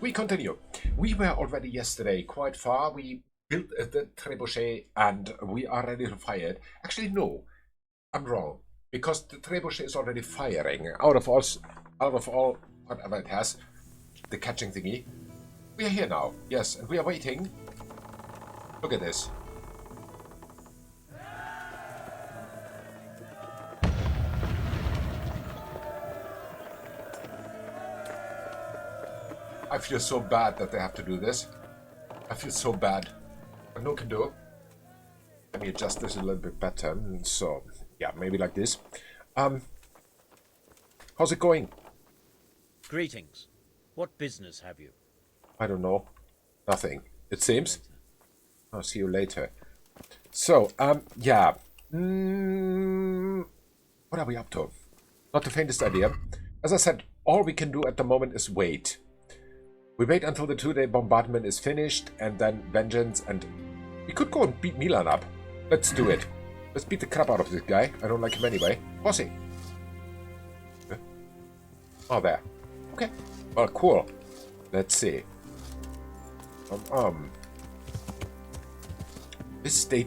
We continue. We were already yesterday quite far. We built the trebuchet and we are ready to fire it. Actually, no, I'm wrong. Because the trebuchet is already firing out of all whatever it has, the catching thingy. We are here now, yes, and we are waiting. Look at this. I feel so bad that they have to do this. I feel so bad. But no can do. Let me adjust this a little bit better. So, yeah, maybe like this. How's it going? Greetings. What business have you? I don't know. Nothing, it seems. I'll see you later. So, yeah. What are we up to? Not the faintest idea. As I said, all we can do at the moment is wait. We wait until the 2-day bombardment is finished, and then vengeance, and we could go and beat Milan up. Let's do it. Let's beat the crap out of this guy. I don't like him anyway. Posse. Oh, there. Okay. Well, cool. Let's see. This is day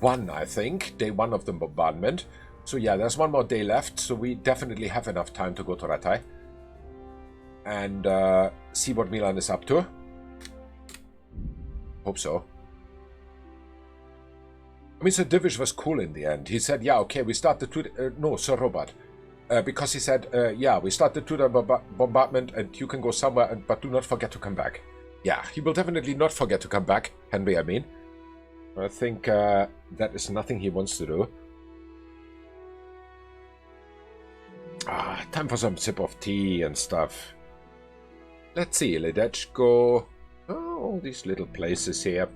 1, I think. Day 1 of the bombardment. So yeah, there's one more day left, so we definitely have enough time to go to Ratai. And see what Milan is up to. Hope so. I mean, Sir Divish was cool in the end. He said, yeah, okay, we start the no, Sir Robert. Because he said, yeah, we start the two-day bombardment and you can go somewhere, but do not forget to come back. Yeah, he will definitely not forget to come back, Henry, I mean. I think that is nothing he wants to do. Time for some sip of tea and stuff. Let's see, Ledechko. Oh, all these little places here.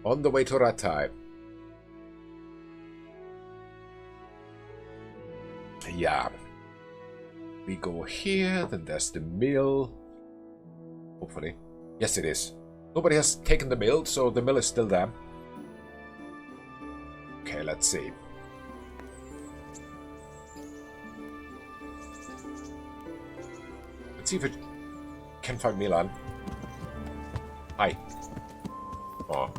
On the way to Ratai. Yeah. We go here, then there's the mill. Hopefully. Yes, it is. Nobody has taken the mill, so the mill is still there. Okay, let's see. Let's see if it can find Milan. Hi. Oh.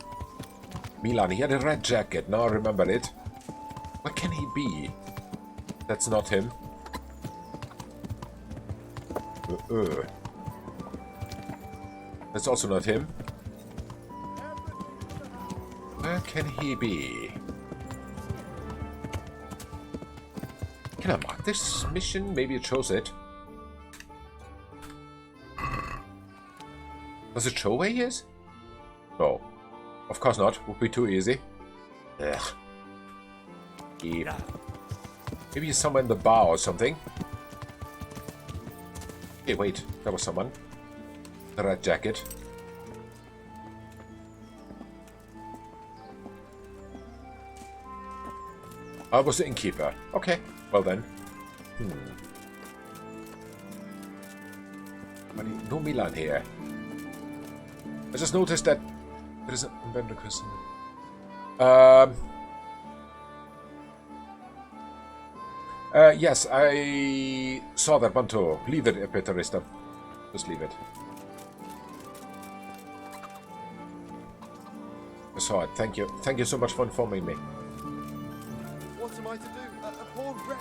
Milan, he had a red jacket. Now I remember it. Where can he be? That's not him. That's also not him. Where can he be? Can I mark this mission? Maybe it shows it. Does it show where he is? No. Of course not. Would be too easy. Ugh. Maybe he's somewhere in the bar or something. Hey, wait. That was someone. The red jacket. I was the innkeeper. Okay. Well then. No Milan here. I just noticed that there is a vendor question. Yes, I saw that one too. Leave it, Peterista. Just leave it. I saw it. Thank you. Thank you so much for informing me. What am I to do? A poor wretch.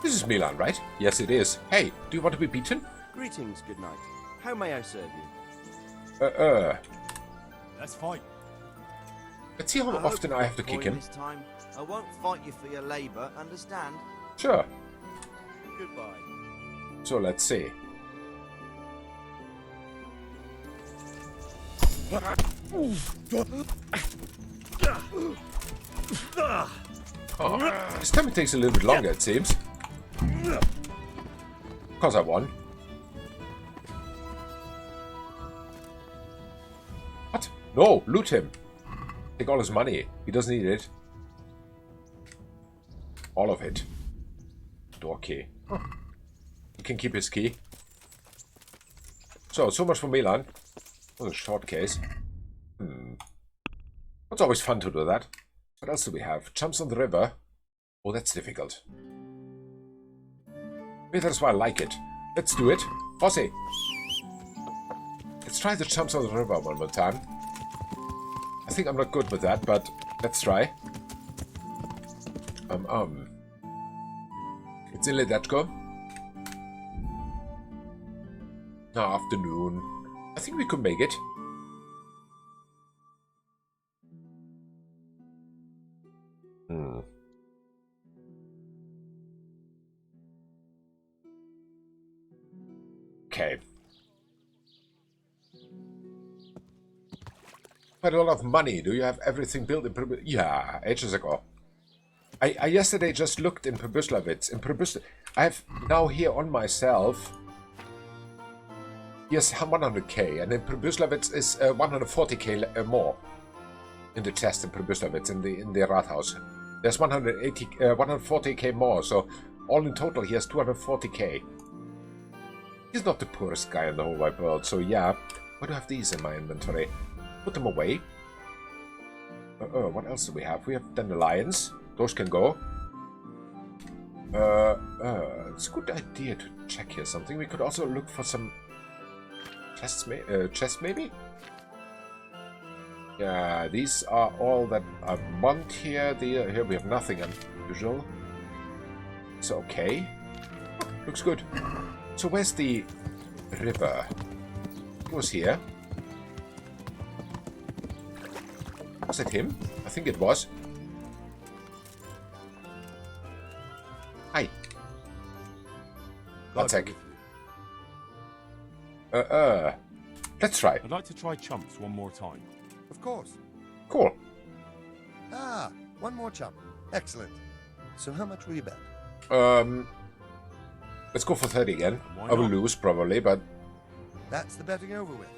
This is Milan, right? Yes, it is. Hey, do you want to be beaten? Greetings, good night. How may I serve you? Let's fight. Let's see how often I have to kick him. This time. I won't fight you for your labour, understand? Sure. Goodbye. So let's see. Oh, this time it takes a little bit longer, it seems. Of course I won. What? No, loot him. Take all his money. He doesn't need it. All of it. Door key. Oh. He can keep his key. So much for Milan. What a short case. It's always fun to do that. What else do we have? Jumps on the river. Oh, that's difficult. Maybe that's why I like it. Let's do it. Posse. Let's try the jumps on the river one more time. I think I'm not good with that, but let's try. It's in Ledetko. Now afternoon. I think we could make it. Okay. Quite a lot of money. Do you have everything built in Yeah, ages ago. I yesterday just looked in Przemysłowicz. In Przemysłowicz, I have now here on myself. Yes, 100k, and in Przemysłowicz is 140k more in the chest in Przemysłowicz in the Rathaus. There's 140k more, so all in total he has 240k. He's not the poorest guy in the whole wide world, so yeah. Why do I have these in my inventory? Put them away. What else do we have? We have dandelions. Those can go. It's a good idea to check here something. We could also look for some chests maybe? Yeah, these are all that I want here. Here we have nothing unusual. So okay. Looks good. So where's the river? It was here. Was it him? I think it was. Hi. One sec. Let's try. I'd like to try chumps one more time. Of course. Cool. Ah, one more chump. Excellent. So how much will you bet? Let's go for 30 again. Why I will not? lose probably, but That's the betting over with.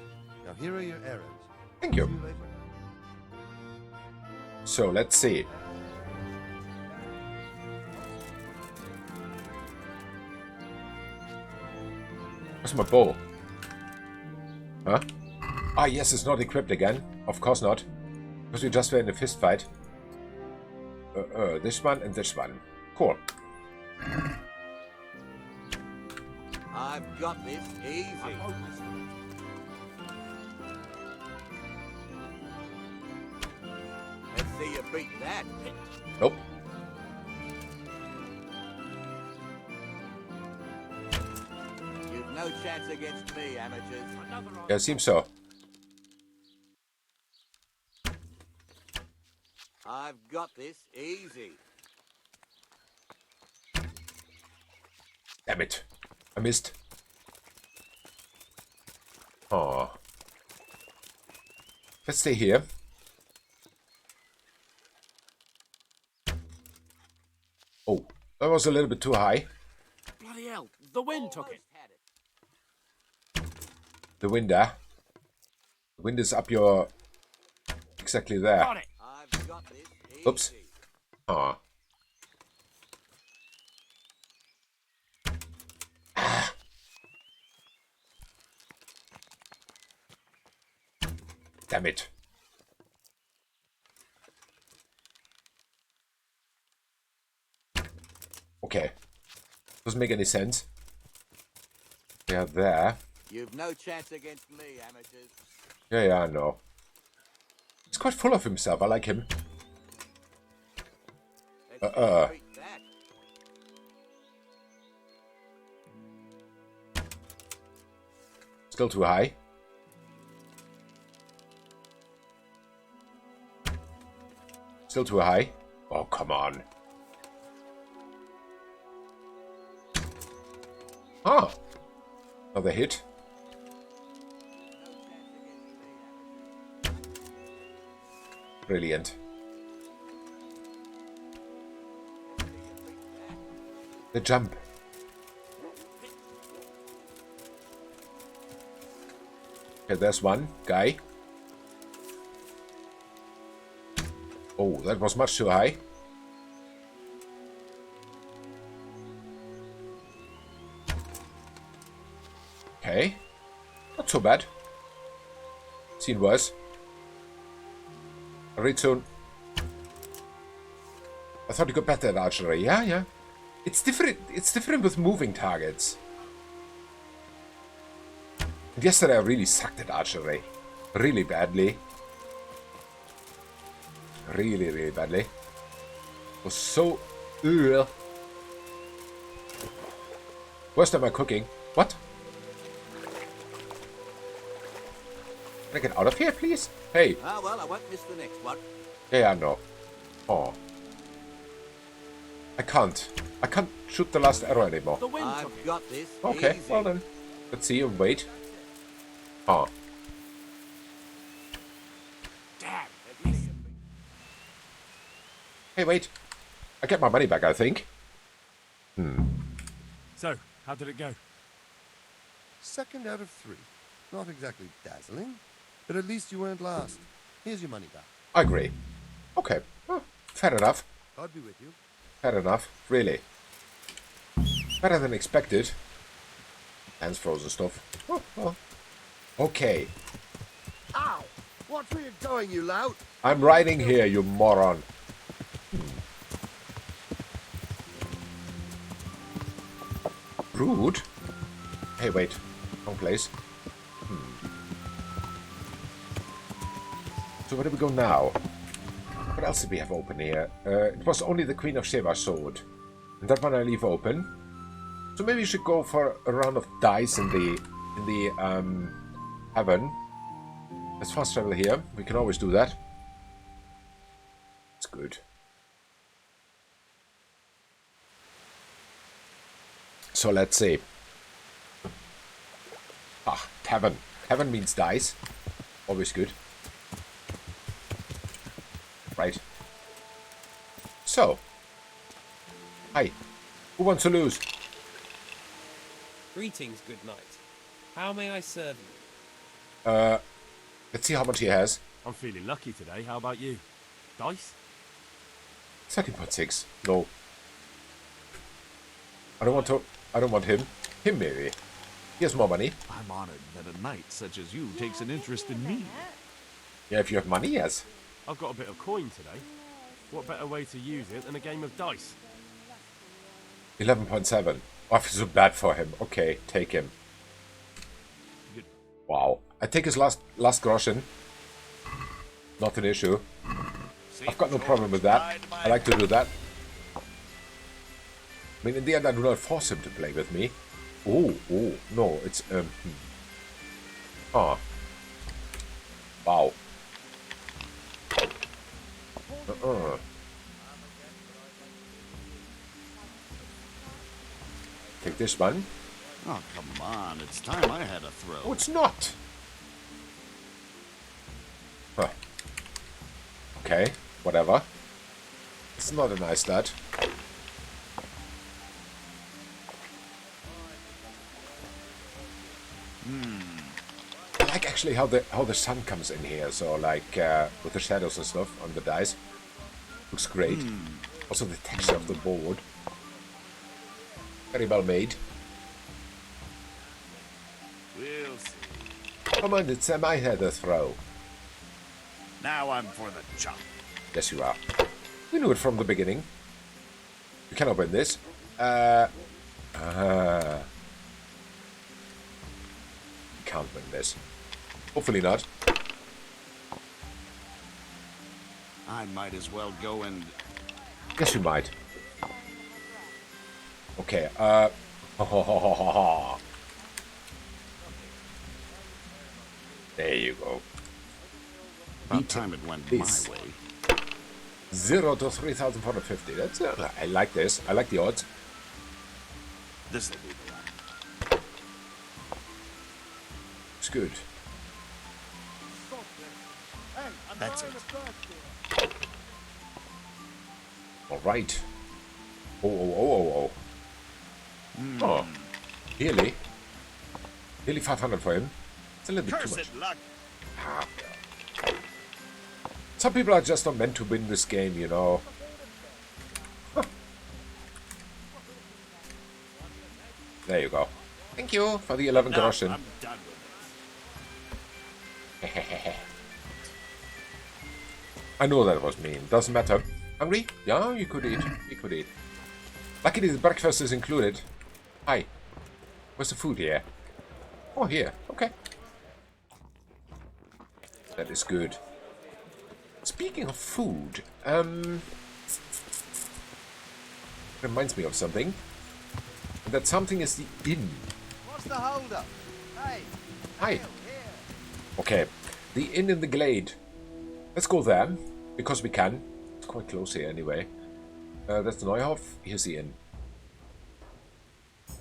Now here are your arrows. thank you. See you later. So let's see. Where's my bow? Huh? Ah, yes, it's not equipped again. Of course not. Because we just were in a fist fight. This one and this one. Cool. I've got this easy. Let's see you beat that. Nope. You've no chance against me, amateurs. Yeah, it seems so. I've got this easy. Damn it. I missed. Oh. Let's stay here. Oh, that was a little bit too high. Bloody hell, the wind took it. Almost had it. The wind there. The wind is up your... Exactly there. Got it. I've got this easy. Oops. Oh. Damn it. Okay. Doesn't make any sense. They are there. You've no chance against me, amateurs. Yeah, I know. He's quite full of himself. I like him. Let's see you beat that. Still too high. Still too high. Oh, come on. Ah. Another hit. Brilliant. The jump. Okay, there's one guy. Oh, that was much too high. Okay. Not too bad. Seen worse. I'll read soon. I thought you got better at archery. Yeah. It's different with moving targets. And yesterday I really sucked at archery. Really badly. Really, really badly. It was so... Ugh. Worst am I cooking? What? Can I get out of here, please? Hey. Ah, well, I won't miss the next one. Yeah, I know. Oh. I can't shoot the last arrow anymore. I've got this. Okay, Easy. well then. Let's see you wait. Oh. Hey, wait. I get my money back, I think. So, how did it go? Second out of 3. Not exactly dazzling, but at least you weren't last. Here's your money back. I agree. Okay. Well, fair enough. I'd be with you. Fair enough. Really. Better than expected. Hands frozen stuff. Oh, well. Okay. Ow! Watch where you're going, you lout! I'm riding here, you moron. Rude? Hey, wait. Wrong place. So where do we go now? What else did we have open here? It was only the Queen of Sheba sword. And that one I leave open. So maybe we should go for a round of dice in the heaven. Let's fast travel here. We can always do that. It's good. So let's see. Ah, tavern. Tavern means dice. Always good. Right. So. Hi. Who wants to lose? Greetings, good knight. How may I serve you? Let's see how much he has. I'm feeling lucky today. How about you? Dice? 13.6. No. I don't want him. Him maybe. He has more money. I'm honored that a knight such as you takes an interest in me. Yeah, if you have money, yes. I've got a bit of coin today. What better way to use it than a game of dice? 11.7. Oh, I feel so bad for him. Okay, take him. Wow. I take his last groschen. Not an issue. I've got no problem with that. I like to do that. I mean, in the end, I do not force him to play with me. Oh, no, it's, Ah. Wow. Take this one. Oh, come on. It's time I had a throw. Oh, it's not. Huh. Okay, whatever. It's not a nice stat. I like actually how the sun comes in here. So like with the shadows and stuff on the dice, looks great. Also the texture of the board, very well made. We'll see. Come on, it's I had a throw. Now I'm for the chop. Yes, you are. We knew it from the beginning. You cannot win this. Can't win this. Hopefully not. I might as well go and... Yes, you might. Okay, There you go. About time it went this. my way. 0 to 3,450. That's I like this. I like the odds. This'll be the one. It's good. That's it. All right. Oh. Oh, nearly 500 for him. It's a little bit too much. Cursed luck. Some people are just not meant to win this game, you know. Huh. There you go. Thank you for the 11 groschen. I'm done with this. I know that was mean. Doesn't matter. Hungry? Yeah, you could eat. You could eat. Luckily, the breakfast is included. Hi. Where's the food here? Oh, here. Okay. That is good. Speaking of food, reminds me of something. And that something is the inn. What's the hold-up? Hey. Hi. Here. Okay, the inn in the glade. Let's go there, because we can. It's quite close here anyway. That's the Neuhof. Here's the inn.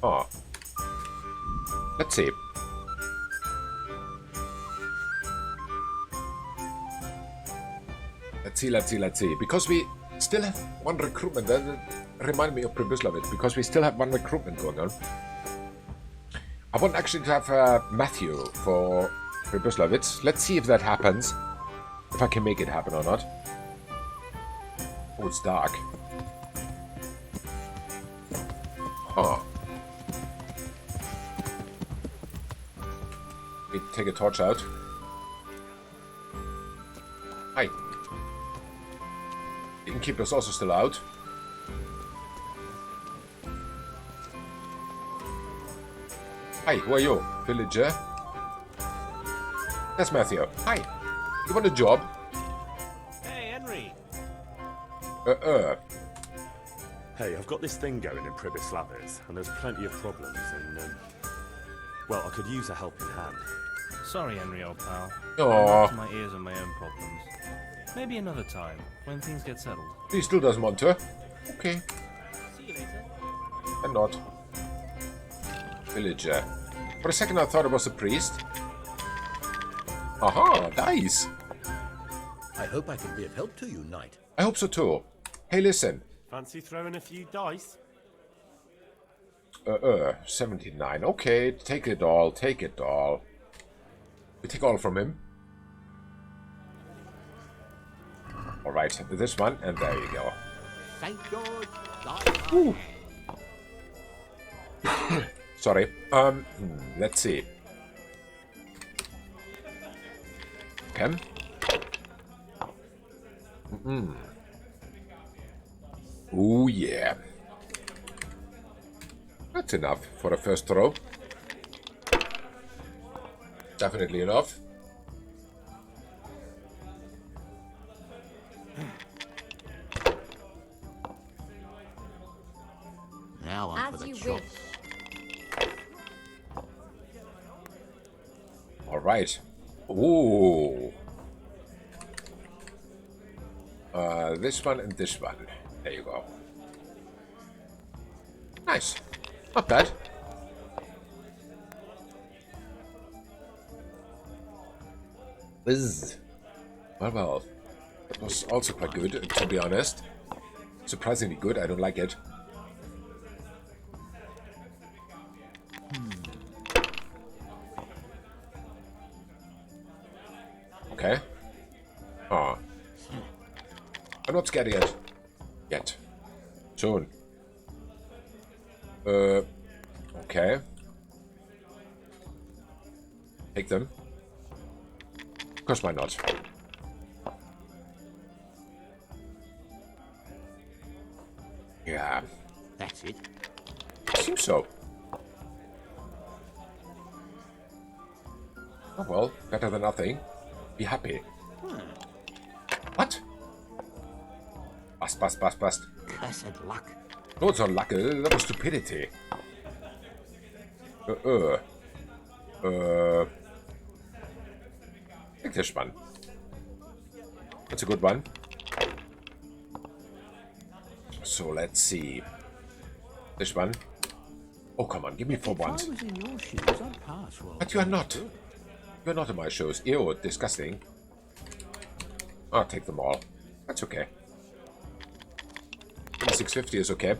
Ah. Let's see. Let's see. Because we still have one recruitment. That remind me of Pribyslavitz. Because we still have one recruitment going on. I want actually to have Matthew for Pribyslavitz. Let's see if that happens. If I can make it happen or not. Oh, it's dark. Huh. We take a torch out. Hi. The innkeeper's also still out. Hi, who are you? Villager? That's Matthew. Hi. You want a job? Hey, Henry. Hey, I've got this thing going in Pribyslavitz, and there's plenty of problems, and, well, I could use a helping hand. Sorry, Henry, old pal. Aw. I'm up to my ears on my own problems. Maybe another time, when things get settled. He still doesn't want to. Okay. See you later. And not. Villager. For a second I thought it was a priest. Aha, nice. I hope I can be of help to you, knight. I hope so too. Hey, listen. Fancy throwing a few dice? 79. Okay, take it all, take it all. We take all from him. Alright, this one, and there you go. St. George. Ooh. Sorry. Let's see. Okay. Oh yeah. That's enough for a first throw. Definitely enough. Now on for As the you chop. wish. All right. Ooh. This one and this one. There you go. Nice. Not bad. Bzz. Well. That was also quite good, to be honest. Surprisingly good. I don't like it. Okay. Ah. I'm not scared yet. Yet. Soon. Okay. Take them. Of course, why not? Yeah. That's it. Seems so. Oh well, better than nothing. Be happy. What? Bust. Cursed luck. No, it's not luck. That was stupidity. Take this one. That's a good one. So let's see. This one. Oh, come on, give me for once. If I was in your shoes, I'd pass. Well, But you are not. You are not in my shoes. Ew, disgusting. I'll take them all. That's okay. 650 is okay.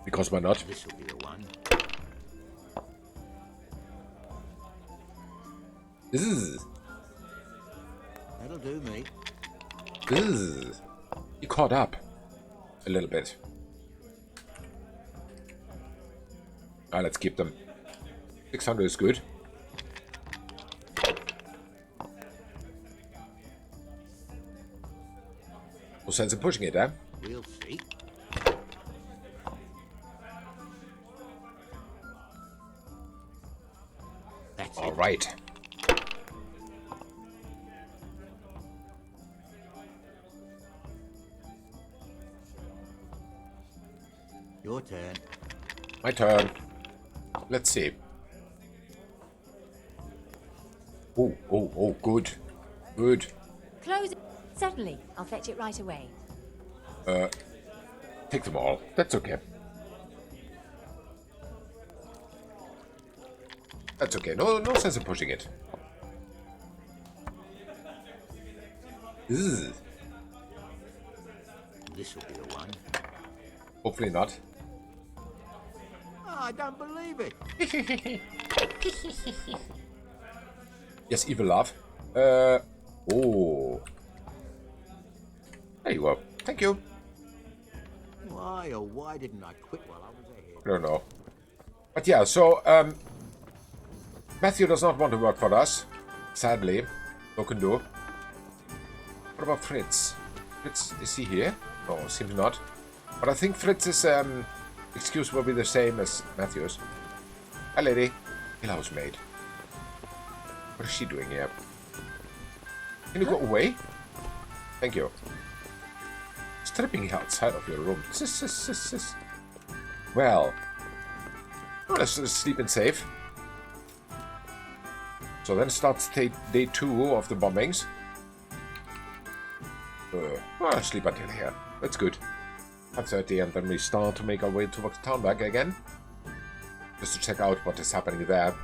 Because why not? This will be the one. Zzz. That'll do me. Zzz. You caught up. A little bit. Let's keep them. 600 is good. No sense in pushing it, eh? We'll see. That's All it. right. Your turn. My turn. Let's see. Oh, oh, oh, good. Good. Close it. Certainly. I'll fetch it right away. Take them all. That's okay. That's okay. No sense in pushing it. Ugh. This'll be the one. Hopefully not. Oh, I don't believe it. Yes, evil laugh. Oh. There you go. Thank you. Why, oh, why didn't I quit while I was ahead? I don't know. But yeah, so, Matthew does not want to work for us. Sadly. No can do. What about Fritz? Fritz, is he here? No, seems not. But I think Fritz's, excuse will be the same as Matthew's. Hi, lady. Hello, housemaid. What is she doing here? Can you go away? Thank you. Stripping outside of your room. Well. Let's just sleep and save. So then starts day 2 of the bombings. Well, sleep until here. That's good. 5:30, and then we start to make our way towards Talmberg again. Just to check out what is happening there.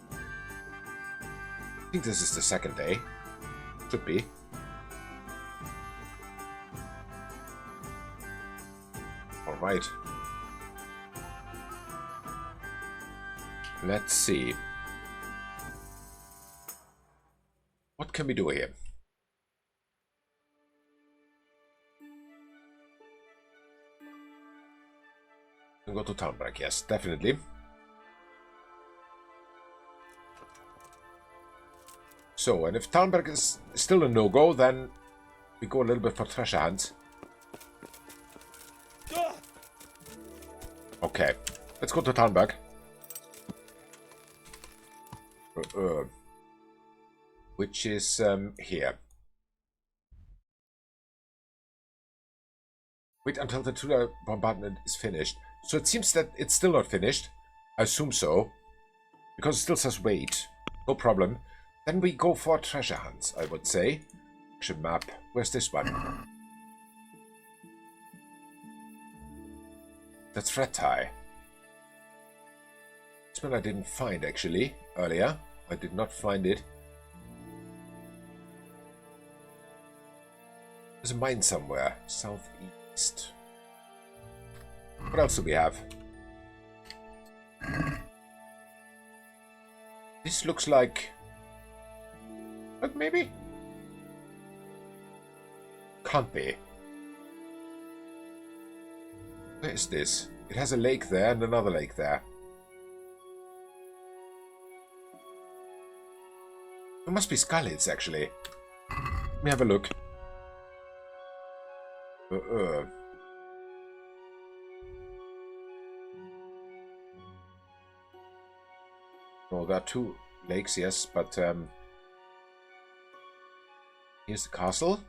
I think this is the second day. Should be. Alright. Let's see. What can we do here? We go to Talmberg, yes, definitely. So, and if Talmberg is still a no-go, then we go a little bit for treasure hunt. Okay, let's go to Talmberg. Which is here. Wait until the Tudor bombardment is finished. So it seems that it's still not finished. I assume so. Because it still says wait. No problem. Then we go for treasure hunts, I would say. Action map. Where's this one? That's red tie. This one I didn't find, actually, earlier. I did not find it. There's a mine somewhere. Southeast. What else do we have? This looks like... But maybe? Can't be. Where is this? It has a lake there and another lake there. There must be scarlets, actually. Let me have a look. No, there are 2 lakes, yes, but here's the castle.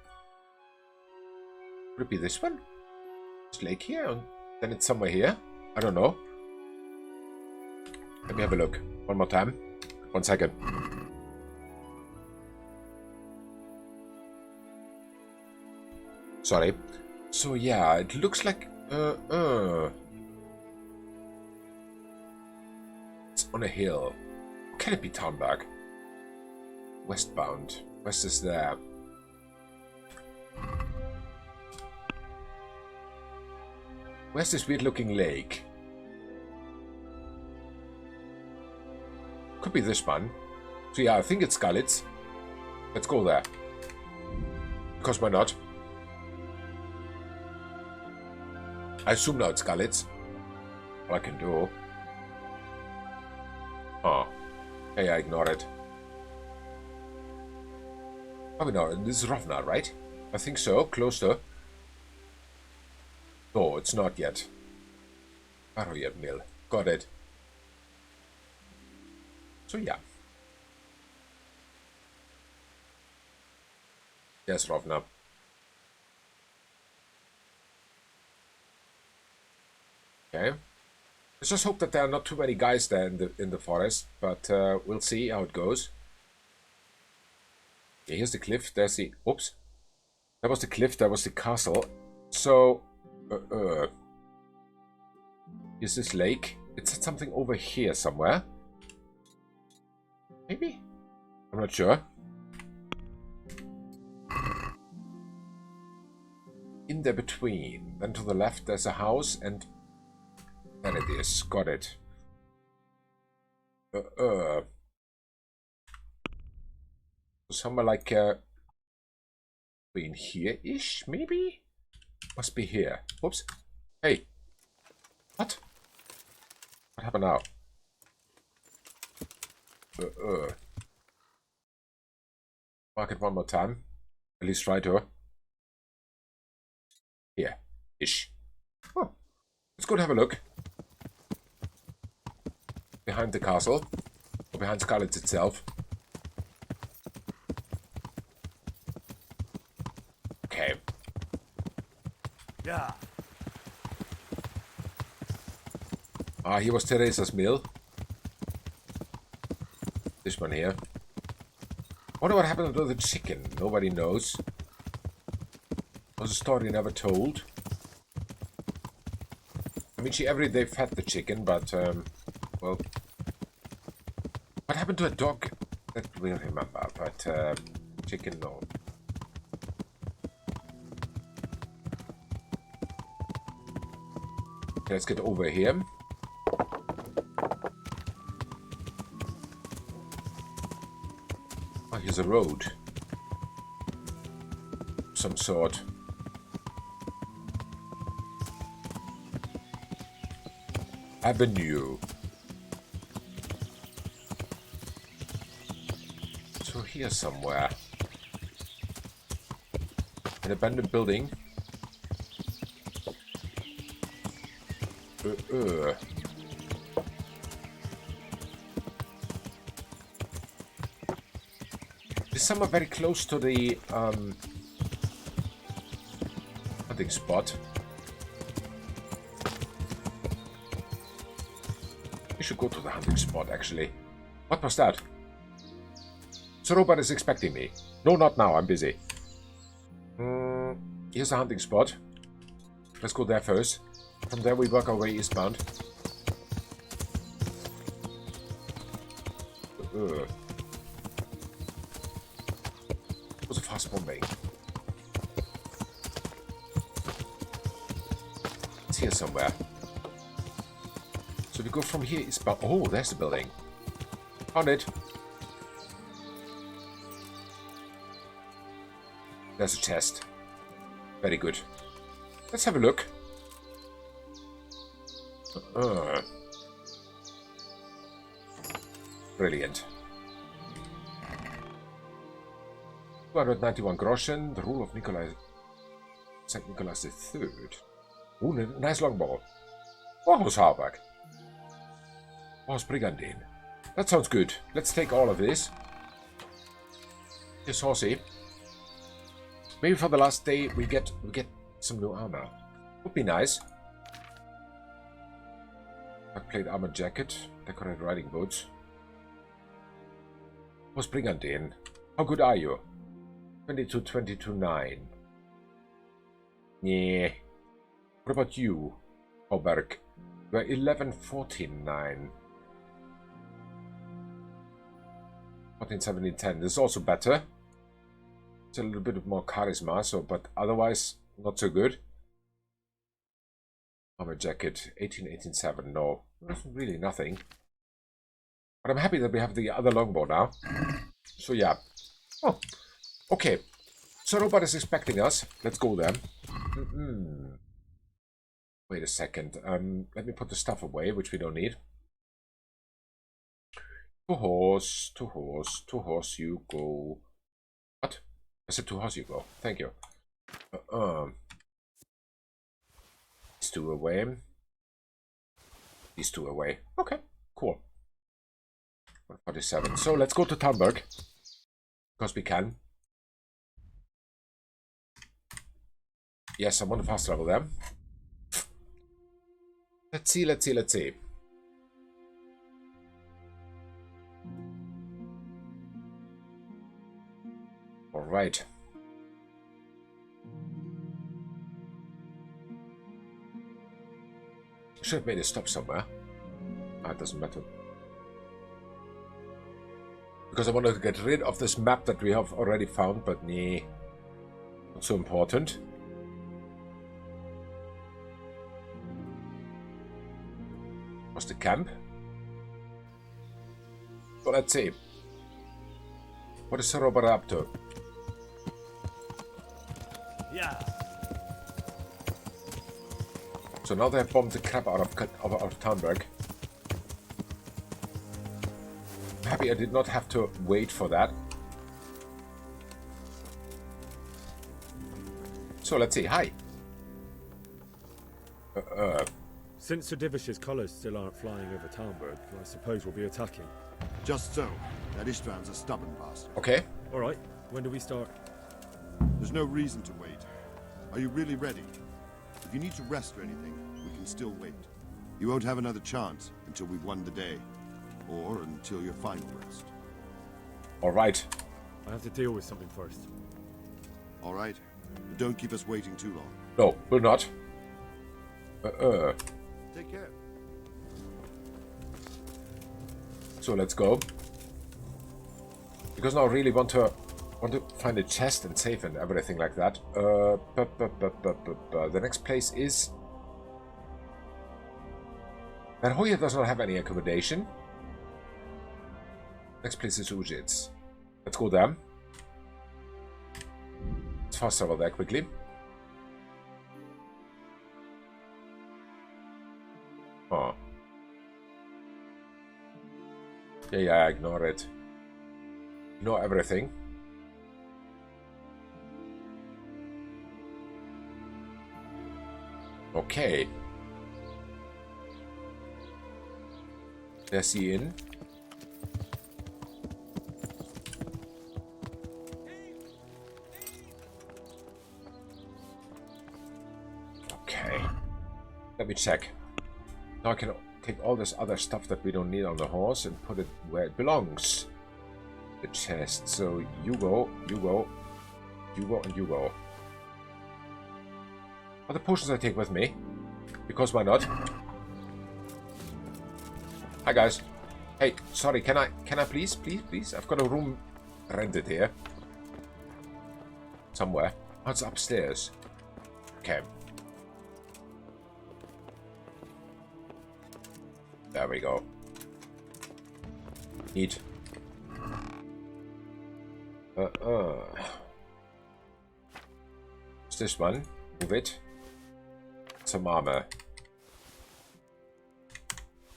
Would it be this one? This lake here, and then it's somewhere here. I don't know. Let me have a look. One more time. 1 second. Sorry. So yeah, it looks like it's on a hill. Can it be Talmberg? Westbound. West is there. Where's this weird looking lake? Could be this one. So yeah, I think it's Skalitz. Let's go there. Because why not? I assume now it's Skalitz. All I can do. Oh. Hey, I ignore it. Oh no, this is Rovna, right? I think so. Close to. No, it's not yet. Arroyed Mill. Got it. So yeah. Yes, Rovna. Okay. Let's just hope that there are not too many guys there in the forest, but we'll see how it goes. Yeah, here's the cliff. There's the... Oops. That was the cliff. That was the castle. So... Here's this lake. It said something over here somewhere. Maybe? I'm not sure. In there between. Then to the left there's a house and... There it is. Got it. Somewhere like... between here-ish, maybe? Must be here. Whoops. Hey. What? What happened now? Mark it one more time. At least try to. Here. Ish. Oh. Let's go and have a look. Behind the castle. Or behind Scarlet itself. Okay. Yeah. Ah, here was Teresa's mill. This one here. I wonder what happened to the chicken. Nobody knows. Was a story never told. I mean, she every day fed the chicken, but, well... What happened to a dog? That we'll remember, but, chicken, no. Okay, let's get over here. Oh, here's a road. Some sort. Avenue. So here somewhere. An abandoned building. This somewhere very close to the hunting spot. We should go to the hunting spot, actually. What was that? So Robert is expecting me. No, not now. I'm busy. Here's the hunting spot. Let's go there first. From there we work our way eastbound. It was a fast bombing. It's here somewhere. So we go from here eastbound. Oh, there's the building. Found it. There's a chest. Very good. Let's have a look. Brilliant. 291 groschen, the rule of St. Nicholas III. Ooh, nice longbow. Warhorse Harburg. Horse Brigandine. That sounds good. Let's take all of this. Here's Horsey. Maybe for the last day we get some new armor. Would be nice. Backplate armor jacket, decorated riding boots. Horse Brigandine. How good are you? 22, 22, 9. Yeah. What about you, Talmberg? We're 11, 14, 9. 14, 17, 10. This is also better. It's a little bit more charisma, so but otherwise not so good. Armor jacket, 18, 18, 7. No, that's really nothing. But I'm happy that we have the other longbow now. So yeah. Oh, okay. So Robot is expecting us. Let's go then. Wait a second. Let me put the stuff away, which we don't need. To horse, to horse, to horse you go. What? I said to horse you go. Thank you. These two away. These two away. Okay, cool. 147. So let's go to Talmberg. Because we can. Yes, I want to fast travel them. Let's see. Alright. Should have made a stop somewhere. Ah, it doesn't matter. Because I wanted to get rid of this map that we have already found, but nah. Not so important. Was the camp? So let's see. What is the robber up to? Yeah. So now they have bombed the crap out of Talmberg. I'm happy I did not have to wait for that. So let's see. Hi. Since Sir Divish's colours still aren't flying over Talmberg, I suppose we'll be attacking. Just so. That Ishtvan's a stubborn bastard. Okay. Alright, when do we start? There's no reason to wait. Are you really ready? If you need to rest or anything, we can still wait. You won't have another chance until we've won the day. Or until your final rest. Alright. I have to deal with something first. All right? But don't keep us waiting too long. No, will not. Take care. So let's go. Because now I really want to find a chest and save and everything like that. The next place is... Verhoya does not have any accommodation. Next place is Ujits. Let's go there. Let's fast travel there quickly. Oh. Yeah, ignore it. Ignore everything. Okay. There's the inn. Okay. Let me check. Now I can take all this other stuff that we don't need on the horse and put it where it belongs. The chest. So you go, and you go. Are the potions I take with me? Because why not? Hi guys. Hey, sorry, can I please? I've got a room rented here. Somewhere. Oh, it's upstairs. Okay. There we go. Neat. What's this one? Move it. Some armor.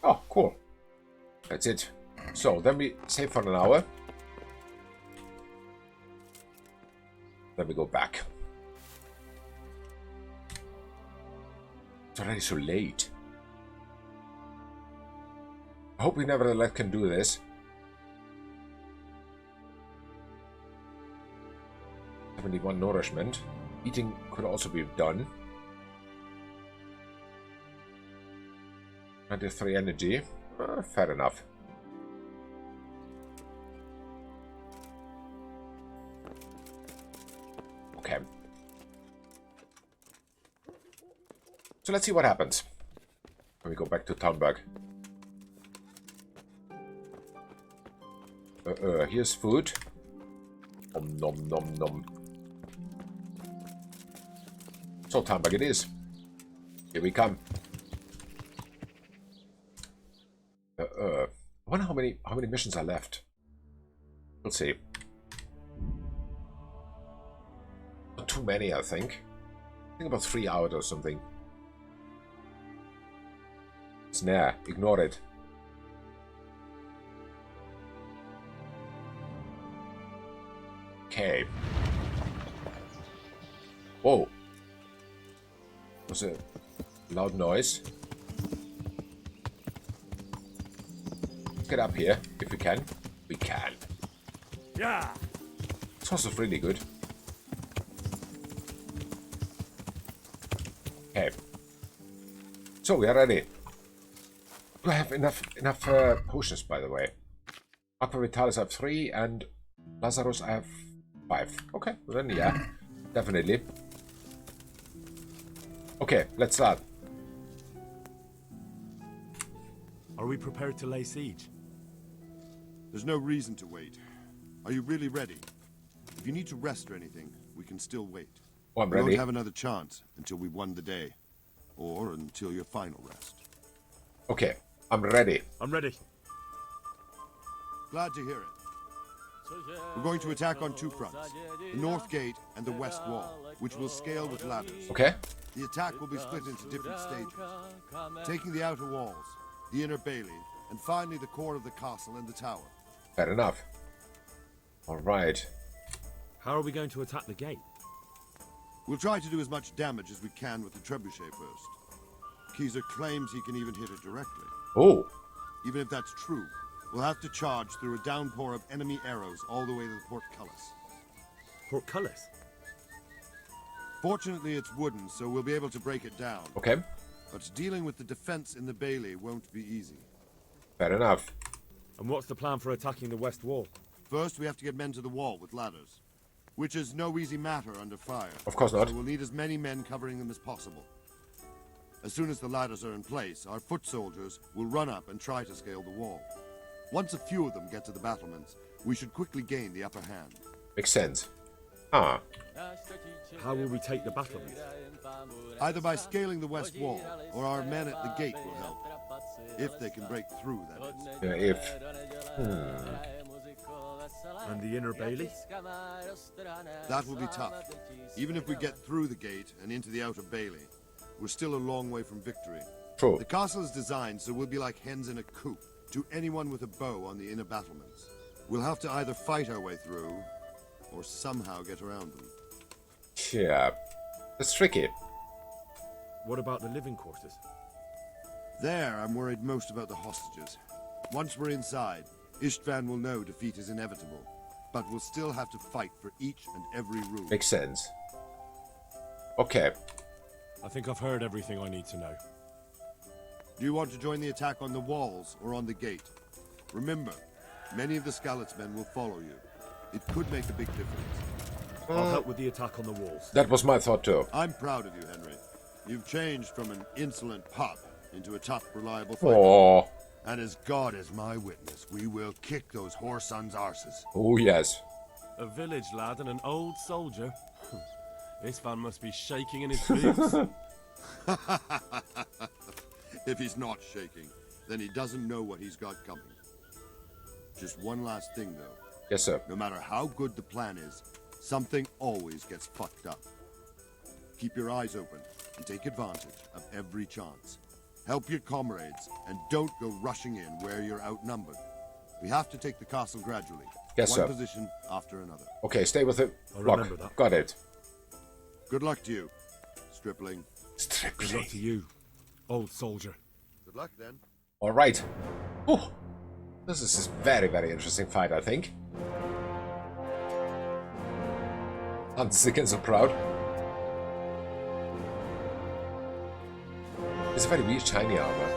Oh, cool. That's it. So, then we save for an hour. Then we go back. It's already so late. I hope we nevertheless can do this. 71 nourishment. Eating could also be done. 93 energy. Fair enough. Okay. So let's see what happens when we go back to Talmberg. Here's food. Nom nom nom. So Talmberg it is. Here we come. I wonder how many missions are left. We'll see. Not too many, I think. I think about 3 hours or something. Snare, ignore it. Okay. Whoa. Was a loud noise. get up here if we can. We can. Yeah. This horse is really good. Okay. So we are ready. Do I have enough potions, by the way? Aqua Vitalis I have 3 and Lazarus I have 5. Okay, well then yeah, definitely. Okay, let's start. Are we prepared to lay siege? There's no reason to wait. Are you really ready? If you need to rest or anything, we can still wait. Oh, I'm We won't ready. have another chance until we've won the day. Or until your final rest. Okay, I'm ready. I'm ready. Glad to hear it. We're going to attack on 2 fronts. The north gate and the west wall, which will scale with ladders. Okay, The attack will be split into different stages. Taking the outer walls, the inner bailey, and finally the core of the castle and the tower. fair enough. Alright. How are we going to attack the gate? We'll try to do as much damage as we can with the trebuchet first. Keezer claims he can even hit it directly. Oh, Even if that's true, we'll have to charge through a downpour of enemy arrows all the way to the portcullis. Portcullis? Fortunately, it's wooden, so we'll be able to break it down. okay, But dealing with the defense in the bailey won't be easy. fair enough. And what's the plan for attacking the west wall? First, we have to get men to the wall with ladders, which is no easy matter under fire. Of course not. So we'll need as many men covering them as possible. As soon as the ladders are in place, our foot soldiers will run up and try to scale the wall. Once a few of them get to the battlements, we should quickly gain the upper hand. Makes sense. Ah, How will we take the battlements? Either by scaling the west wall, or our men at the gate will help. If they can break through, that is. yeah, if. And the inner bailey? That will be tough. Even if we get through the gate and into the outer bailey, we're still a long way from victory. True. The castle is designed so we'll be like hens in a coop to anyone with a bow on the inner battlements. We'll have to either fight our way through, or somehow get around them. Yeah, that's tricky. What about the living quarters? There, I'm worried most about the hostages. Once we're inside, Istvan will know defeat is inevitable, but we'll still have to fight for each and every room. Makes sense. Okay, I think I've heard everything I need to know. Do you want to join the attack on the walls or on the gate? Remember, many of the Skalitz men will follow you. It could make a big difference. I'll help with the attack on the walls. that was my thought too. I'm proud of you, Henry. You've changed from an insolent pup into a tough, reliable fighter. Oh, And as God is my witness, we will kick those whore sons' arses. oh yes. A village lad and an old soldier. This man must be shaking in his boots. If he's not shaking, then he doesn't know what he's got coming. Just one last thing, though. Yes, sir. No matter how good the plan is, something always gets fucked up. Keep your eyes open and take advantage of every chance. Help your comrades and don't go rushing in where you're outnumbered. We have to take the castle gradually. Yes, one sir. position after another. Okay, stay with the I'll block. remember that. Got it. Good luck to you, stripling. Good luck to you, old soldier. Good luck then. All right. Oh, this is a very, very interesting fight, I think. Hans is so proud. It's a very weird shiny armor.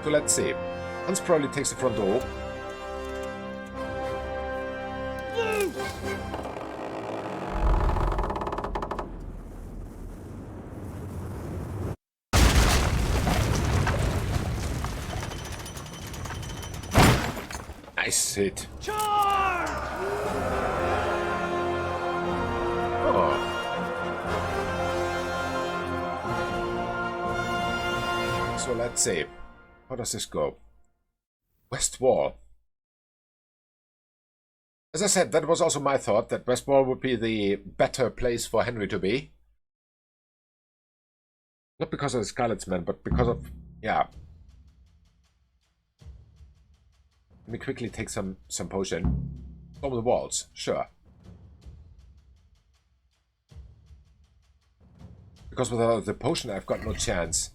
So let's see. Hans probably takes the front door. Nice hit. Oh. So let's see. How does this go? West Wall. As I said, that was also my thought, that West Wall would be the better place for Henry to be. Not because of the Scarlet's Men, but because of, yeah. Let me quickly take some potion. Storm the walls, sure. Because without the potion, I've got no chance.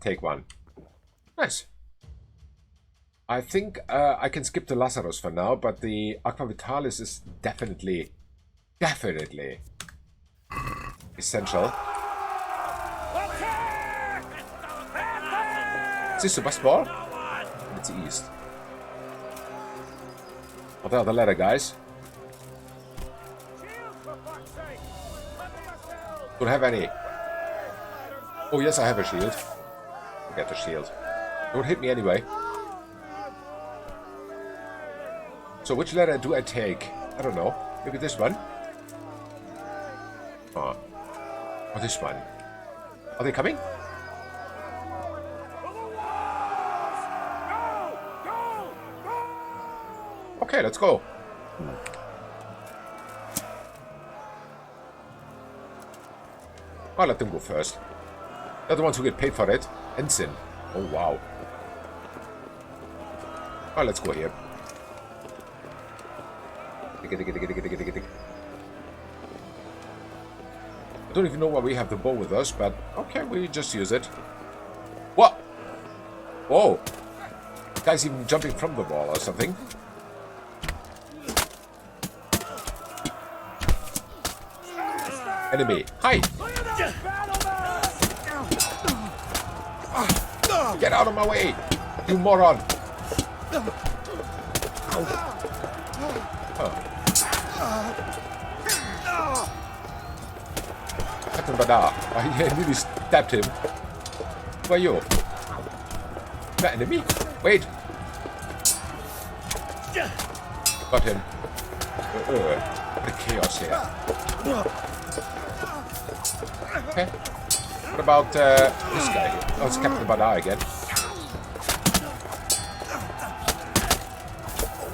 Take one. Nice. I think I can skip the Lazarus for now, but the Aqua Vitalis is definitely essential. Is this the bus ball? It's the east. What are the ladder, guys? Don't have any. Oh yes, I have a shield. Forget the shield. Don't hit me anyway. So which ladder do I take? I don't know. Maybe this one. Oh. Or this one. Are they coming? Okay, let's go. I'll let them go first. They're the ones who get paid for it. Ensign. Oh, wow. Oh, let's go here. I don't even know why we have the bow with us, but okay, we just use it. What? Whoa. The guy's even jumping from the wall or something. Enemy. Hi. Get out of my way, you moron. Captain Badar. I nearly stabbed him. Who are you? That enemy? Wait. Got him. The chaos here. Okay. What about this guy here? Oh, it's Captain Badar again.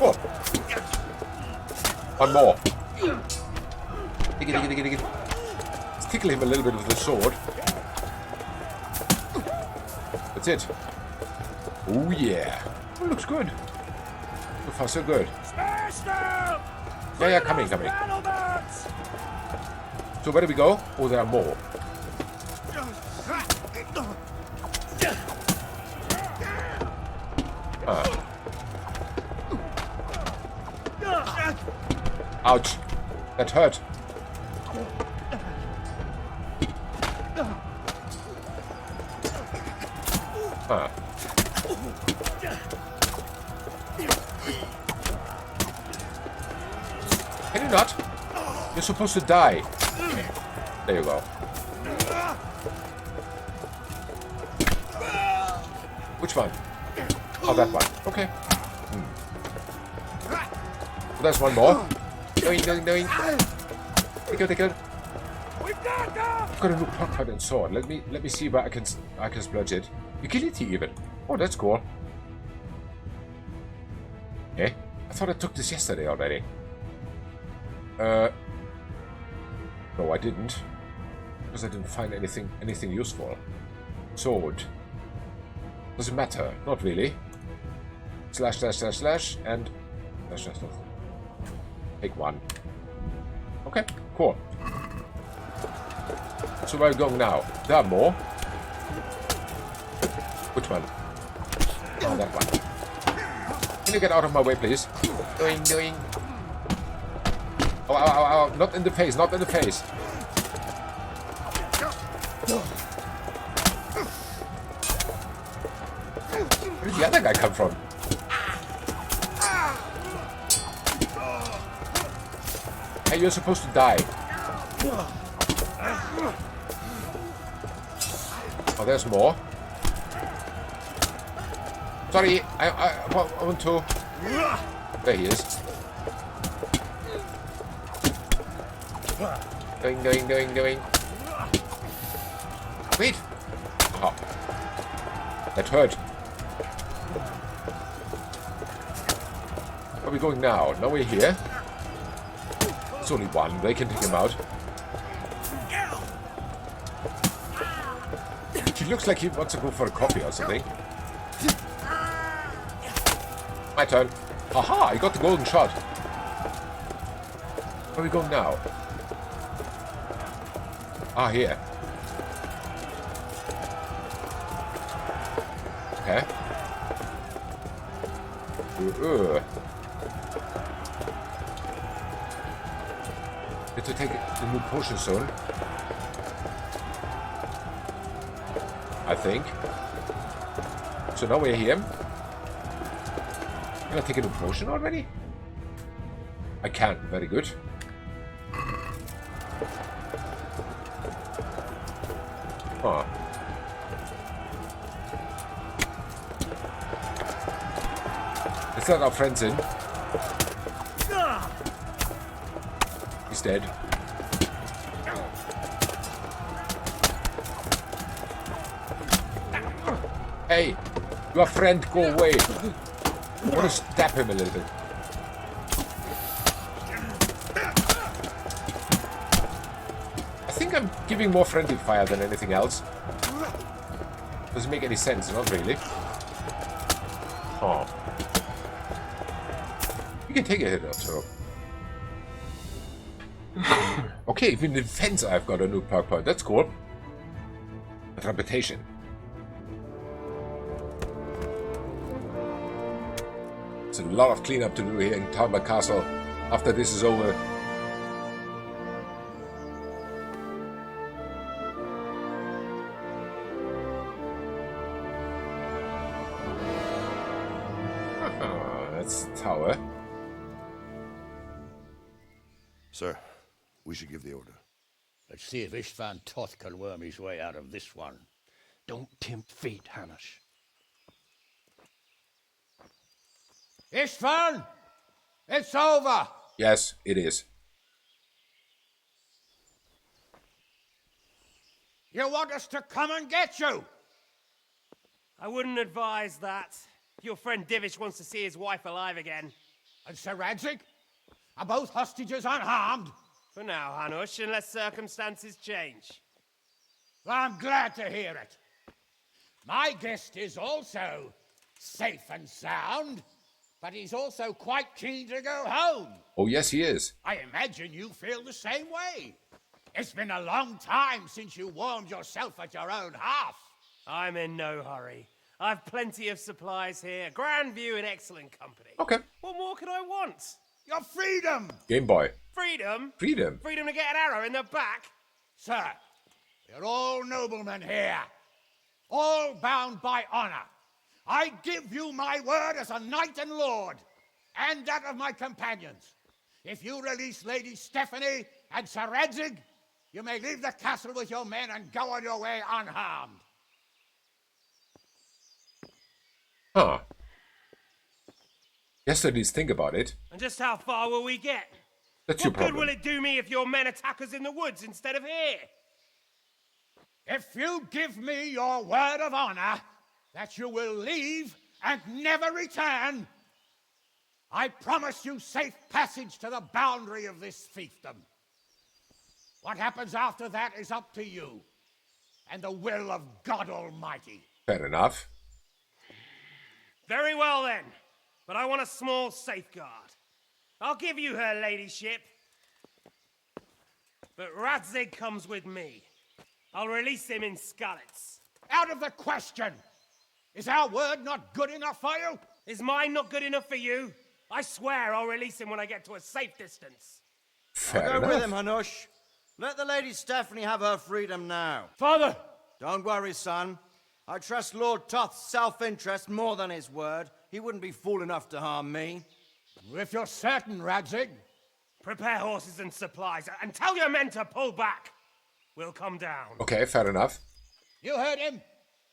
Oh. One more. Let's tickle him a little bit with the sword. That's it. Oh yeah. Oh, looks good. So far so good. Yeah, coming. So where do we go? Oh, there are more. Ouch. That hurt. Can you not? You're supposed to die. There you go. Which one? Oh, that one. Okay. So there's one more. Doing. Take it. I've got a new pocket and sword. Let me see where I can splurge it. Utility even. Oh, that's cool. Eh? I thought I took this yesterday already. No, I didn't. Because I didn't find anything useful. Sword. Doesn't matter. Not really. Slash, and slash. Take one. Okay, cool. So where are we going now? There are more. Which one? Oh, that one. Can you get out of my way, please? Doing. Oh, not in the face, Where did the other guy come from? Hey, you're supposed to die. Oh, there's more. Sorry, I want to... There he is. Doing. Wait! Oh. That hurt. Where are we going now? Now we're here. It's only one. They can take him out. He looks like he wants to go for a coffee or something. My turn. Aha! I got the golden shot. Where are we going now? Ah, here. Okay. Need to take the new potion soon. I think. So now we're here. Can I take a new potion already? I can. Very good. Huh. Let's let our friends in. He's dead. Hey, your friend, go away. I want to stab him a little bit. I think I'm giving more friendly fire than anything else. Doesn't make any sense, not really. Oh. You can take a hit or two. Okay, even in defense I've got a new perk point. That's cool. But reputation. It's a lot of cleanup to do here in Talmberg Castle after this is over. That's the tower. Sir, we should give the order. Let's see if Istvan Toth can worm his way out of this one. Don't tempt fate, Hanash. Istvan! It's over! Yes, it is. You want us to come and get you? I wouldn't advise that. Your friend Divish wants to see his wife alive again. And Sir Radzig? Are both hostages unharmed? For now, Hanush, unless circumstances change. Well, I'm glad to hear it. My guest is also safe and sound, but he's also quite keen to go home. Oh, yes, he is. I imagine you feel the same way. It's been a long time since you warmed yourself at your own hearth. I'm in no hurry. I've plenty of supplies here, grand view and excellent company. Okay. What more could I want? Your freedom! Game Boy. Freedom? Freedom. Freedom to get an arrow in the back? Sir, we're all noblemen here, all bound by honor. I give you my word as a knight and lord, and that of my companions. If you release Lady Stephanie and Sir Radzig, you may leave the castle with your men and go on your way unharmed. Huh. Yes, at least think about it. And just how far will we get? That's your What good problem. will it do me if your men attack us in the woods instead of here? If you give me your word of honor that you will leave and never return, I promise you safe passage to the boundary of this fiefdom. What happens after that is up to you and the will of God Almighty. Fair enough. Very well then, but I want a small safeguard. I'll give you her ladyship, but Radzig comes with me. I'll release him in Skalitz. Out of the question! Is our word not good enough for you? Is mine not good enough for you? I swear I'll release him when I get to a safe distance. Fair Go enough. with him, Hanush. Let the Lady Stephanie have her freedom now. Father! Don't worry, son. I trust Lord Toth's self-interest more than his word. He wouldn't be fool enough to harm me. If you're certain, Radzig. Prepare horses and supplies, and tell your men to pull back. We'll come down. Okay, fair enough. You heard him.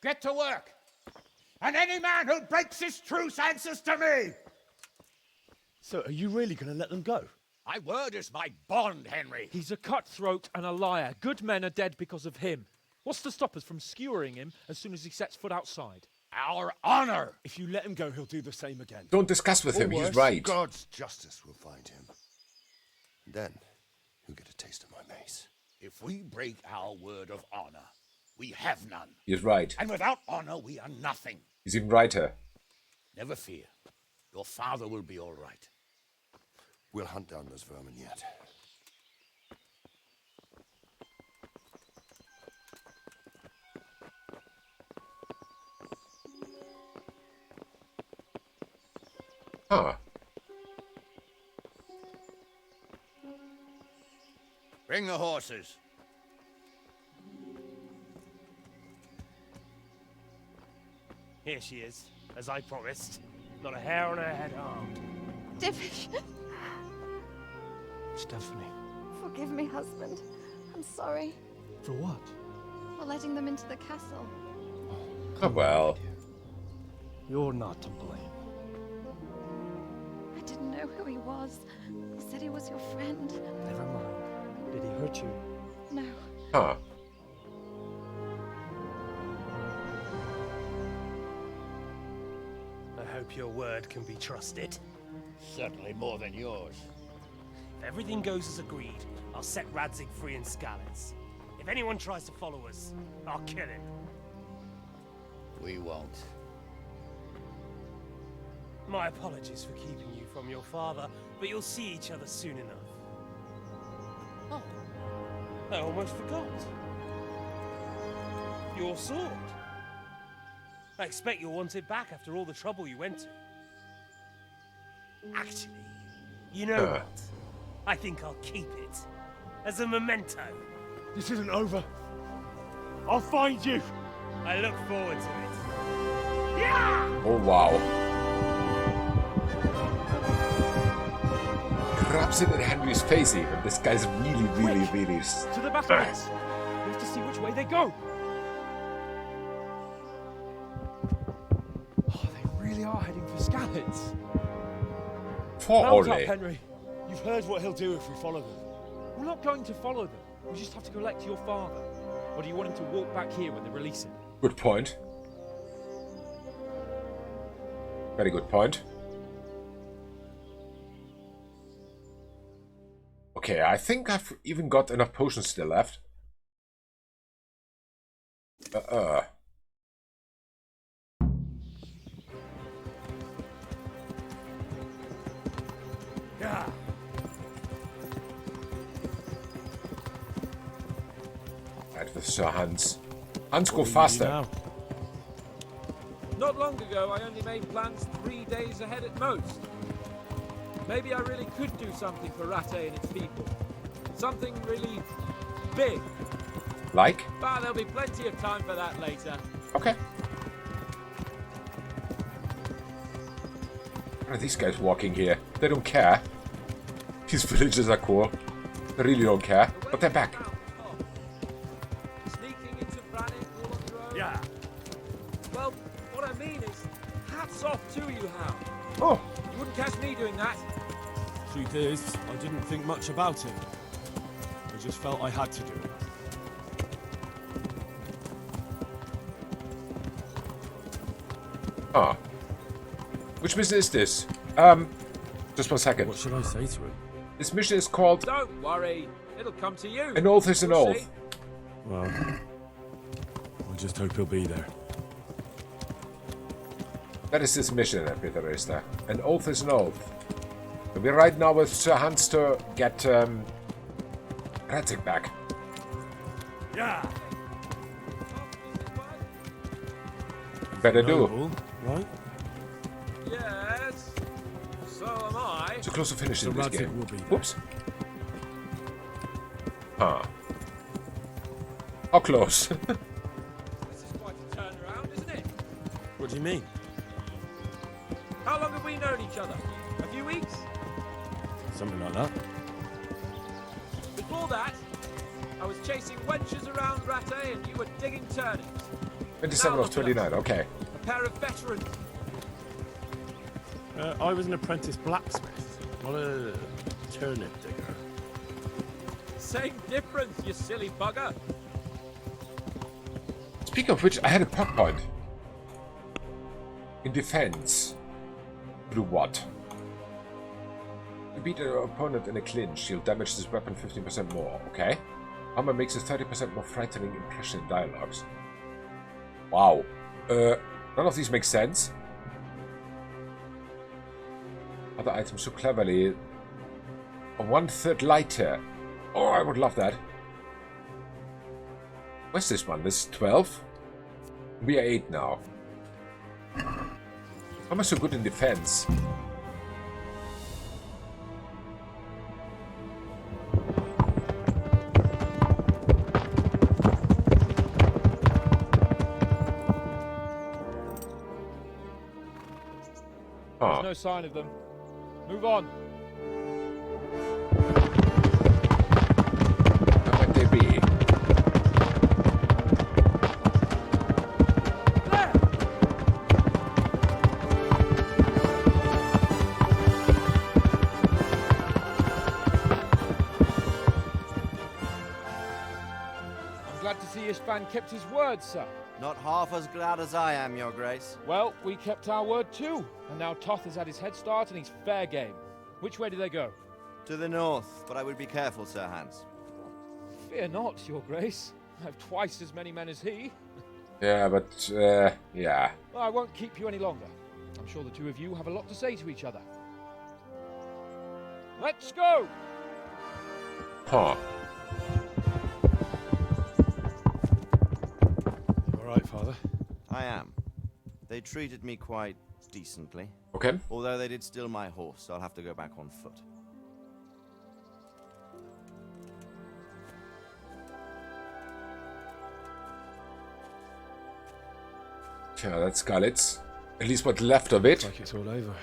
Get to work. And any man who breaks this truce answers to me. So, are you really going to let them go? My word is my bond, Henry. He's a cutthroat and a liar. Good men are dead because of him. What's to stop us from skewering him as soon as he sets foot outside? Our honor. If you let him go, he'll do the same again. Don't discuss with Or him, he's worse, right. God's justice will find him. And then he'll get a taste of my mace. If we break our word of honor, we have none. He's right. And without honor, we are nothing. He's even righter. Never fear. Your father will be all right. We'll hunt down those vermin yet. Huh. Bring the horses. Here she is, as I promised. Not a hair on her head harmed. Divish. Stephanie. Forgive me, husband. I'm sorry. For what? For letting them into the castle. Oh, well. You're not to blame. I didn't know who he was. He said he was your friend. Never mind. Did he hurt you? No. Huh. I hope your word can be trusted. Certainly more than yours. If everything goes as agreed, I'll set Radzig free in Skalitz. If anyone tries to follow us, I'll kill him. We won't. My apologies for keeping you from your father, but you'll see each other soon enough. Oh, I almost forgot. Your sword. I expect you'll want it back after all the trouble you went to. Actually, you know what? I think I'll keep it. As a memento. This isn't over. I'll find you. I look forward to it. Yeah! Oh, wow. Grabs it in Henry's face even. This guy's really... To the battlements. We have to see which way they go. Oh, they really are heading for Skalitz. For Mount up, only. Henry. You've heard what he'll do if we follow them. We're not going to follow them. We just have to collect your father. Or do you want him to walk back here when they release him? Good point. Very good point. Okay, I think I've even got enough potions still left. Yeah. Right with Sir Hans. Hans, go faster. Not long ago, I only made plans 3 days ahead at most. Maybe I really could do something for Rate and its people. Something really big. Like? But there'll be plenty of time for that later. Okay. What are these guys walking here? They don't care. These villagers are cool. They really don't care. But they're back. Sneaking into Brannick all on your own. Yeah. Well, what I mean is, hats off to you, Hal. Oh. You wouldn't catch me doing that. Truth is, I didn't think much about it. I just felt I had to do it. Ah. Which mission is this? Just 1 second. What should I say to him? This mission is called... Don't worry. It'll come to you. An oath is an We'll oath. see. Well, I just hope he'll be there. That is this mission, Peter is there. An oath is an oath. We're right now with Sir Hans to get Radzig back. Yeah. Better do. Noble, right? Yes. So am I. So close to finishing So this Radzig game. will be there. Whoops. Huh. How close? This is quite a turnaround, isn't it? What do you mean? How long have we known each other? A few weeks? Something like that. Before that, I was chasing wenches around Rate and you were digging turnips. 27 Now of look at 29, okay. A pair of veterans. I was an apprentice blacksmith, not a turnip digger. Same difference, you silly bugger. Speaking of which, I had a puck point. In defense. Do what? You beat an opponent in a clinch, you'll damage this weapon 15% more, okay? Armor makes a 30% more frightening impression in dialogues. Wow. None of these make sense. Other items so cleverly. A 1/3 lighter. Oh, I would love that. Where's this one? This is 12? We are 8 now. How am I so good in defense? There's no sign of them. Move on. How might they be? I'm glad to see Ishvan kept his word, sir. Not half as glad as I am, Your Grace. Well, we kept our word too. And now Toth has had his head start and he's fair game. Which way do they go? To the north, but I would be careful, Sir Hans. Fear not, Your Grace. I have twice as many men as he. Yeah, but, yeah. Well, I won't keep you any longer. I'm sure the two of you have a lot to say to each other. Let's go! Huh. You alright, Father? I am. They treated me quite decently. Okay. Although they did steal my horse, so I'll have to go back on foot. Yeah, that's Skalitz. At least what's left of it. Looks like it's all over.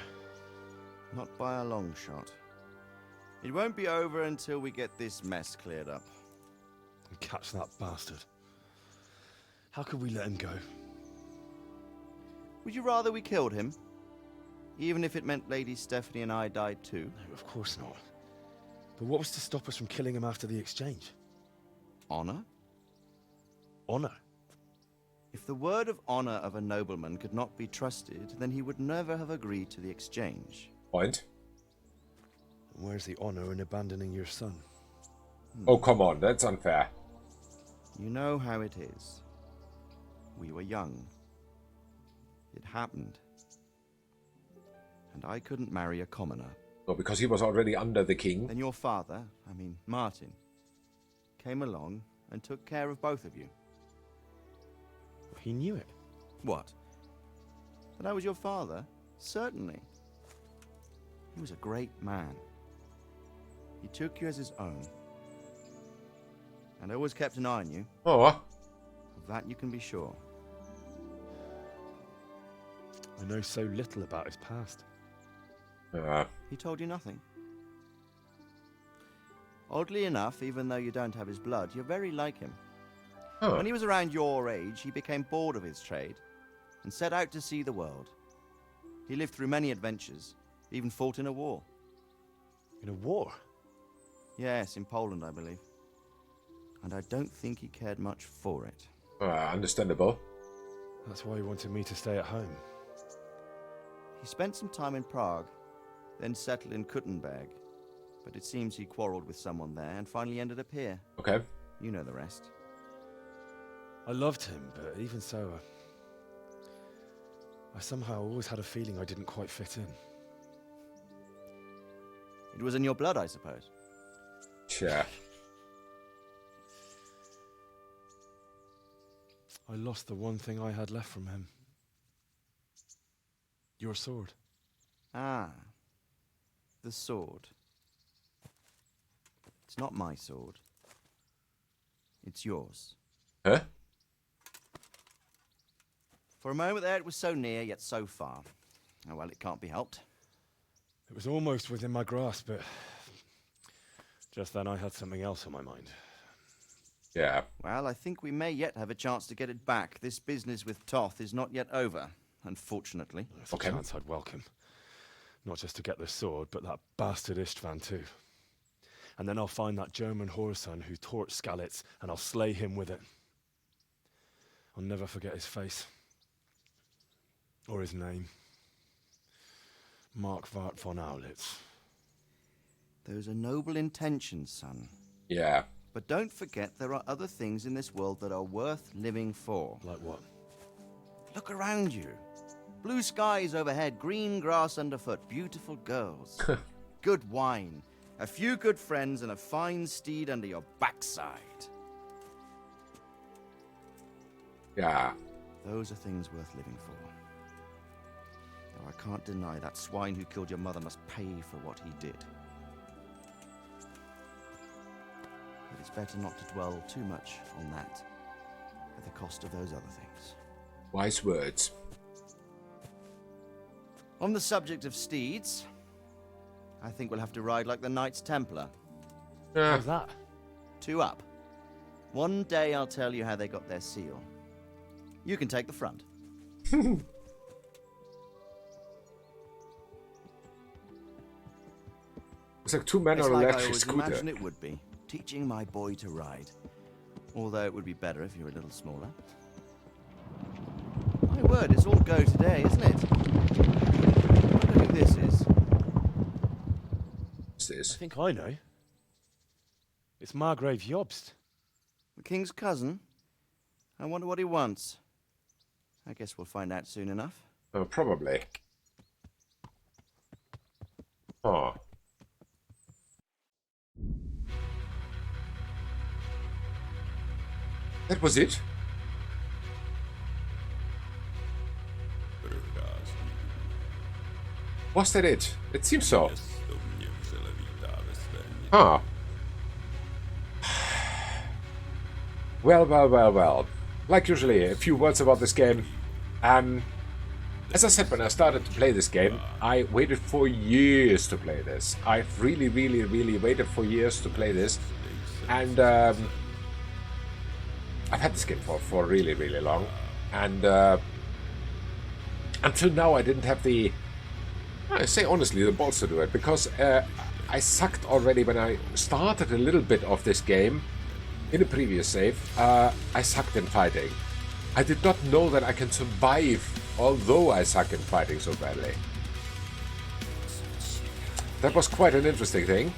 Not by a long shot. It won't be over until we get this mess cleared up. And catch that bastard. How could we let him go? Would you rather we killed him? Even if it meant Lady Stephanie and I died too? No, of course not. But what was to stop us from killing him after the exchange? Honor? Honor? If the word of honor of a nobleman could not be trusted, then he would never have agreed to the exchange. Point. And where's the honor in abandoning your son? Oh, come on, that's unfair. You know how it is. We were young. It happened. And I couldn't marry a commoner. No, because he was already under the king. Then your father, Martin, came along and took care of both of you. He knew it. What? That I was your father? Certainly. He was a great man. He took you as his own. And always kept an eye on you. Oh. Of that you can be sure. I know so little about his past. He told you nothing? Oddly enough, even though you don't have his blood, you're very like him. Huh. When he was around your age, he became bored of his trade and set out to see the world. He lived through many adventures, even fought in a war. In a war? Yes, in Poland, I believe. And I don't think he cared much for it. Understandable. That's why he wanted me to stay at home. He spent some time in Prague, then settled in Kuttenberg. But it seems he quarreled with someone there and finally ended up here. Okay. You know the rest. I loved him, but even so, I somehow always had a feeling I didn't quite fit in. It was in your blood, I suppose. Yeah. I lost the one thing I had left from him. Your sword. Ah. The sword. It's not my sword. It's yours. Huh? For a moment there, it was so near, yet so far. Oh, well, it can't be helped. It was almost within my grasp, but just then I had something else on my mind. Yeah. Well, I think we may yet have a chance to get it back. This business with Toth is not yet over, unfortunately. That's a chance I'd welcome. Not just to get the sword, but that bastard Istvan too. And then I'll find that German whoreson who torched Skalitz, and I'll slay him with it. I'll never forget his face. Or his name. Mark Vart von Aulitz. Those are noble intentions, son. Yeah. But don't forget there are other things in this world that are worth living for. Like what? Look around you. Blue skies overhead, green grass underfoot, beautiful girls. Good wine, a few good friends, and a fine steed under your backside. Yeah. Those are things worth living for. Now, I can't deny that swine who killed your mother must pay for what he did. But it's better not to dwell too much on that at the cost of those other things. Wise words. On the subject of steeds, I think we'll have to ride like the Knights Templar. How's that? 2 up. One day I'll tell you how they got their seal. You can take the front. It's like 2 men It's on a like I electric always scooter. imagined it would be, teaching my boy to ride. Although it would be better if you were a little smaller. My word, it's all go today, isn't it? I wonder who this is. What's this? I think I know. It's Margrave Jobst. The king's cousin? I wonder what he wants. I guess we'll find out soon enough. Probably. Oh. That was it? Was that it? It seems so. Huh. Well. Like usually, a few words about this game. As I said when I started to play this game, I waited for years to play this. I've really waited for years to play this. And I've had this game for really long. And until now I didn't have the, I say honestly, the balls to do it. Because I sucked already when I started a little bit of this game. In a previous save, I sucked in fighting. I did not know that I can survive, although I suck in fighting so badly. That was quite an interesting thing.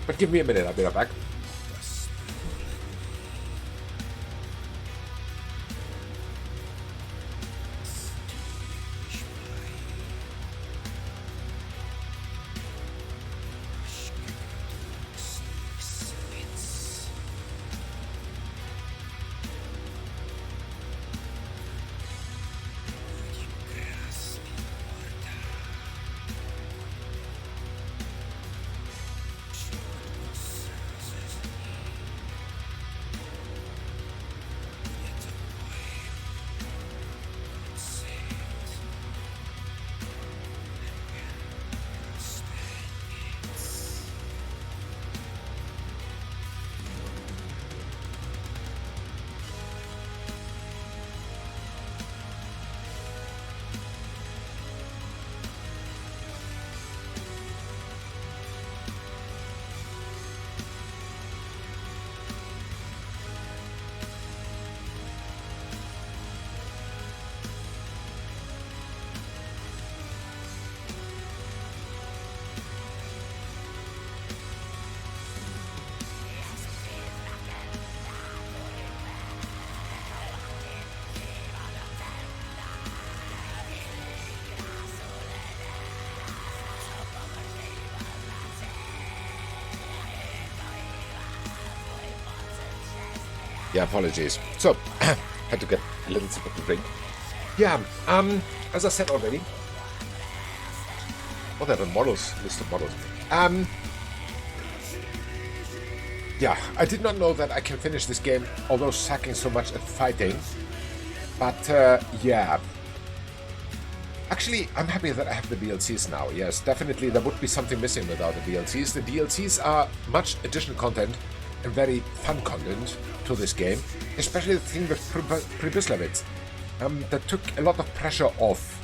But give me a minute, I'll be right back. Yeah, apologies. So, had to get a little sip of the drink. Yeah, as I said already. Oh, there are models, list of models. Yeah, I did not know that I can finish this game, although sucking so much at fighting. But, yeah. Actually, I'm happy that I have the DLCs now. Yes, definitely there would be something missing without the DLCs. The DLCs are much additional content and very fun content to this game, especially the thing with Pribyslavitz. That took a lot of pressure off,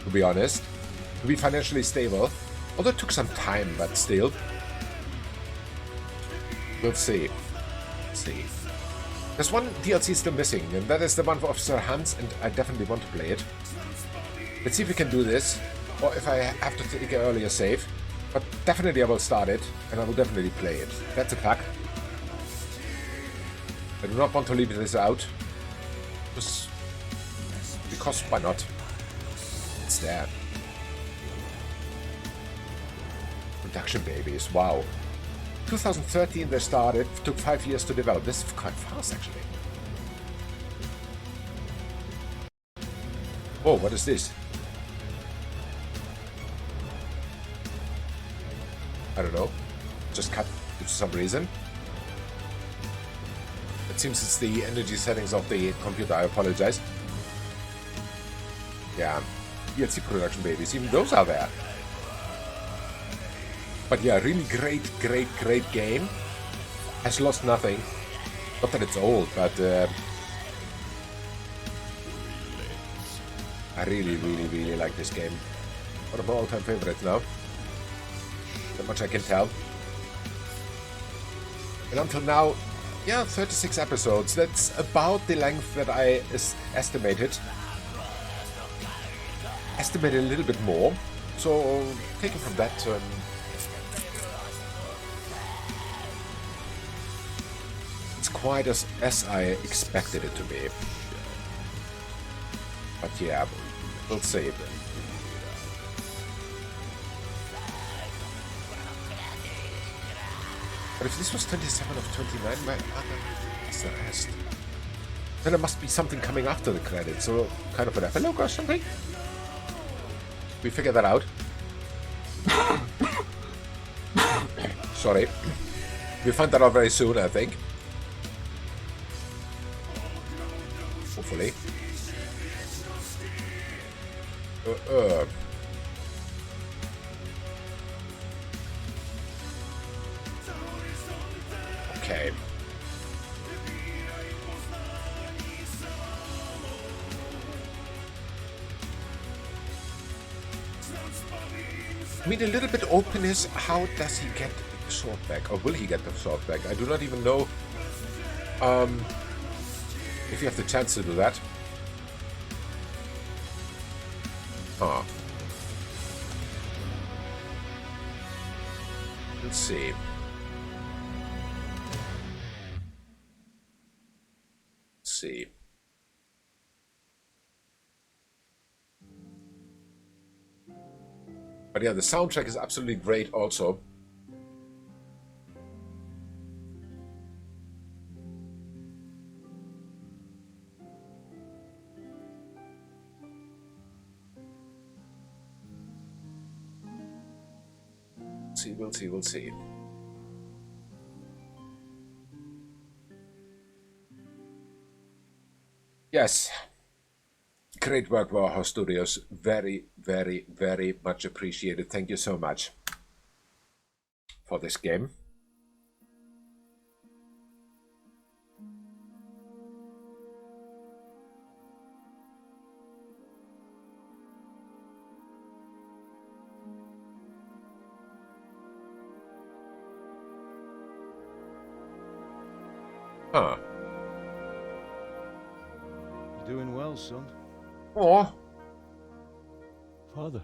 to be honest, to be financially stable. Although it took some time, but still. We'll see. Let's see. There's one DLC still missing, and that is the one of Sir Hans, and I definitely want to play it. Let's see if we can do this, or if I have to take an earlier save. But definitely I will start it, and I will definitely play it. That's a fact. I do not want to leave this out. Because why not? It's there. Production babies, wow. 2013 they started, took 5 years to develop. This is quite fast actually. Oh, what is this? I don't know. Just cut for some reason. It seems it's the energy settings of the computer. I apologize. Yeah. DLC production babies. Even those are there. But yeah, really great game. Has lost nothing. Not that it's old, but I really like this game. One of my all-time favorites now. That much I can tell. And until now, yeah, 36 episodes. That's about the length that I estimated. Estimated a little bit more. So, taken from that, it's quite as I expected it to be. But yeah, we'll see. But if this was 27 of 29, my what's the rest? Then there must be something coming after the credits, or kind of an epilogue or something? We figure that out. Sorry. We'll find that out very soon, I think. Hopefully. Okay. I mean, a little bit openness. How does he get the sword back? Or will he get the sword back? I do not even know if you have the chance to do that. Huh. Let's see. See. But yeah, the soundtrack is absolutely great also. We'll see. Yes. Great work, Warhouse Studios. Very much appreciated. Thank you so much for this game. Huh. You're doing well, son. Oh. Father.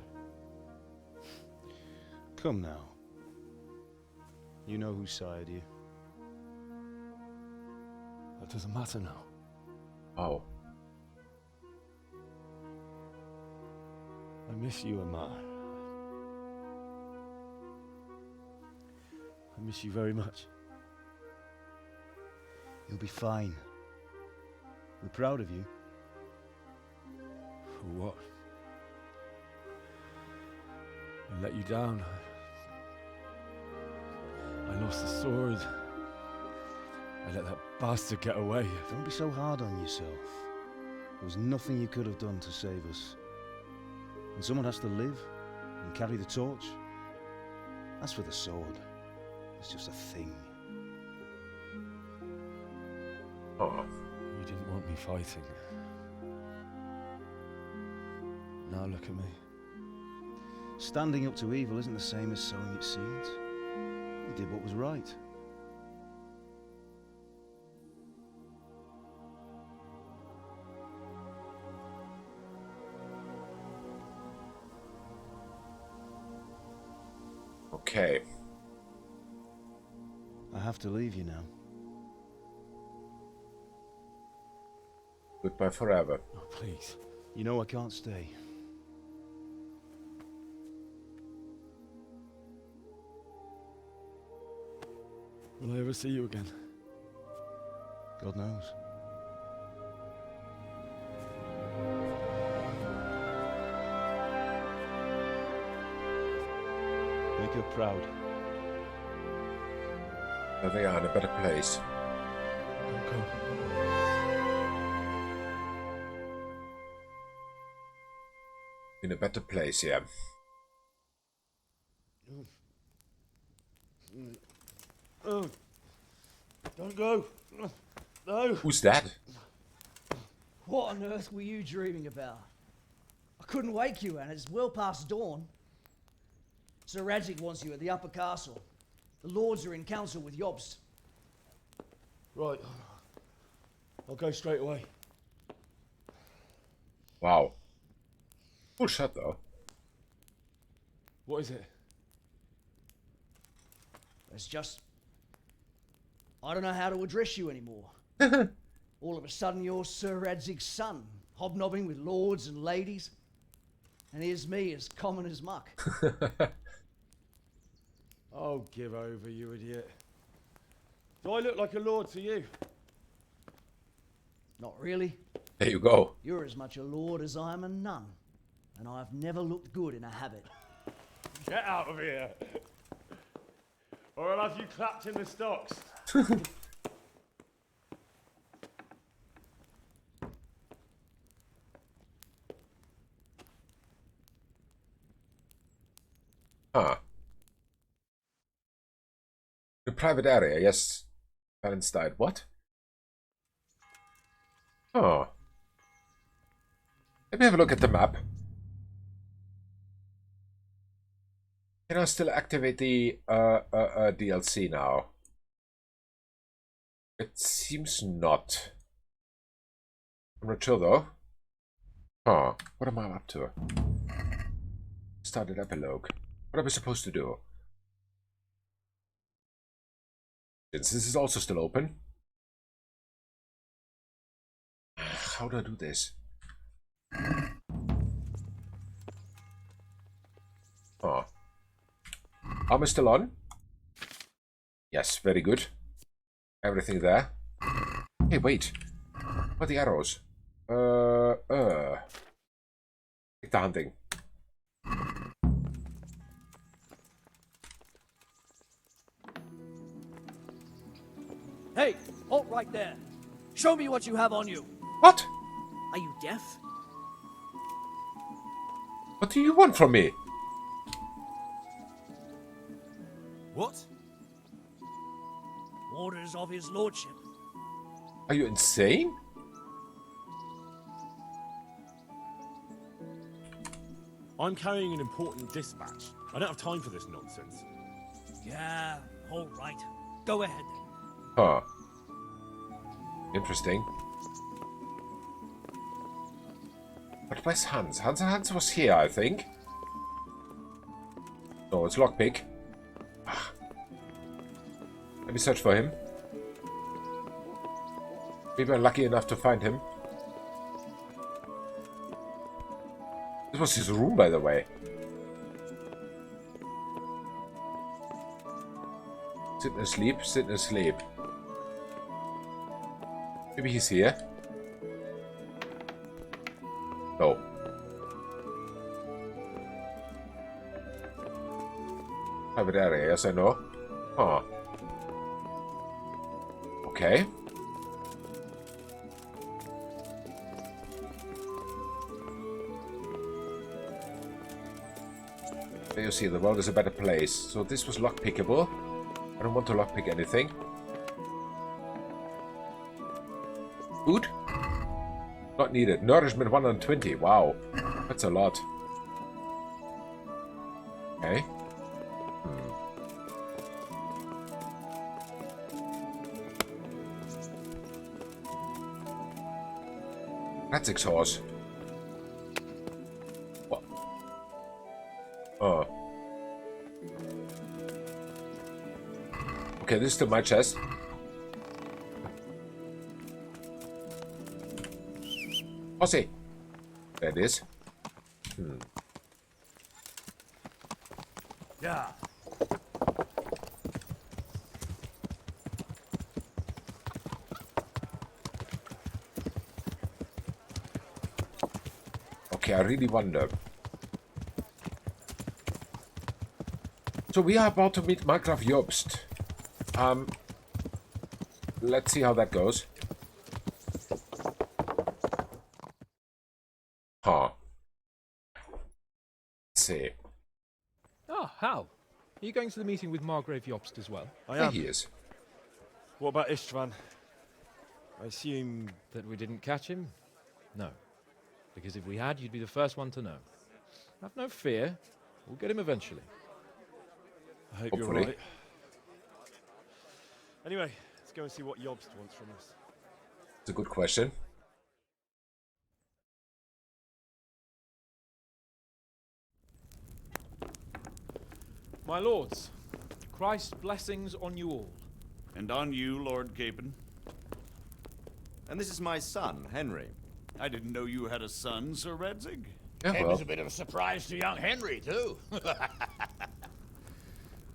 Come now. You know who sired you. That doesn't matter now. Oh. I miss you, Amar. I miss you very much. You'll be fine. We're proud of you. For what? I let you down. I lost the sword. I let that bastard get away. Don't be so hard on yourself. There was nothing you could have done to save us. And someone has to live and carry the torch. As for the sword, it's just a thing. Oh. You didn't want me fighting. Now look at me. Standing up to evil isn't the same as sowing its seeds. You did what was right. Okay. I have to leave you now. Goodbye forever. Oh, please. You know I can't stay. Will I ever see you again? God knows. Make her proud. There they are in a better place. Don't go. In a better place, yeah. Oh, don't go. No. Who's that? What on earth were you dreaming about? I couldn't wake you, and it's well past dawn. Sir Radzig wants you at the upper castle. The lords are in council with Jobst. Right. I'll go straight away. Wow. Full shot though. What is it? It's just... I don't know how to address you anymore. All of a sudden you're Sir Radzig's son, hobnobbing with lords and ladies. And here's me, as common as muck. Oh, give over, you idiot. Do I look like a lord to you? Not really. There you go. You're as much a lord as I am a nun. And I've never looked good in a habit. Get out of here! Or I'll have you clapped in the stocks. Huh. The private area, yes. Parents died. What? Oh. Let me have a look at the map. Can I still activate the DLC now? It seems not. I'm not sure though. Huh. What am I up to? Started epilogue. What am I supposed to do? Since this is also still open. How do I do this? Oh. Armor still on? Yes, very good. Everything there. Hey, wait. What are the arrows? Take the hunting. Hey, halt right there. Show me what you have on you. What? Are you deaf? What do you want from me? What? Orders of his lordship. Are you insane? I'm carrying an important dispatch. I don't have time for this nonsense. Yeah, all right. Go ahead then. Huh. Interesting. But where's Hans? Hans was here, I think. No, it's lockpick. Ah. Let me search for him. Maybe I'm lucky enough to find him. This was his room, by the way. Sitting asleep, sitting asleep. Maybe he's here. No. Private area, yes I know. Huh. Okay. There you see, the world is a better place. So this was lockpickable. I don't want to lockpick anything. Food? Not needed. Nourishment 120. Wow. That's a lot. Okay. That's exhaust. What? Oh. Okay, this is still my chest. Posse. There it is. Yeah. Okay, I really wonder. So we are about to meet Markgraf Jobst. Let's see how that goes. Huh. see. Ah, Hal. Are you going to the meeting with Margrave Jobst as well? I Yeah, am. he is. What about Istvan? I assume... That we didn't catch him? No. Because if we had, you'd be the first one to know. Have no fear. We'll get him eventually. I hope Hopefully. you're right. Anyway, let's go and see what Jobst wants from us. It's a good question. My lords, Christ's blessings on you all. And on you, Lord Capon. And this is my son, Henry. I didn't know you had a son, Sir Redzig. Yeah, It well. was a bit of a surprise to young Henry, too.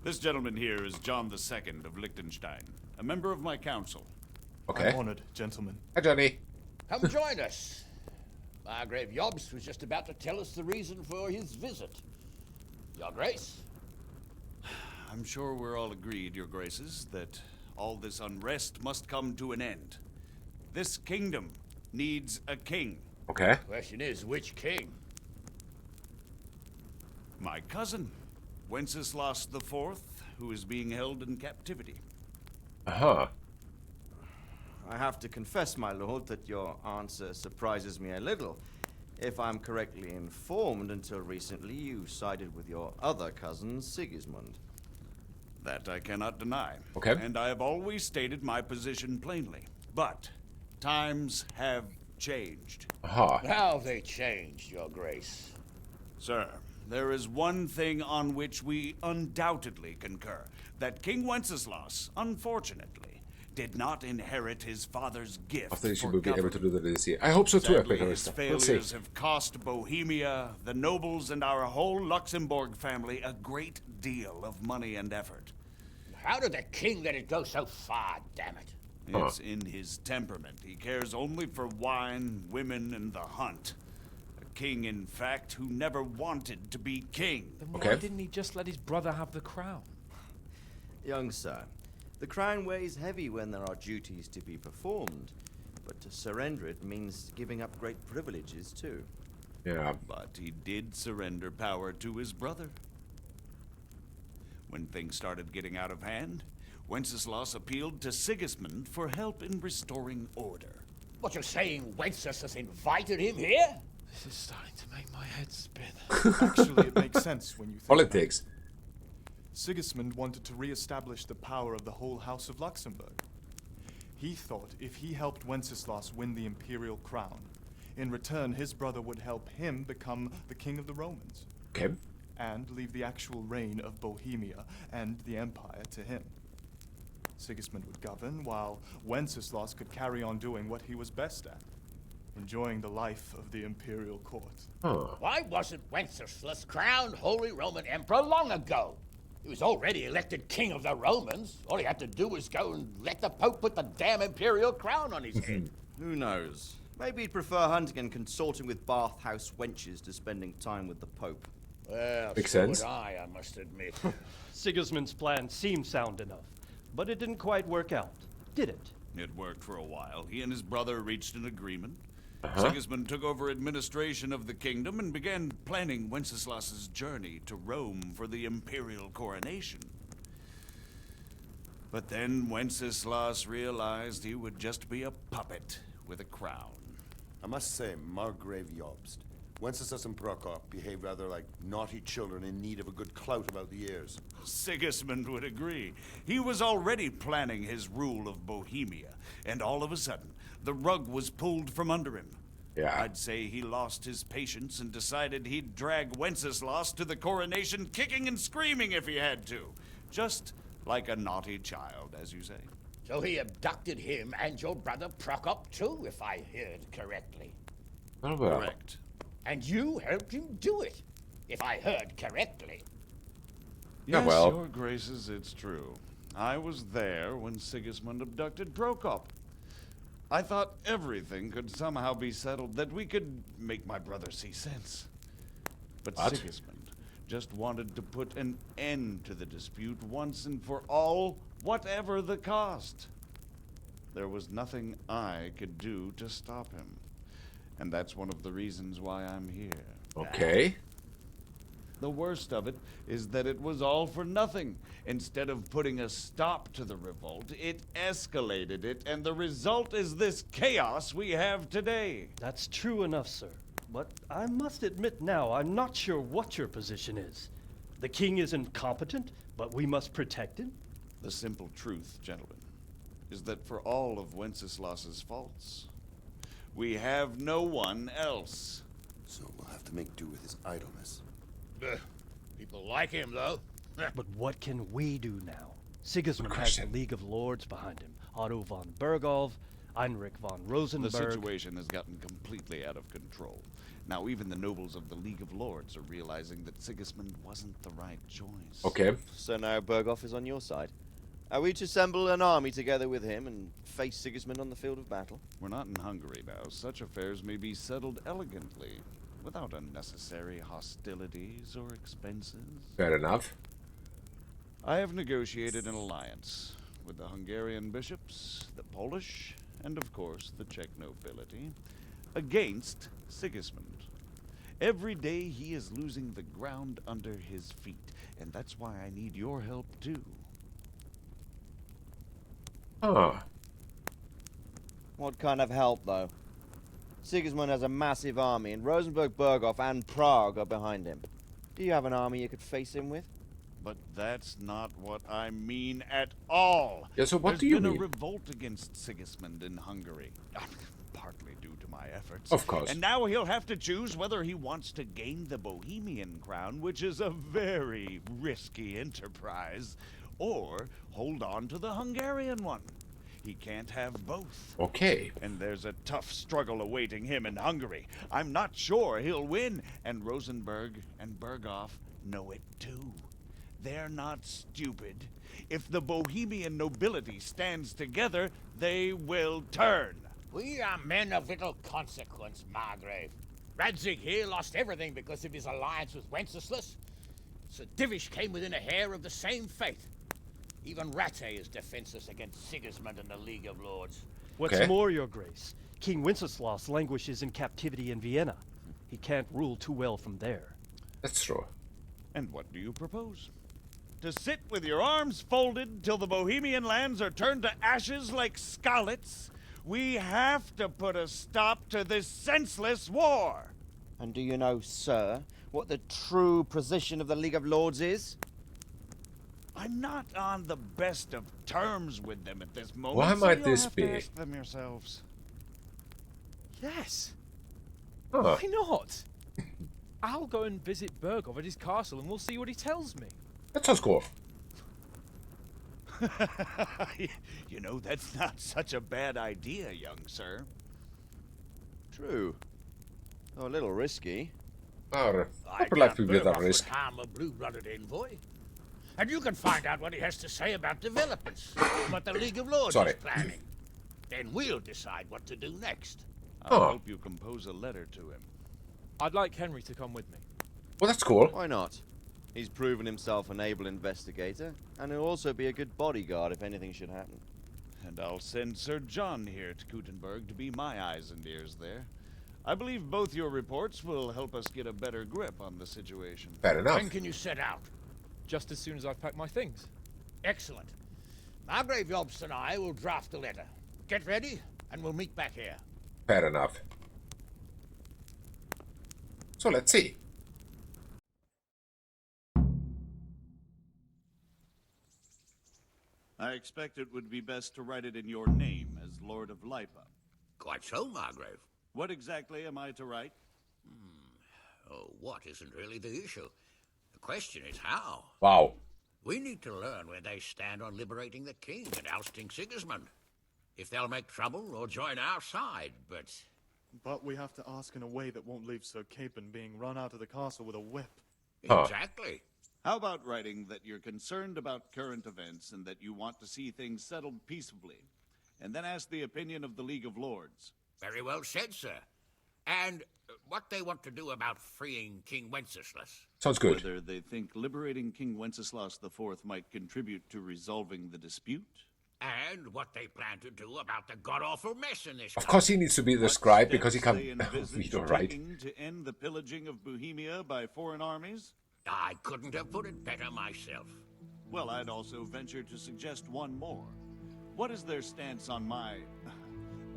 This gentleman here is John II of Liechtenstein, a member of my council. Okay. I'm honored, gentlemen. Hi, Johnny. Come join us. Margrave Jobst was just about to tell us the reason for his visit. Your Grace? I'm sure we're all agreed, Your Graces, that all this unrest must come to an end. This kingdom needs a king. Okay. Question is, which king? My cousin, Wenceslas IV, who is being held in captivity. Uh-huh. I have to confess, my lord, that your answer surprises me a little. If I'm correctly informed, until recently you sided with your other cousin, Sigismund. That I cannot deny. Okay. And I have always stated my position plainly. But times have changed. Aha. How have they changed, Your Grace? Sir, there is one thing on which we undoubtedly concur. That King Wenceslas, unfortunately, did not inherit his father's gift After this, you for will be able government. to do the DLC. I hope so too, Sadly, Epic his We'll see. failures have cost Bohemia, the nobles, and our whole Luxembourg family a great deal of money and effort. How did the king let it go so far, damn it? It's in his temperament. He cares only for wine, women, and the hunt. A king, in fact, who never wanted to be king. Then why didn't he just let his brother have the crown? Young sir, the crown weighs heavy when there are duties to be performed, but to surrender it means giving up great privileges too. Yeah. But he did surrender power to his brother. When things started getting out of hand, Wenceslas appealed to Sigismund for help in restoring order. What, you're saying Wenceslas invited him here? This is starting to make my head spin. Actually, it makes sense when you think Politics. about it. Sigismund wanted to re-establish the power of the whole House of Luxembourg. He thought if he helped Wenceslas win the imperial crown, in return his brother would help him become the king of the Romans. Okay. And leave the actual reign of Bohemia and the empire to him. Sigismund would govern, while Wenceslas could carry on doing what he was best at, enjoying the life of the imperial court. Why wasn't Wenceslas crowned Holy Roman Emperor long ago? He was already elected king of the Romans. All he had to do was go and let the Pope put the damn imperial crown on his head. Who knows? Maybe he'd prefer hunting and consorting with bathhouse wenches to spending time with the Pope. Well, Makes so sense. would I must admit. Sigismund's plan seemed sound enough, but it didn't quite work out, did it? It worked for a while. He and his brother reached an agreement. Sigismund took over administration of the kingdom and began planning Wenceslas's journey to Rome for the imperial coronation. But then Wenceslas realized he would just be a puppet with a crown. I must say, Margrave Jobst, Wenceslas and Prokop behave rather like naughty children in need of a good clout about the ears. Sigismund would agree. He was already planning his rule of Bohemia, and all of a sudden, the rug was pulled from under him. Yeah. I'd say he lost his patience and decided he'd drag Wenceslas to the coronation kicking and screaming if he had to. Just like a naughty child, as you say. So he abducted him and your brother Prokop too, if I heard correctly. Oh, well. Correct. And you helped him do it, if I heard correctly. Yeah, Yes, well. Your Graces, it's true. I was there when Sigismund abducted Prokop. I thought everything could somehow be settled, that we could make my brother see sense. But What? Sigismund just wanted to put an end to the dispute once and for all, whatever the cost. There was nothing I could do to stop him. And that's one of the reasons why I'm here. Okay. The worst of it is that it was all for nothing. Instead of putting a stop to the revolt, it escalated it, and the result is this chaos we have today. That's true enough, sir. But I must admit now, I'm not sure what your position is. The king is incompetent, but we must protect him? The simple truth, gentlemen, is that for all of Wenceslas's faults, we have no one else. So we'll have to make do with his idleness. People like him, though. But what can we do now? Sigismund has the League of Lords behind him. Otto von Bergolf, Heinrich von Rosenberg. The situation has gotten completely out of control. Now even the nobles of the League of Lords are realizing that Sigismund wasn't the right choice. Okay. So now Bergolf is on your side. Are we to assemble an army together with him and face Sigismund on the field of battle? We're not in Hungary now. Such affairs may be settled elegantly, without unnecessary hostilities or expenses. Fair enough. I have negotiated an alliance with the Hungarian bishops, the Polish, and of course the Czech nobility, against Sigismund. Every day he is losing the ground under his feet, and that's why I need your help too. Ah. What kind of help, though? Sigismund has a massive army, and Rosenberg, Berghoff, and Prague are behind him. Do you have an army you could face him with? But that's not what I mean at all. Yeah, so what do you mean? There's been a revolt against Sigismund in Hungary. Partly due to my efforts. Of course. And now he'll have to choose whether he wants to gain the Bohemian crown, which is a very risky enterprise, or hold on to the Hungarian one. He can't have both. Okay. And there's a tough struggle awaiting him in Hungary. I'm not sure he'll win, and Rosenberg and Berghoff know it too. They're not stupid. If the Bohemian nobility stands together, they will turn. We are men of little consequence, Margrave. Radzig here lost everything because of his alliance with Wenceslas. Sir Divish came within a hair of the same fate. Even Rattay is defenseless against Sigismund and the League of Lords. What's more, your grace, King Wenceslas languishes in captivity in Vienna. He can't rule too well from there. That's true. And what do you propose? To sit with your arms folded till the Bohemian lands are turned to ashes like Skalitz? We have to put a stop to this senseless war. And do you know, sir, what the true position of the League of Lords is? I'm not on the best of terms with them at this moment. Why might you'll this have be? To ask them yourselves. Yes. Huh. Why not? I'll go and visit Berghoff at his castle and we'll see what he tells me. That sounds cool. You know, that's not such a bad idea, young sir. True. Though a little risky. I would like to get a risk. Harm a blue-blooded envoy. And you can find out what he has to say about developments, what the League of Lords is planning. Then we'll decide what to do next. I hope you compose a letter to him. I'd like Henry to come with me. Well, that's cool. Why not? He's proven himself an able investigator, and he'll also be a good bodyguard if anything should happen. And I'll send Sir John here to Gutenberg to be my eyes and ears there. I believe both your reports will help us get a better grip on the situation. Fair enough. When can you set out? Just as soon as I've packed my things. Excellent. Margrave Jobst and I will draft the letter. Get ready, and we'll meet back here. Fair enough. So let's see. I expect it would be best to write it in your name as Lord of Lipa. Quite so, Margrave. What exactly am I to write? Oh, what isn't really the issue. The question is how. Wow. We need to learn where they stand on liberating the king and ousting Sigismund. If they'll make trouble or join our side, but... But we have to ask in a way that won't leave Sir Capon being run out of the castle with a whip. Exactly. How about writing that you're concerned about current events and that you want to see things settled peaceably, and then ask the opinion of the League of Lords? Very well said, sir. And what they want to do about freeing King Wenceslas. Sounds good. Whether they think liberating King Wenceslas IV might contribute to resolving the dispute. And what they plan to do about the god-awful mess in this Of course he needs to be the scribe because he can't read or write. To end the pillaging of Bohemia by foreign armies? I couldn't have put it better myself. Well, I'd also venture to suggest one more. What is their stance on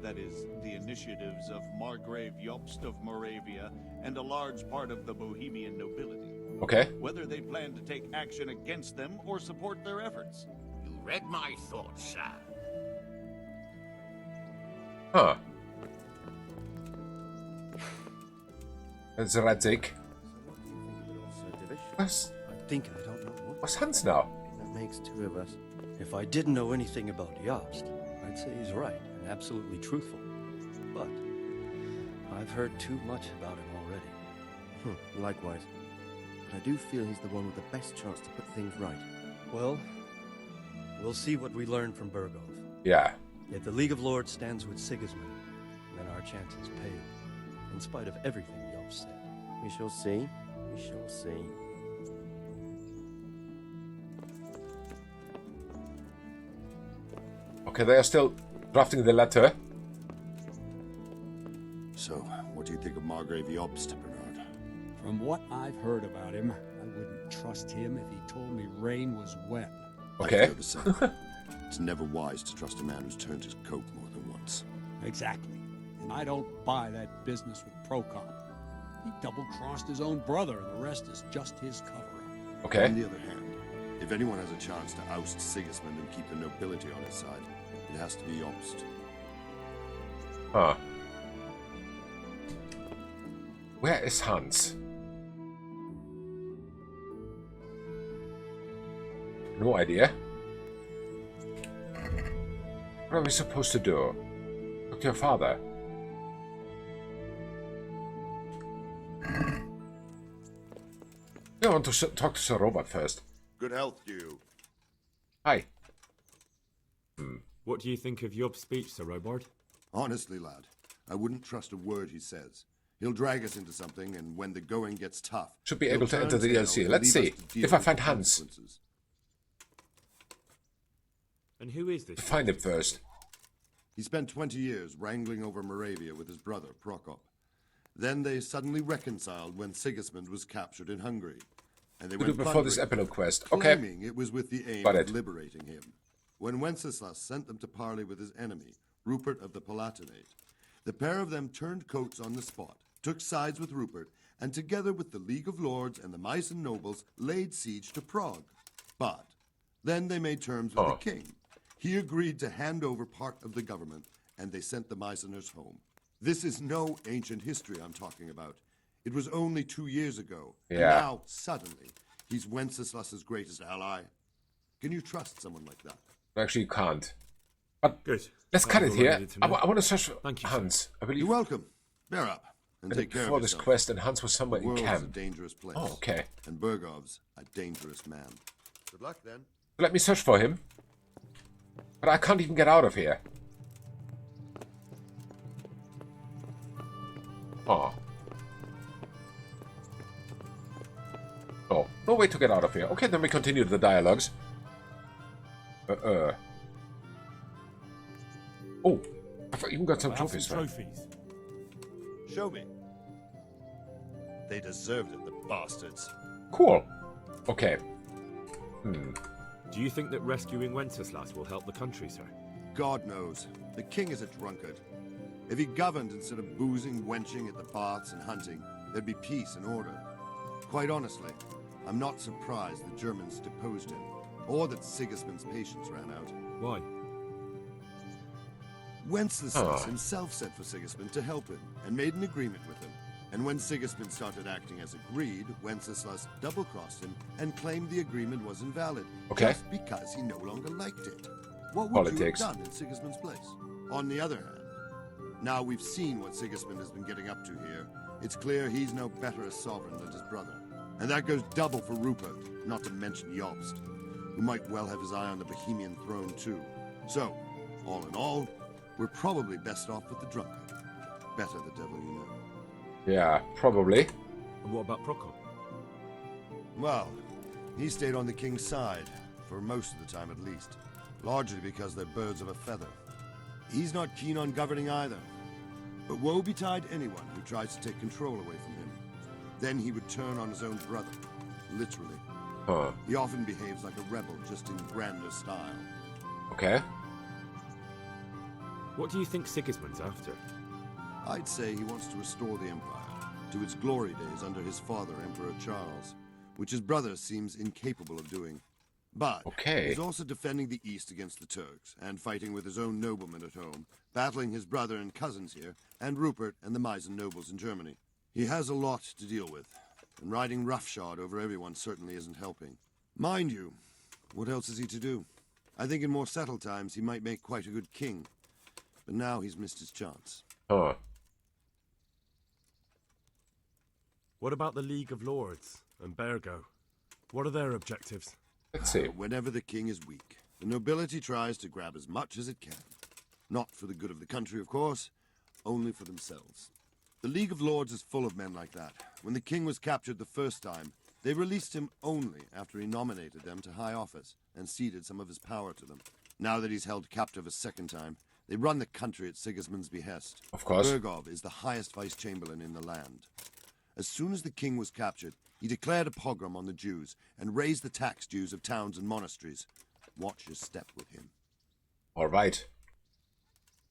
that is, the initiatives of Margrave Jobst of Moravia and a large part of the Bohemian nobility? Okay. Whether they plan to take action against them or support their efforts. You read my thoughts, sir. Huh. That's Radzik. What's... I think I don't know what. What's Hans now? That makes two of us. If I didn't know anything about Jobst, I'd say he's right and absolutely truthful. But I've heard too much about him already. Likewise. But I do feel he's the one with the best chance to put things right. Well, we'll see what we learn from Bergov. Yeah. If the League of Lords stands with Sigismund, then our chances pale, in spite of everything Jobst said. We shall see. We shall see. Okay, they are still drafting the letter. So, what do you think of Margrave Jobst, Bernard? From what I've heard about him, I wouldn't trust him if he told me rain was wet. Okay. I feel the same. It's never wise to trust a man who's turned his coat more than once. Exactly. And I don't buy that business with Prokop. He double-crossed his own brother, and the rest is just his cover-up. Okay. On the other hand, if anyone has a chance to oust Sigismund and keep the nobility on his side, it has to be Jobst. Huh. Where is Hans? No idea. What are we supposed to do? Talk to your father. I want to talk to Sir Robert first. Good health to you. Hi. What do you think of Job's speech, Sir Robard? Honestly, lad, I wouldn't trust a word he says. He'll drag us into something, and when the going gets tough... Should be able to enter the DLC. Let's see if I find Hans. And who is this? Find him first. He spent 20 years wrangling over Moravia with his brother, Prokop. Then they suddenly reconciled when Sigismund was captured in Hungary. And they We went do before this plundering, epilogue quest. Okay. claiming it was with the aim Got of it. liberating him. When Wenceslas sent them to parley with his enemy, Rupert of the Palatinate, the pair of them turned coats on the spot, took sides with Rupert, and together with the League of Lords and the Meissen nobles laid siege to Prague. But then they made terms with the king. He agreed to hand over part of the government, and they sent the Meisseners home. This is no ancient history I'm talking about. It was only 2 years ago. And Yeah. now, suddenly, he's Wenceslas's greatest ally. Can you trust someone like that? Actually, you can't. But Good. let's cut it That's all I here. needed to I know. want to search for Thank you, Hans. I believe You're welcome. Bear up and take care of before this yourself. quest, and Hans was somewhere The in world's a camp. dangerous place. Oh, okay. And Bergov's a dangerous man. Good luck, then. Let me search for him. But I can't even get out of here. Oh. Oh, no way to get out of here. Okay, then we continue the dialogues. Oh, I've even got some trophies. Right? Show me. They deserved it, the bastards. Cool. Okay. Do you think that rescuing Wenceslas will help the country, sir? God knows. The king is a drunkard. If he governed instead of boozing, wenching at the baths and hunting, there'd be peace and order. Quite honestly, I'm not surprised the Germans deposed him, or that Sigismund's patience ran out. Why? Wenceslas himself sent for Sigismund to help him, and made an agreement with him. And when Sigismund started acting as agreed, Wenceslas double-crossed him and claimed the agreement was invalid, Okay. just because he no longer liked it. What would Politics. you have done in Sigismund's place? On the other hand, now we've seen what Sigismund has been getting up to here. It's clear he's no better a sovereign than his brother. And that goes double for Rupert, not to mention Jobst, who might well have his eye on the Bohemian throne too. So, all in all, we're probably best off with the drunkard. Better the devil you know. Yeah, probably. And what about Prokop? Well, he stayed on the king's side, for most of the time at least, largely because they're birds of a feather. He's not keen on governing either. But woe betide anyone who tries to take control away from him. Then he would turn on his own brother. literally. Huh. He often behaves like a rebel, just in grander style. Okay. What do you think Sigismund's after? I'd say he wants to restore the Empire to its glory days under his father, Emperor Charles, which his brother seems incapable of doing. But he's also defending the East against the Turks, and fighting with his own noblemen at home, battling his brother and cousins here, and Rupert and the Meissen nobles in Germany. He has a lot to deal with, and riding roughshod over everyone certainly isn't helping. Mind you, what else is he to do? I think in more settled times he might make quite a good king, but now he's missed his chance. Huh. What about the League of Lords and Bergo? What are their objectives? Let's see. Whenever the king is weak, the nobility tries to grab as much as it can. Not for the good of the country, of course, only for themselves. The League of Lords is full of men like that. When the king was captured the first time, they released him only after he nominated them to high office and ceded some of his power to them. Now that he's held captive a second time, they run the country at Sigismund's behest. Of course. Bergov is the highest vice-chamberlain in the land. As soon as the king was captured, he declared a pogrom on the Jews and raised the tax dues of towns and monasteries. Watch your step with him. All right.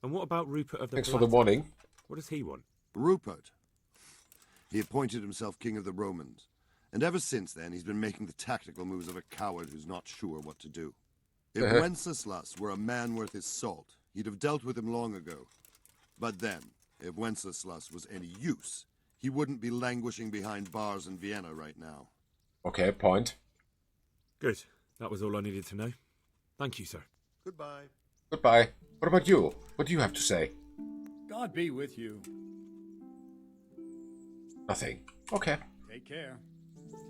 And what about Rupert of the Thanks for the Palatinate? warning. What does he want? Rupert. He appointed himself king of the Romans, and ever since then he's been making the tactical moves of a coward who's not sure what to do. If Wenceslas were a man worth his salt, he'd have dealt with him long ago. But then, if Wenceslas was any use, he wouldn't be languishing behind bars in Vienna right now. Okay, point. Good. That was all I needed to know. Thank you, sir. Goodbye. Goodbye. What about you? What do you have to say? God be with you. Nothing. Okay. Take care.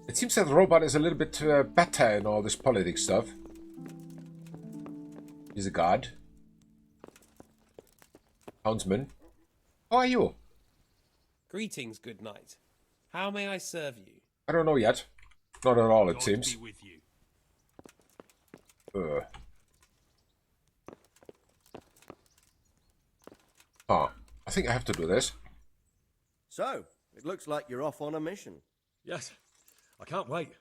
It seems that the robot is a little bit better in all this politics stuff. He's a god. Houndsman. How are you? Greetings, good knight. How may I serve you? I don't know yet. Not at all, it seems. Be with you. I think I have to do this. So, it looks like you're off on a mission. Yes, I can't wait.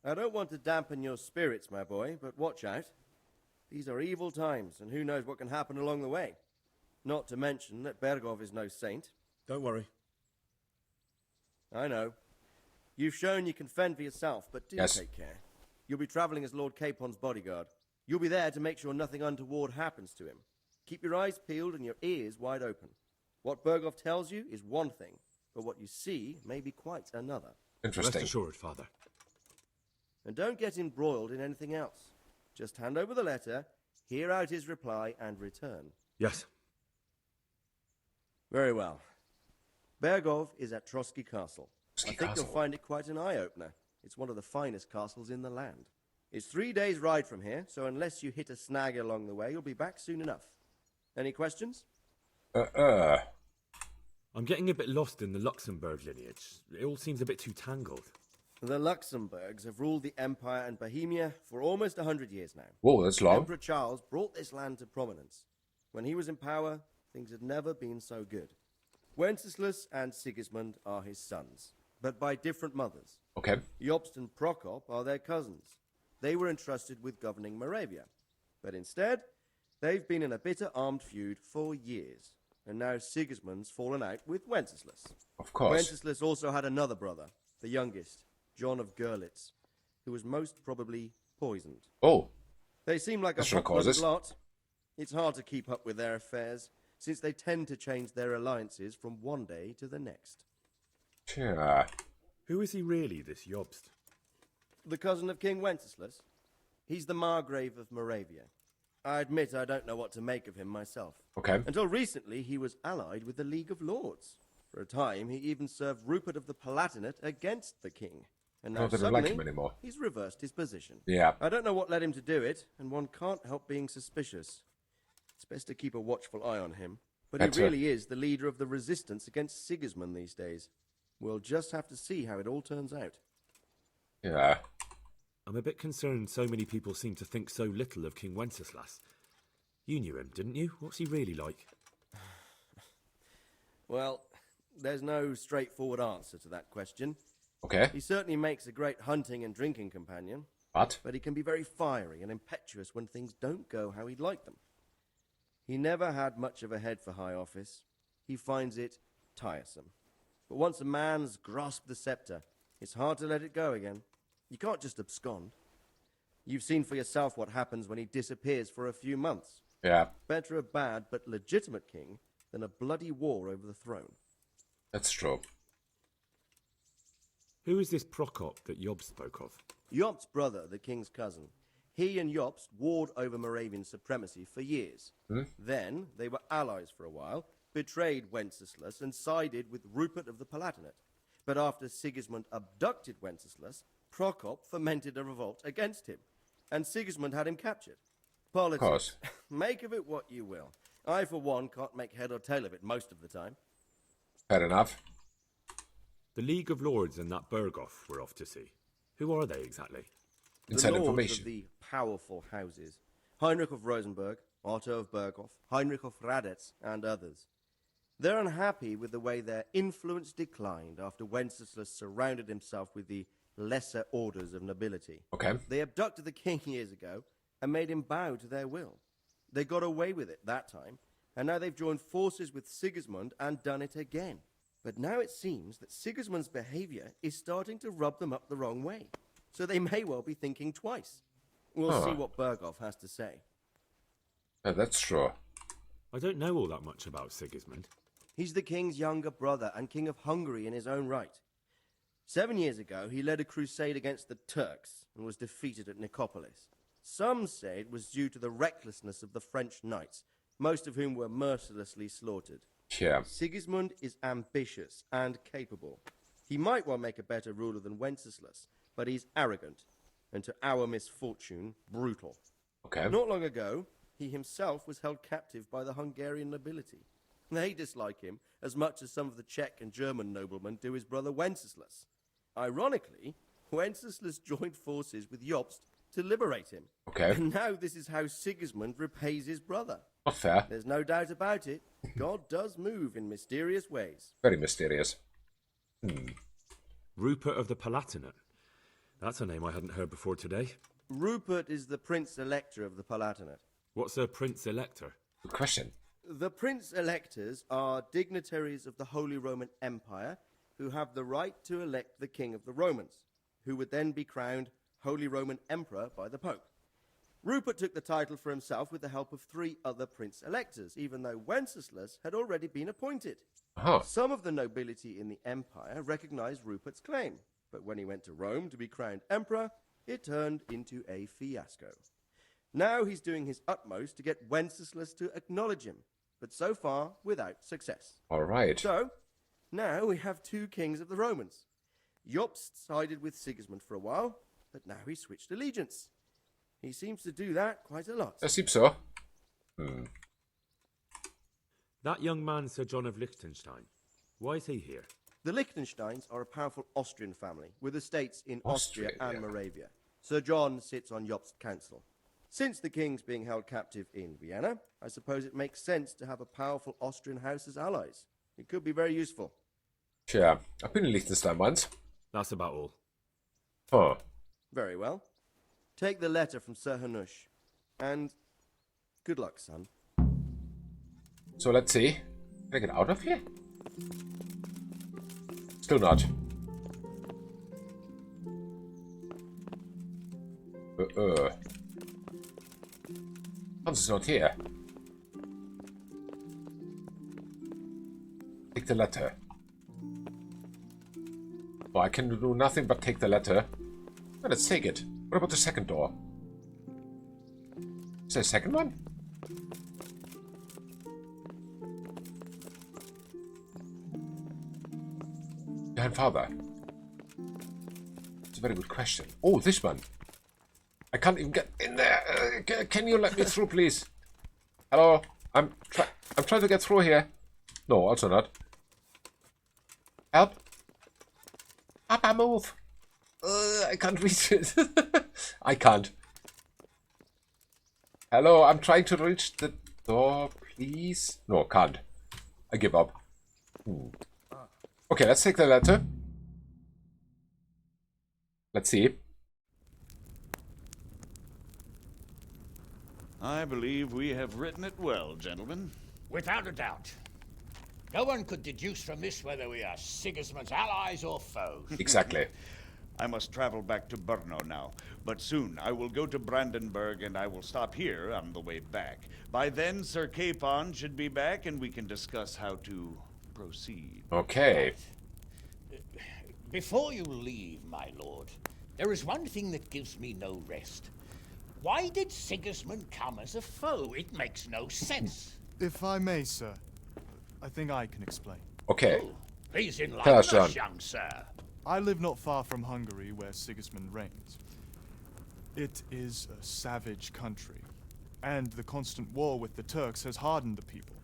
I don't want to dampen your spirits, my boy, but watch out. These are evil times, and who knows what can happen along the way. Not to mention that Bergov is no saint. Don't worry. I know. You've shown you can fend for yourself, but do Yes. take care. You'll be traveling as Lord Capon's bodyguard. You'll be there to make sure nothing untoward happens to him. Keep your eyes peeled and your ears wide open. What Bergov tells you is one thing, but what you see may be quite another. Interesting. Rest assured, Father. And don't get embroiled in anything else. Just hand over the letter, hear out his reply, and return. Yes. Very well. Bergov is at Trotsky Castle. I think Castle. you'll find it quite an eye-opener. It's one of the finest castles in the land. It's 3 days' ride from here, so unless you hit a snag along the way, you'll be back soon enough. Any questions? I'm getting a bit lost in the Luxembourg lineage. It all seems a bit too tangled. The Luxembourgs have ruled the Empire and Bohemia for almost 100 years now. Whoa, that's long. Emperor Charles brought this land to prominence. When he was in power, things had never been so good. Wenceslas and Sigismund are his sons, but by different mothers. Okay. Jobst and Prokop are their cousins. They were entrusted with governing Moravia. But instead, they've been in a bitter armed feud for years. And now Sigismund's fallen out with Wenceslas. Of course. Wenceslas also had another brother, the youngest, John of Görlitz, who was most probably poisoned. Oh. They seem like a That's what hot-blooded causes. lot. It's hard to keep up with their affairs, since they tend to change their alliances from one day to the next. Yeah. Who is he really, this Jobst? The cousin of King Wenceslas? He's the Margrave of Moravia. I admit I don't know what to make of him myself. Okay. Until recently, he was allied with the League of Lords. For a time, he even served Rupert of the Palatinate against the king. And now Not that I suddenly, like him anymore. he's reversed his position. Yeah. I don't know what led him to do it, and one can't help being suspicious. It's best to keep a watchful eye on him. But That's he really is the leader of the resistance against Sigismund these days. We'll just have to see how it all turns out. Yeah. I'm a bit concerned so many people seem to think so little of King Wenceslas. You knew him, didn't you? What's he really like? Well, there's no straightforward answer to that question. Okay. He certainly makes a great hunting and drinking companion. But he can be very fiery and impetuous when things don't go how he'd like them. He never had much of a head for high office. He finds it tiresome. But once a man's grasped the scepter, it's hard to let it go again. You can't just abscond. You've seen for yourself what happens when he disappears for a few months. Yeah. Better a bad but legitimate king than a bloody war over the throne. That's true. Who is this Prokop that Job spoke of? Jobst's brother, the king's cousin. He and Jobst warred over Moravian supremacy for years. Then they were allies for a while, betrayed Wenceslas and sided with Rupert of the Palatinate. But after Sigismund abducted Wenceslas, Prokop fomented a revolt against him, and Sigismund had him captured. Politics. Make of it what you will. I, for one, can't make head or tail of it most of the time. Fair enough. The League of Lords and that Berghoff we're off to see. Who are they exactly? Inside the lords information. of the powerful houses. Heinrich of Rosenberg, Otto of Berghoff, Heinrich of Radetz, and others. They're unhappy with the way their influence declined after Wenceslas surrounded himself with the lesser orders of nobility. Okay. They abducted the king years ago and made him bow to their will. They got away with it that time, and now they've joined forces with Sigismund and done it again. But now it seems that Sigismund's behavior is starting to rub them up the wrong way, so they may well be thinking twice. We'll see what Berghoff has to say. That's true. I don't know all that much about Sigismund. He's the king's younger brother and king of Hungary in his own right. 7 years ago, he led a crusade against the Turks and was defeated at Nicopolis. Some say it was due to the recklessness of the French knights, most of whom were mercilessly slaughtered. Yeah. Sigismund is ambitious and capable. He might well make a better ruler than Wenceslas, but he's arrogant, and to our misfortune, brutal. Okay. Not long ago, he himself was held captive by the Hungarian nobility. They dislike him as much as some of the Czech and German noblemen do his brother Wenceslas. Ironically, Wenceslas joined forces with Jobst to liberate him. Okay. And now this is how Sigismund repays his brother. Not fair. There's no doubt about it. God does move in mysterious ways. Very mysterious. Rupert of the Palatinate. That's a name I hadn't heard before today. Rupert is the Prince-Elector of the Palatinate. What's a Prince-Elector? Good question. The Prince-Electors are dignitaries of the Holy Roman Empire who have the right to elect the King of the Romans, who would then be crowned Holy Roman Emperor by the Pope. Rupert took the title for himself with the help of 3 other Prince-Electors, even though Wenceslas had already been appointed. Some of the nobility in the empire recognized Rupert's claim, but when he went to Rome to be crowned emperor, it turned into a fiasco. Now he's doing his utmost to get Wenceslas to acknowledge him, but so far without success. All right. So, now we have 2 kings of the Romans. Jobst sided with Sigismund for a while, but now he's switched allegiance. He seems to do that quite a lot. I seems so. That young man, Sir John of Liechtenstein. Why is he here? The Liechtensteins are a powerful Austrian family with estates in Austria and yeah. Moravia. Sir John sits on Jobst's council. Since the king's being held captive in Vienna, I suppose it makes sense to have a powerful Austrian house as allies. It could be very useful. Yeah, I've been in Liechtenstein once. That's about all. Huh. Very well. Take the letter from Sir Hanush. And good luck, son. So let's see. Can I get out of here? Still not. Hans is not here. Take the letter. Oh, I can do nothing but take the letter. Oh, let's take it. What about the second door? Is there a second one? Behind father. It's a very good question. Oh, this one. I can't even get in there. Can you let me through, please? Hello? I'm trying to get through here. No, also not. Help. Papa, move. I can't reach it. I can't. Hello, I'm trying to reach the door, please. No, can't. I give up. Okay, let's take the letter. Let's see. I believe we have written it well, gentlemen. Without a doubt. No one could deduce from this whether we are Sigismund's allies or foes. Exactly. I must travel back to Brno now, but soon I will go to Brandenburg and I will stop here on the way back. By then, Sir Capon should be back and we can discuss how to proceed. Okay. Before you leave, my lord, there is one thing that gives me no rest. Why did Sigismund come as a foe? It makes no sense. If I may, sir, I think I can explain. Okay. Oh, please Tell enlighten us, John. us, young sir. I live not far from Hungary, where Sigismund reigns. It is a savage country, and the constant war with the Turks has hardened the people.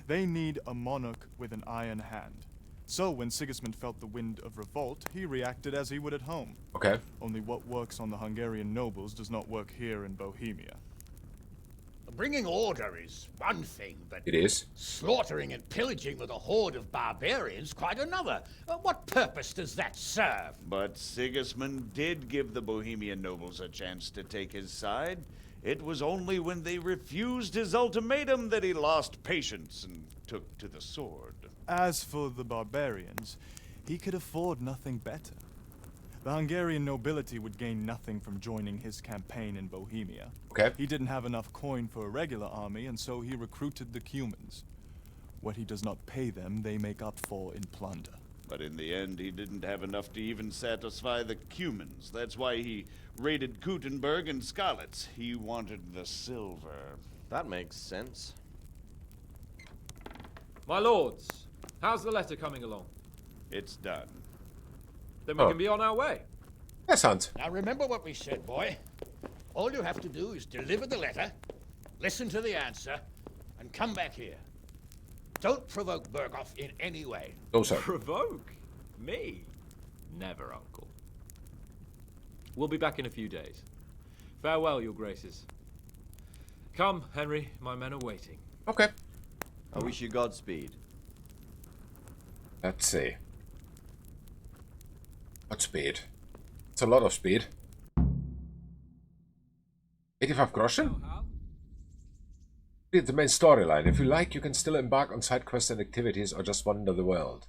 They need a monarch with an iron hand. So when Sigismund felt the wind of revolt, he reacted as he would at home. Okay. Only what works on the Hungarian nobles does not work here in Bohemia. Bringing order is one thing, but It is. slaughtering and pillaging with a horde of barbarians quite another. What purpose does that serve? But Sigismund did give the Bohemian nobles a chance to take his side. It was only when they refused his ultimatum that he lost patience and took to the sword. As for the barbarians, he could afford nothing better. The Hungarian nobility would gain nothing from joining his campaign in Bohemia. Okay. He didn't have enough coin for a regular army, and so he recruited the Cumans. What he does not pay them, they make up for in plunder. But in the end, he didn't have enough to even satisfy the Cumans. That's why he raided Gutenberg and Skalitz. He wanted the silver. That makes sense. My lords, how's the letter coming along? It's done. Then we can be on our way. Yes, Hans. Now remember what we said, boy. All you have to do is deliver the letter, listen to the answer, and come back here. Don't provoke Berghoff in any way. No, sir. Provoke? Me? Never, Uncle. We'll be back in a few days. Farewell, your graces. Come, Henry, my men are waiting. Okay. I wish you Godspeed. Let's see. What speed? It's a lot of speed. 85 groschen? Read the main storyline. If you like, you can still embark on side quests and activities or just wander the world.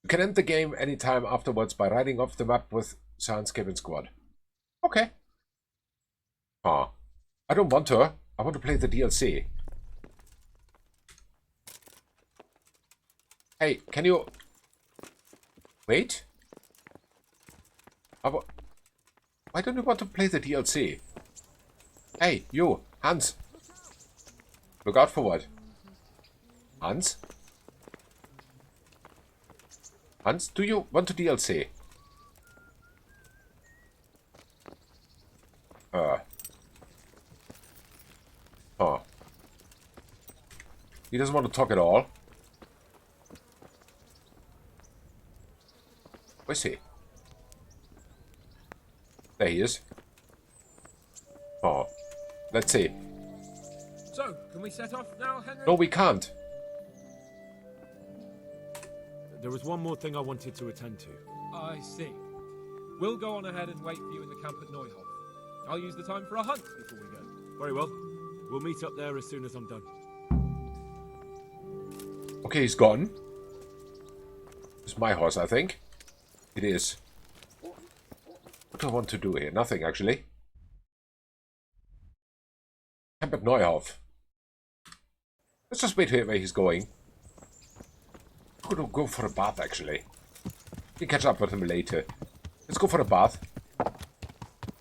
You can end the game anytime afterwards by riding off the map with Sans Capon Squad. Okay. Ah. I don't want to. I want to play the DLC. Hey, can you... Wait? Why don't you want to play the DLC? Hey, you, Hans. Look out for what? Hans? Hans, do you want to DLC? Oh. He doesn't want to talk at all. Where's he? There he is. Oh. Let's see. So, can we set off now, Henry? No, we can't. There was one more thing I wanted to attend to. I see. We'll go on ahead and wait for you in the camp at Neuhof. I'll use the time for a hunt before we go. Very well. We'll meet up there as soon as I'm done. Okay, he's gone. It's my horse, I think. It is. What do I want to do here? Nothing, actually. Camp at Neuhof. Let's just wait here where he's going. I'm gonna go for a bath, actually. We can catch up with him later. Let's go for a bath.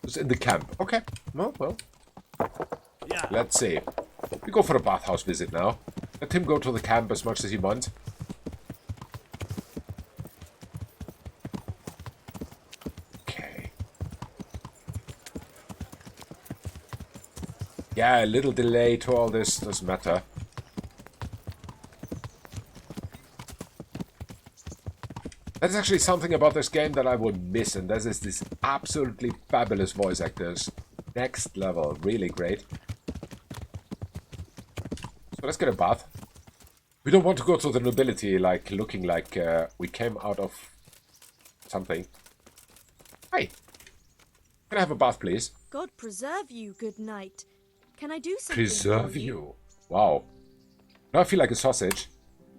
It's in the camp. Okay. Well. Yeah. Let's see. We go for a bathhouse visit now. Let him go to the camp as much as he wants. Okay. Yeah, a little delay to all this doesn't matter. That's actually something about this game that I would miss, and that is this absolutely fabulous voice actors. Next level, really great. So let's get a bath. We don't want to go to the nobility like looking like we came out of something. Hi. Can I have a bath, please? God preserve you, good knight. Can I do something Preserve for you. Wow. Now I feel like a sausage.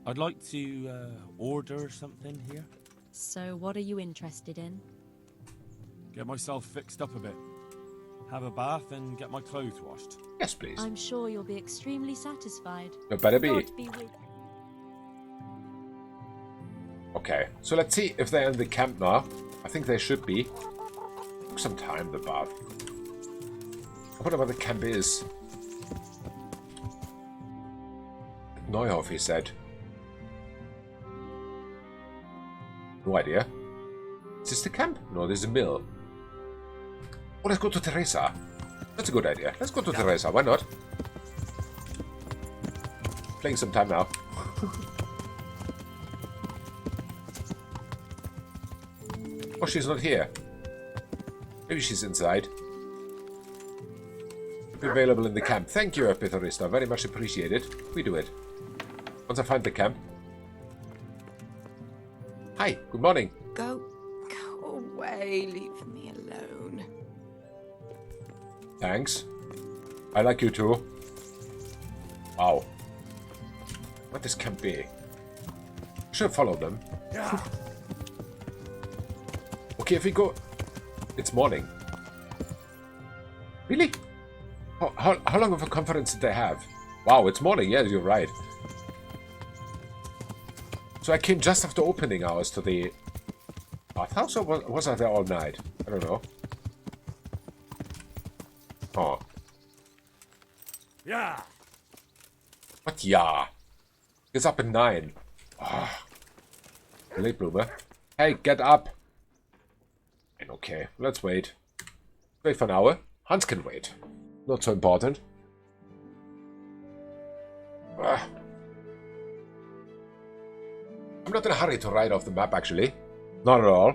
I'd like to order something here. So what are you interested in? Get myself fixed up a bit. Have a bath and get my clothes washed. Yes, please. I'm sure you'll be extremely satisfied. It better be. God be with Okay, so let's see if they're in the camp now. I think they should be. Took some time, the bath. I wonder where the camp is. Neuhof, he said. No idea. Is this the camp? No, there's a mill. Oh, let's go to Teresa. That's a good idea. Let's go to Teresa. Why not? Playing some time now. Oh, she's not here. Maybe she's inside. Be available in the camp. Thank you, Peterista. Very much appreciated. We do it. Once I find the camp. Hi, good morning. Go away. Leave me alone. Thanks. I like you too. Wow. What this camp be? Should follow them. Okay, if we go... It's morning. Really? How long of a conference did they have? Wow, it's morning. Yeah, you're right. So I came just after opening hours to the bathhouse, or was I there all night? I don't know. Oh. Yeah. What yeah? It's up at 9. Oh. Late bloomer. Hey, get up. Okay, let's wait. Wait for an hour. Hans can wait. Not so important. I'm not in a hurry to ride off the map, actually. Not at all.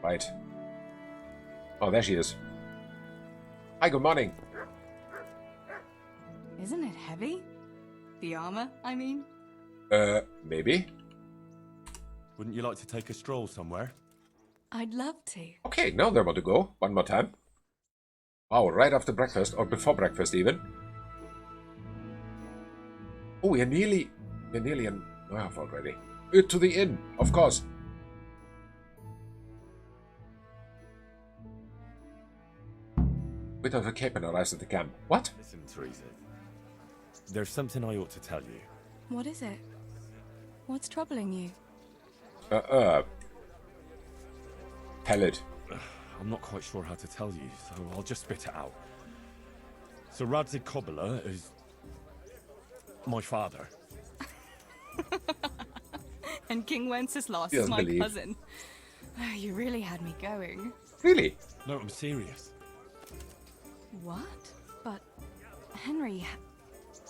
Right. Oh, there she is. Hi, good morning. Isn't it heavy? The armor, I mean? Maybe. Wouldn't you like to take a stroll somewhere? I'd love to. Okay, now they want to go. One more time. Wow, right after breakfast, or before breakfast even. Oh, we're nearly in Neuhof already. To the inn, of course. Wait until Capon arrives at the camp. What? Listen, Teresa. There's something I ought to tell you. What is it? What's troubling you? Tell it. I'm not quite sure how to tell you, so I'll just spit it out. So Radzig Kobyla is my father. And King Wenceslas is my cousin. Oh, you really had me going. Really? No, I'm serious. What? But, Henry,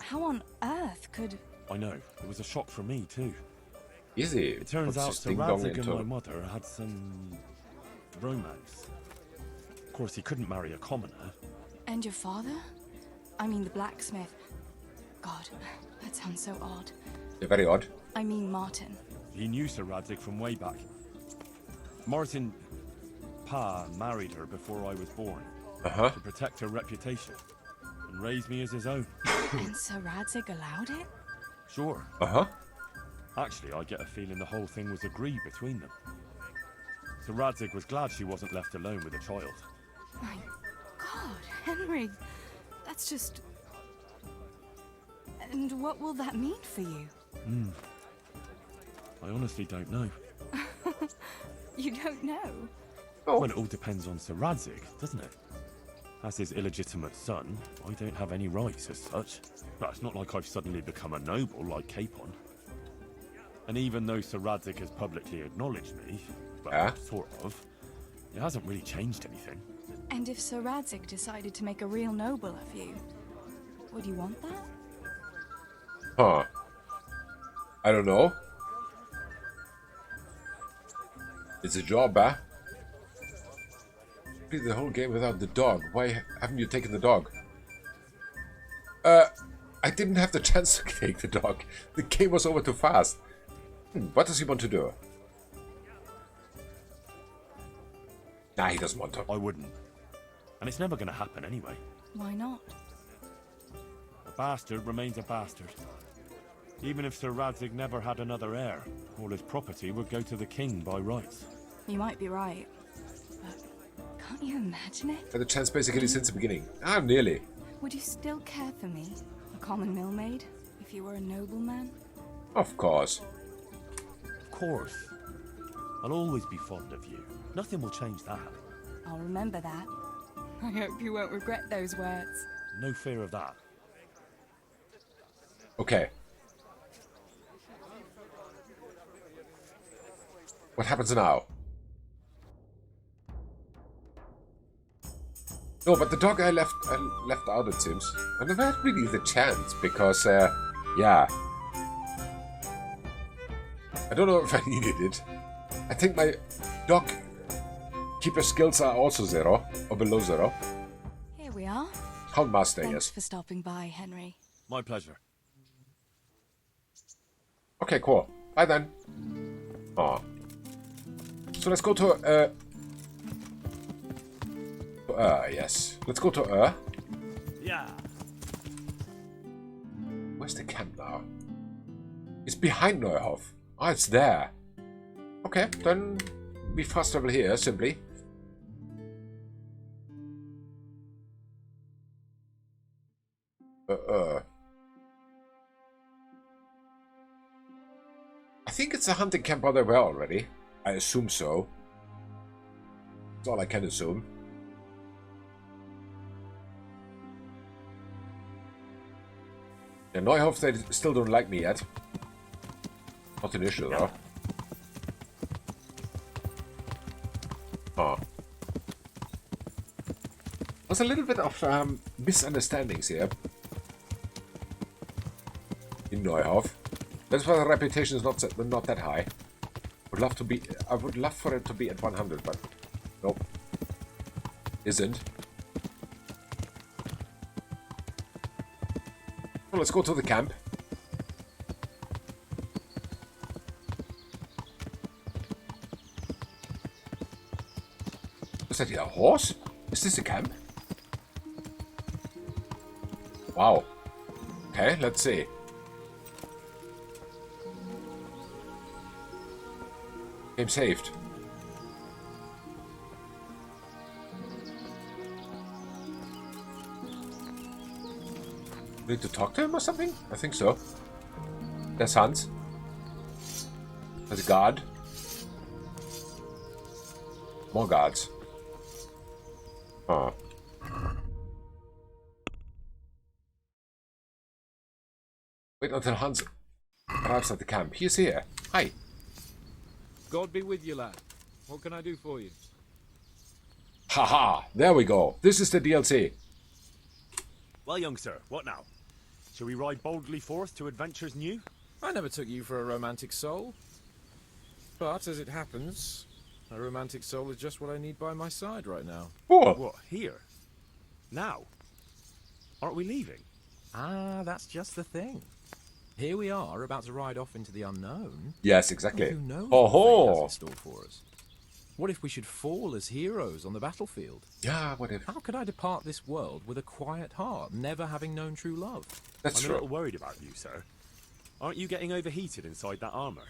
how on earth could... I know. It was a shock for me, too. Easy. It turns out Sir Radzig and my mother had some romance. Of course, he couldn't marry a commoner. And your father? I mean the blacksmith. God, that sounds so odd. They're very odd. I mean Martin. He knew Sir Radzig from way back. Martin Pa married her before I was born. To protect her reputation. And raise me as his own. And Sir Radzig allowed it? Sure. Actually, I get a feeling the whole thing was agreed between them. Sir Radzig was glad she wasn't left alone with a child. My God, Henry, that's just... And what will that mean for you? I honestly don't know. You don't know? Well, it all depends on Sir Radzig, doesn't it? As his illegitimate son, I don't have any rights as such. But it's not like I've suddenly become a noble like Capon. And even though Sir Radzig has publicly acknowledged me, well, sort of, it hasn't really changed anything. And if Sir Radzig decided to make a real noble of you, would you want that? I don't know. It's a job, Played the whole game without the dog. Why haven't you taken the dog? I didn't have the chance to take the dog. The game was over too fast. What does he want to do? Nah, he doesn't want to. I wouldn't. And it's never going to happen anyway. Why not? A bastard remains a bastard. Even if Sir Radzig never had another heir, all his property would go to the king by rights. You might be right. But can't you imagine it? Had the chance basically since the beginning. Ah, nearly. Would you still care for me, a common millmaid, if you were a nobleman? Of course. Of course. I'll always be fond of you. Nothing will change that. I'll remember that. I hope you won't regret those words. No fear of that. Okay. What happens now? No, but the dog I left out, it seems. I never had really the chance, because, yeah. I don't know if I needed it. I think my dog keeper skills are also 0, or below 0. Here we are. Houndmaster, Thanks yes. for stopping by, Henry. My pleasure. Okay, cool. Bye then. Oh. So let's go to, yes. Let's go to, Yeah. Where's the camp now? It's behind Neuhof. Oh, it's there. Okay, then we fast travel here, simply. I think it's a hunting camp where they were already. I assume so. That's all I can assume. Yeah, Neuhof, they still don't like me yet. Not an issue, though. Oh. There's a little bit of misunderstandings here. In Neuhof. That's why the reputation is not that high. I would love for it to be at 100, but nope. Isn't. Well, let's go to the camp. Was that a horse? Is this a camp? Wow. Okay, let's see. Game saved. Need to talk to him or something? I think so. There's Hans. There's a guard. More guards. Oh. Wait until Hans arrives at the camp. He's here. Hi. God be with you, lad. What can I do for you? Haha, there we go. This is the DLC. Well, young sir, what now? Shall we ride boldly forth to adventures new? I never took you for a romantic soul. But, as it happens, a romantic soul is just what I need by my side right now. Oh. What, here? Now? Aren't we leaving? Ah, that's just the thing. Here we are, about to ride off into the unknown. Yes, exactly. Who knows Oh what ho! fate has in store for us? What if we should fall as heroes on the battlefield? Yeah, what if? How could I depart this world with a quiet heart, never having known true love? That's I'm true. a little worried about you, sir. Aren't you getting overheated inside that armor?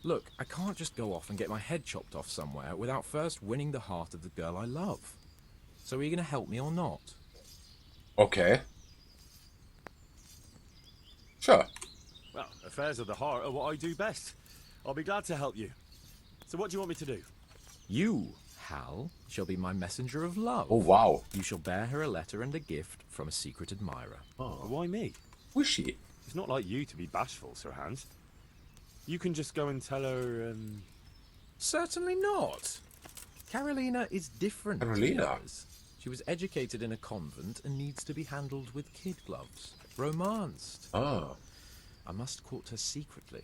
Look, I can't just go off and get my head chopped off somewhere without first winning the heart of the girl I love. So are you going to help me or not? Okay. Sure. Well, affairs of the heart are what I do best. I'll be glad to help you. So what do you want me to do? You, Hal, shall be my messenger of love. Oh, wow. You shall bear her a letter and a gift from a secret admirer. Oh, why me? Who's she? It's not like you to be bashful, Sir Hans. You can just go and tell her, Certainly not. Carolina is different. Carolina? To others. She was educated in a convent and needs to be handled with kid gloves. Romanced. Oh. I must court her secretly.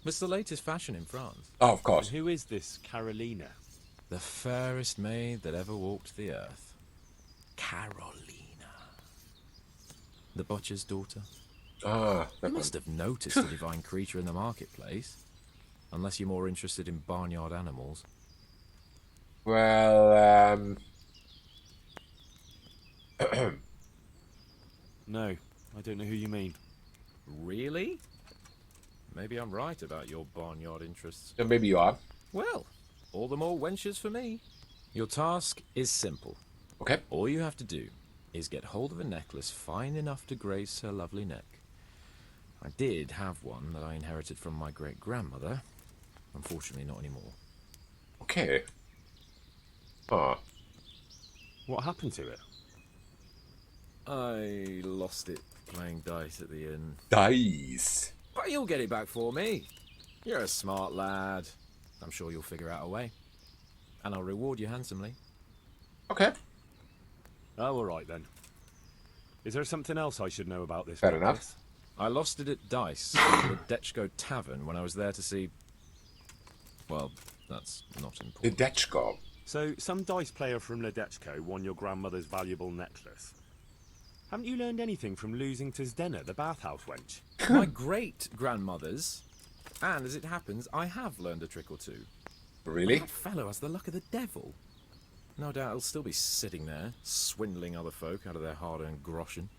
It's the latest fashion in France. Oh, of course. And who is this Carolina? The fairest maid that ever walked the earth. Carolina. The butcher's daughter. Ah, You must have noticed the divine creature in the marketplace. Unless you're more interested in barnyard animals. Well, No, I don't know who you mean. Really? Maybe I'm right about your barnyard interests. maybe you are. Well, all the more wenches for me. Your task is simple. Okay. All you have to do is get hold of a necklace fine enough to grace her lovely neck. I did have one that I inherited from my great-grandmother. Unfortunately, not anymore. Okay. Oh. What happened to it? I lost it playing dice at the inn. Dice? But you'll get it back for me. You're a smart lad. I'm sure you'll figure out a way. And I'll reward you handsomely. Okay. Oh, all right then. Is there something else I should know about this? Fair enough. I lost it at dice at the Dechko Tavern when I was there to see... Well, that's not important. The Dechko. So, some dice player from Ledechko won your grandmother's valuable necklace. Haven't you learned anything from losing to Zdena, the bathhouse wench? My great-grandmother's. And as it happens, I have learned a trick or two. Really? That fellow has the luck of the devil. No doubt he'll still be sitting there, swindling other folk out of their hard-earned groschen.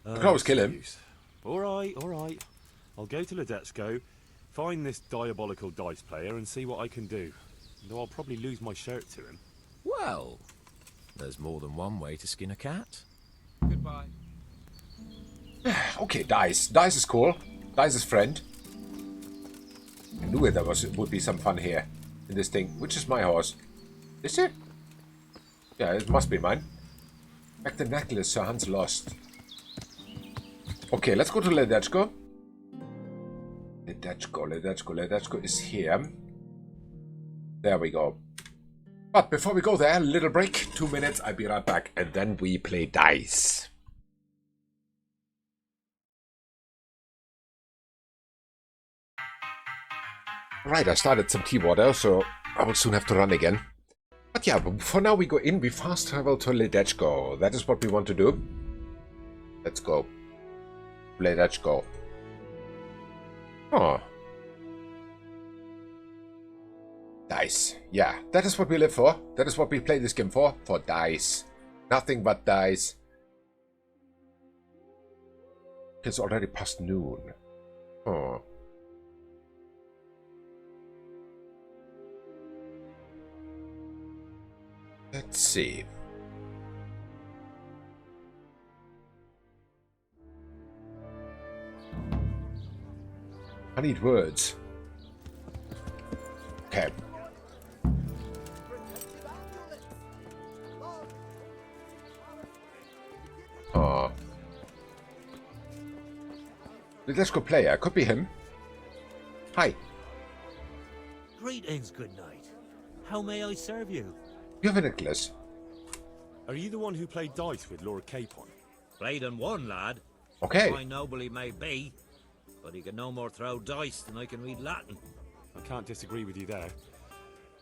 I can always kill him. All right, all right. I'll go to Ledechko, find this diabolical dice player and see what I can do. Though I'll probably lose my shirt to him. Well, there's more than one way to skin a cat. Goodbye. Okay, Dice. Dice is cool. Dice is friend. I knew it would be some fun here in this thing. Which is my horse? Is it? Yeah, it must be mine. Back the necklace Sir Hans lost. Okay, let's go to Ledechko. Ledechko is here. There we go. But before we go there, little break. 2 minutes, I'll be right back. And then we play dice. Right, I started some tea water, so I will soon have to run again. But yeah, for now we go in, we fast travel to Ledechko. That is what we want to do. Let's go. Ledechko. Oh. Dice. Yeah, that is what we live for. That is what we play this game for dice. Nothing but dice. It's already past noon. Oh. Let's see. I need words. Okay. Oh. Let's go player. Could be him. Hi. Greetings, good night. How may I serve you? You have a necklace. Are you the one who played dice with Lord Capon? Played and won, lad. Okay. My noble he may be, but he can no more throw dice than I can read Latin. I can't disagree with you there.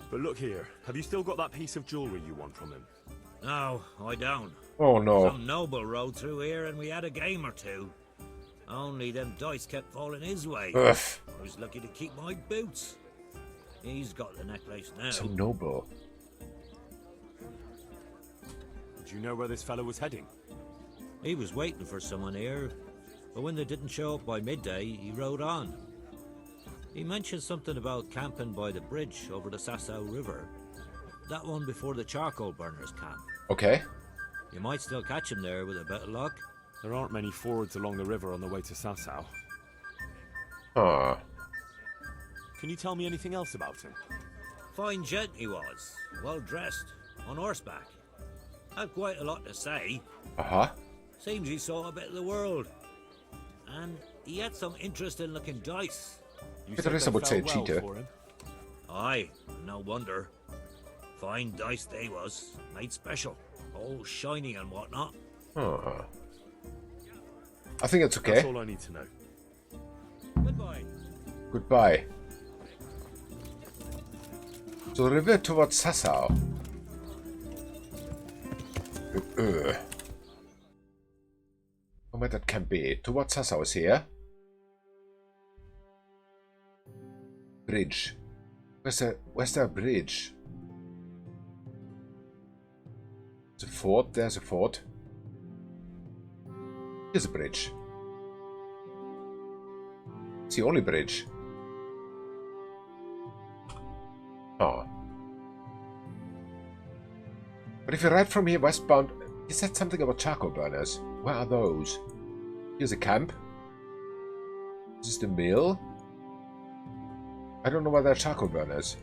But look here, have you still got that piece of jewellery you won from him? No, I don't. Oh no. Some noble rode through here and we had a game or two. Only them dice kept falling his way. Ugh. I was lucky to keep my boots. He's got the necklace now. So noble. Do you know where this fellow was heading? He was waiting for someone here, but when they didn't show up by midday, he rode on. He mentioned something about camping by the bridge over the Sasau River. That one before the charcoal burners camp. Okay. You might still catch him there with a bit of luck. There aren't many fords along the river on the way to Sasau. Ah. Can you tell me anything else about him? Fine gent he was, well dressed, on horseback. Had quite a lot to say. Uh-huh. Seems he saw a bit of the world. And he had some interesting looking dice. Teresa would say cheater. Aye, no wonder. Fine dice they was, made special. All shiny and whatnot. Oh. I think it's okay. That's all I need to know. Goodbye. Goodbye. So river towards Sasau. Where that can be. Towards Sasau is here. Bridge. Where's the bridge? fort. There's a fort. Here's a bridge. It's the only bridge. Oh. But if you ride from here westbound... You said something about charcoal burners. Where are those? Here's a camp. Is this the mill? I don't know where there are charcoal burners.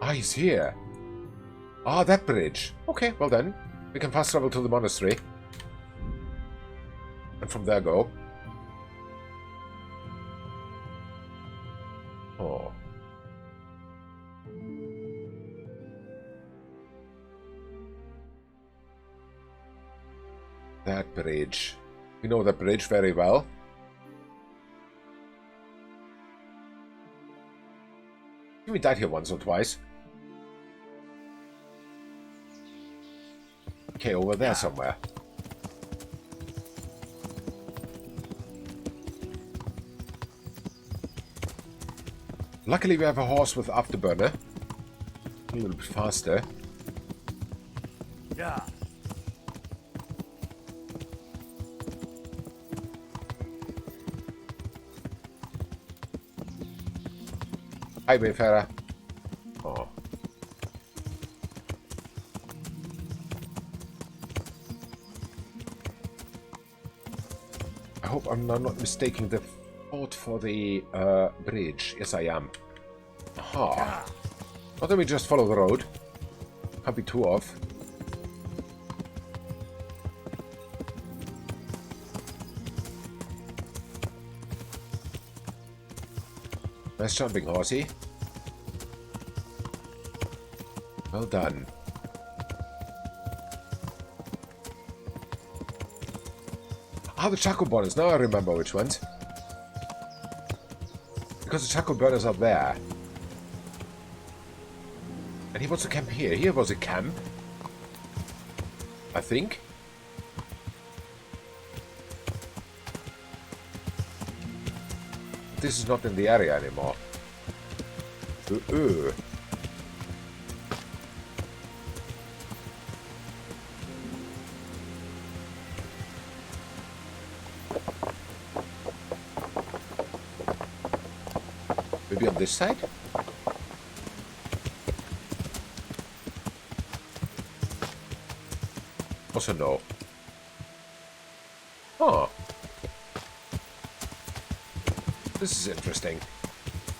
Ah, he's here. Ah, that bridge. Okay, well then. We can fast travel to the monastery. And from there go. Oh. That bridge. We know that bridge very well. We died here once or twice. Okay, over there somewhere. Luckily we have a horse with afterburner. A little bit faster. Yeah. Hi, Wayfarer. Oh. I hope I'm not mistaking the fort for the bridge. Yes, I am. Aha. Well, then we just follow the road. Can't be too off. Nice jumping, horsey. Well done. Ah, the charcoal burners. Now I remember which ones. Because the charcoal burners are there. And he wants to camp here. Here was a camp. I think. This is not in the area anymore. Maybe on this side? Also no. Oh. This is interesting.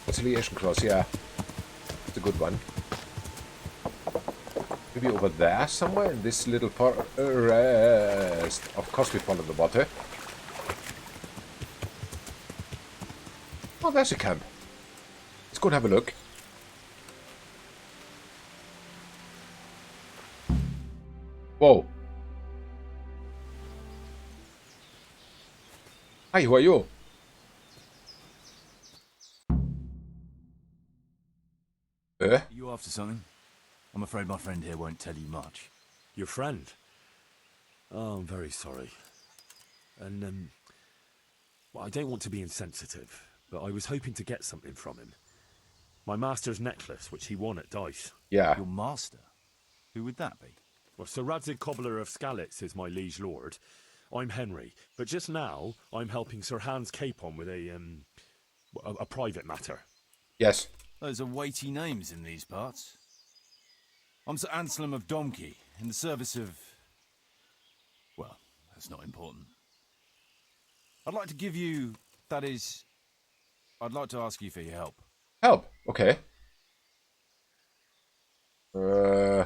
Conciliation clause, yeah. It's a good one. Maybe over there somewhere in this little forest. Of course we follow the water. Oh, there's a camp. Let's go and have a look. Whoa. Hi, who are you? Are you after something? I'm afraid my friend here won't tell you much. Your friend? Oh, I'm very sorry. And, well, I don't want to be insensitive, but I was hoping to get something from him. My master's necklace, which he won at dice. Yeah. Your master? Who would that be? Well, Sir Radzig Cobbler of Skalitz is my liege lord. I'm Henry, but just now I'm helping Sir Hans Capon with a private matter. Yes. Those are weighty names in these parts. I'm Sir Anselm of Donkey, in the service of... well, that's not important. I'd like to give you... that is... I'd like to ask you for your help. Help? Okay. We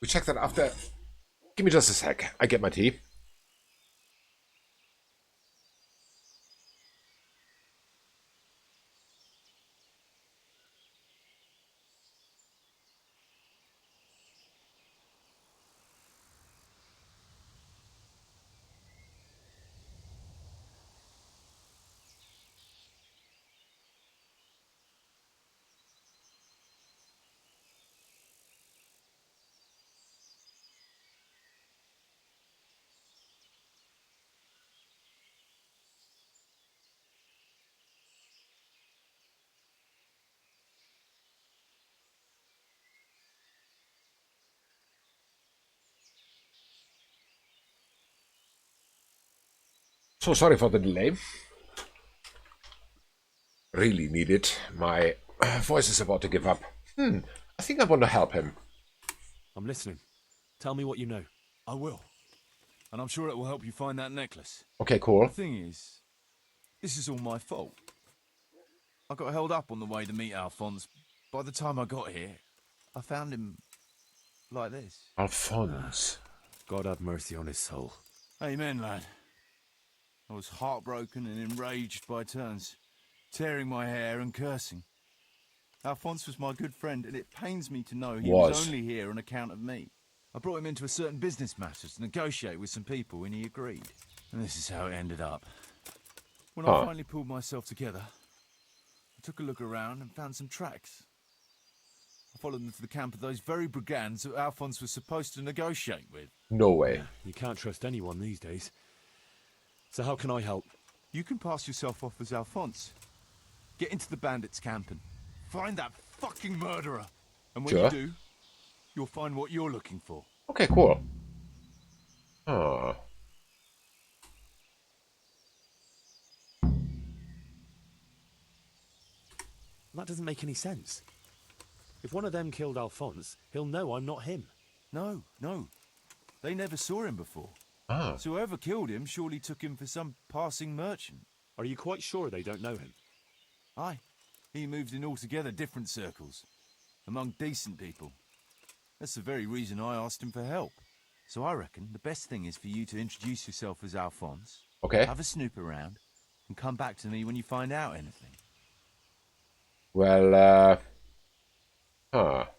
check that after... Give me just a sec. I get my tea. So sorry for the delay. Really need it. My voice is about to give up. I think I want to help him. I'm listening. Tell me what you know. I will. And I'm sure it will help you find that necklace. Okay, cool. The thing is, this is all my fault. I got held up on the way to meet Alphonse. By the time I got here, I found him like this. Alphonse. God have mercy on his soul. Amen, lad. I was heartbroken and enraged by turns, tearing my hair and cursing. Alphonse was my good friend, and it pains me to know he was only here on account of me. I brought him into a certain business matter to negotiate with some people, and he agreed. And this is how it ended up. When I finally pulled myself together, I took a look around and found some tracks. I followed them to the camp of those very brigands that Alphonse was supposed to negotiate with. No way. You can't trust anyone these days. So how can I help? You can pass yourself off as Alphonse. Get into the bandits' camp and find that fucking murderer. And when you do, you'll find what you're looking for. Okay, cool. That doesn't make any sense. If one of them killed Alphonse, he'll know I'm not him. No. They never saw him before. So whoever killed him surely took him for some passing merchant. Are you quite sure they don't know him? Aye. He moves in altogether different circles, among decent people. That's the very reason I asked him for help. So I reckon the best thing is for you to introduce yourself as Alphonse. Okay. Have a snoop around, and come back to me when you find out anything. Well, Now,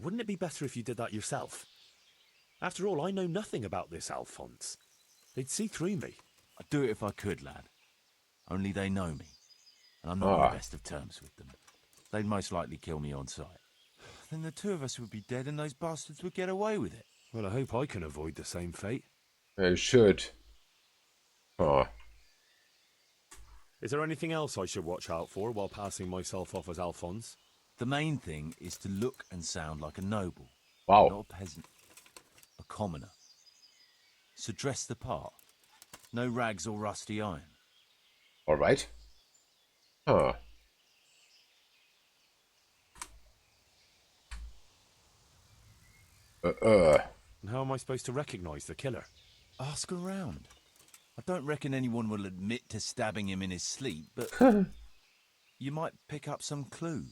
wouldn't it be better if you did that yourself? After all, I know nothing about this Alphonse. They'd see through me. I'd do it if I could, lad. Only they know me, and I'm not on the best of terms with them. They'd most likely kill me on sight. Then the two of us would be dead and those bastards would get away with it. Well, I hope I can avoid the same fate. You should. Is there anything else I should watch out for while passing myself off as Alphonse? The main thing is to look and sound like a noble. Wow. Not a peasant. A commoner. So dress the part. No rags or rusty iron. All right. And how am I supposed to recognize the killer? Ask around. I don't reckon anyone will admit to stabbing him in his sleep, but you might pick up some clue.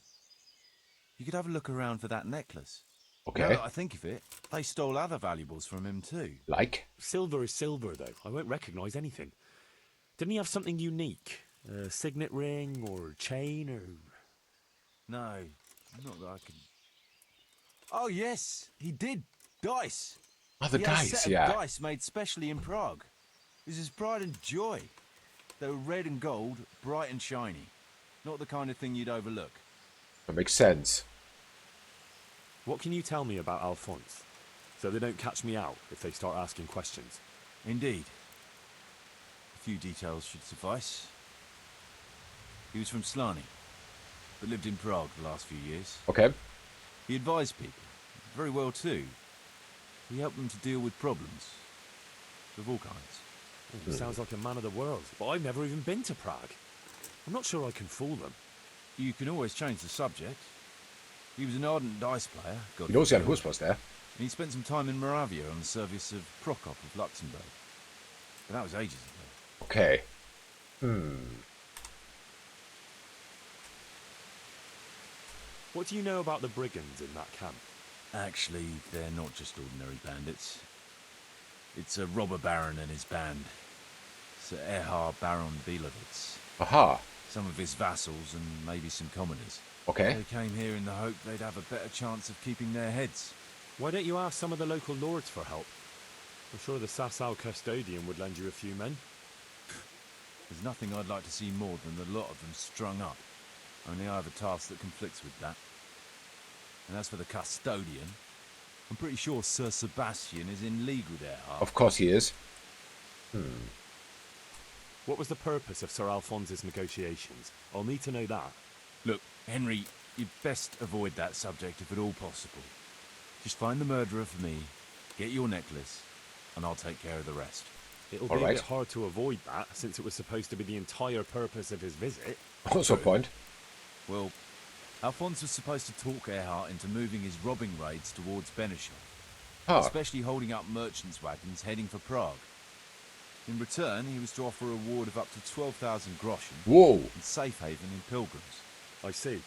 You could have a look around for that necklace. Okay. Now that I think of it, they stole other valuables from him too. Like? Silver is silver, though. I won't recognize anything. Didn't he have something unique? A signet ring or chain or... No, not that I can... Oh yes, he did. Dice. Oh, the He had a dice, set of yeah. dice made specially in Prague. It was his pride and joy. They were red and gold, bright and shiny. Not the kind of thing you'd overlook. That makes sense. What can you tell me about Alphonse? So they don't catch me out if they start asking questions. Indeed. A few details should suffice. He was from Slani, but lived in Prague the last few years. Okay. He advised people, very well too. He helped them to deal with problems, of all kinds. He sounds like a man of the world, but I've never even been to Prague. I'm not sure I can fool them. You can always change the subject. He was an ardent dice player. You know Jan Hus was there. And he spent some time in Moravia on the service of Prokop of Luxembourg. But that was ages ago. Okay. What do you know about the brigands in that camp? Actually, they're not just ordinary bandits. It's a robber baron and his band. Sir Erhard Baron Bielowitz. Aha. Some of his vassals and maybe some commoners. Okay. They came here in the hope they'd have a better chance of keeping their heads. Why don't you ask some of the local lords for help? I'm sure the Sasau custodian would lend you a few men. There's nothing I'd like to see more than the lot of them strung up. Only I have a task that conflicts with that. And as for the custodian, I'm pretty sure Sir Sebastian is in league with Erhard. Of course he is. What was the purpose of Sir Alphonse's negotiations? I'll need to know that. Look, Henry, you'd best avoid that subject if at all possible. Just find the murderer for me, get your necklace, and I'll take care of the rest. It'll be a bit hard to avoid that, since it was supposed to be the entire purpose of his visit. Also a point. Well, Alphonse was supposed to talk Erhard into moving his robbing raids towards Benishal, especially holding up merchants' wagons heading for Prague. In return, he was to offer a reward of up to 12,000 groschen and safe haven in Pilgrims. I see.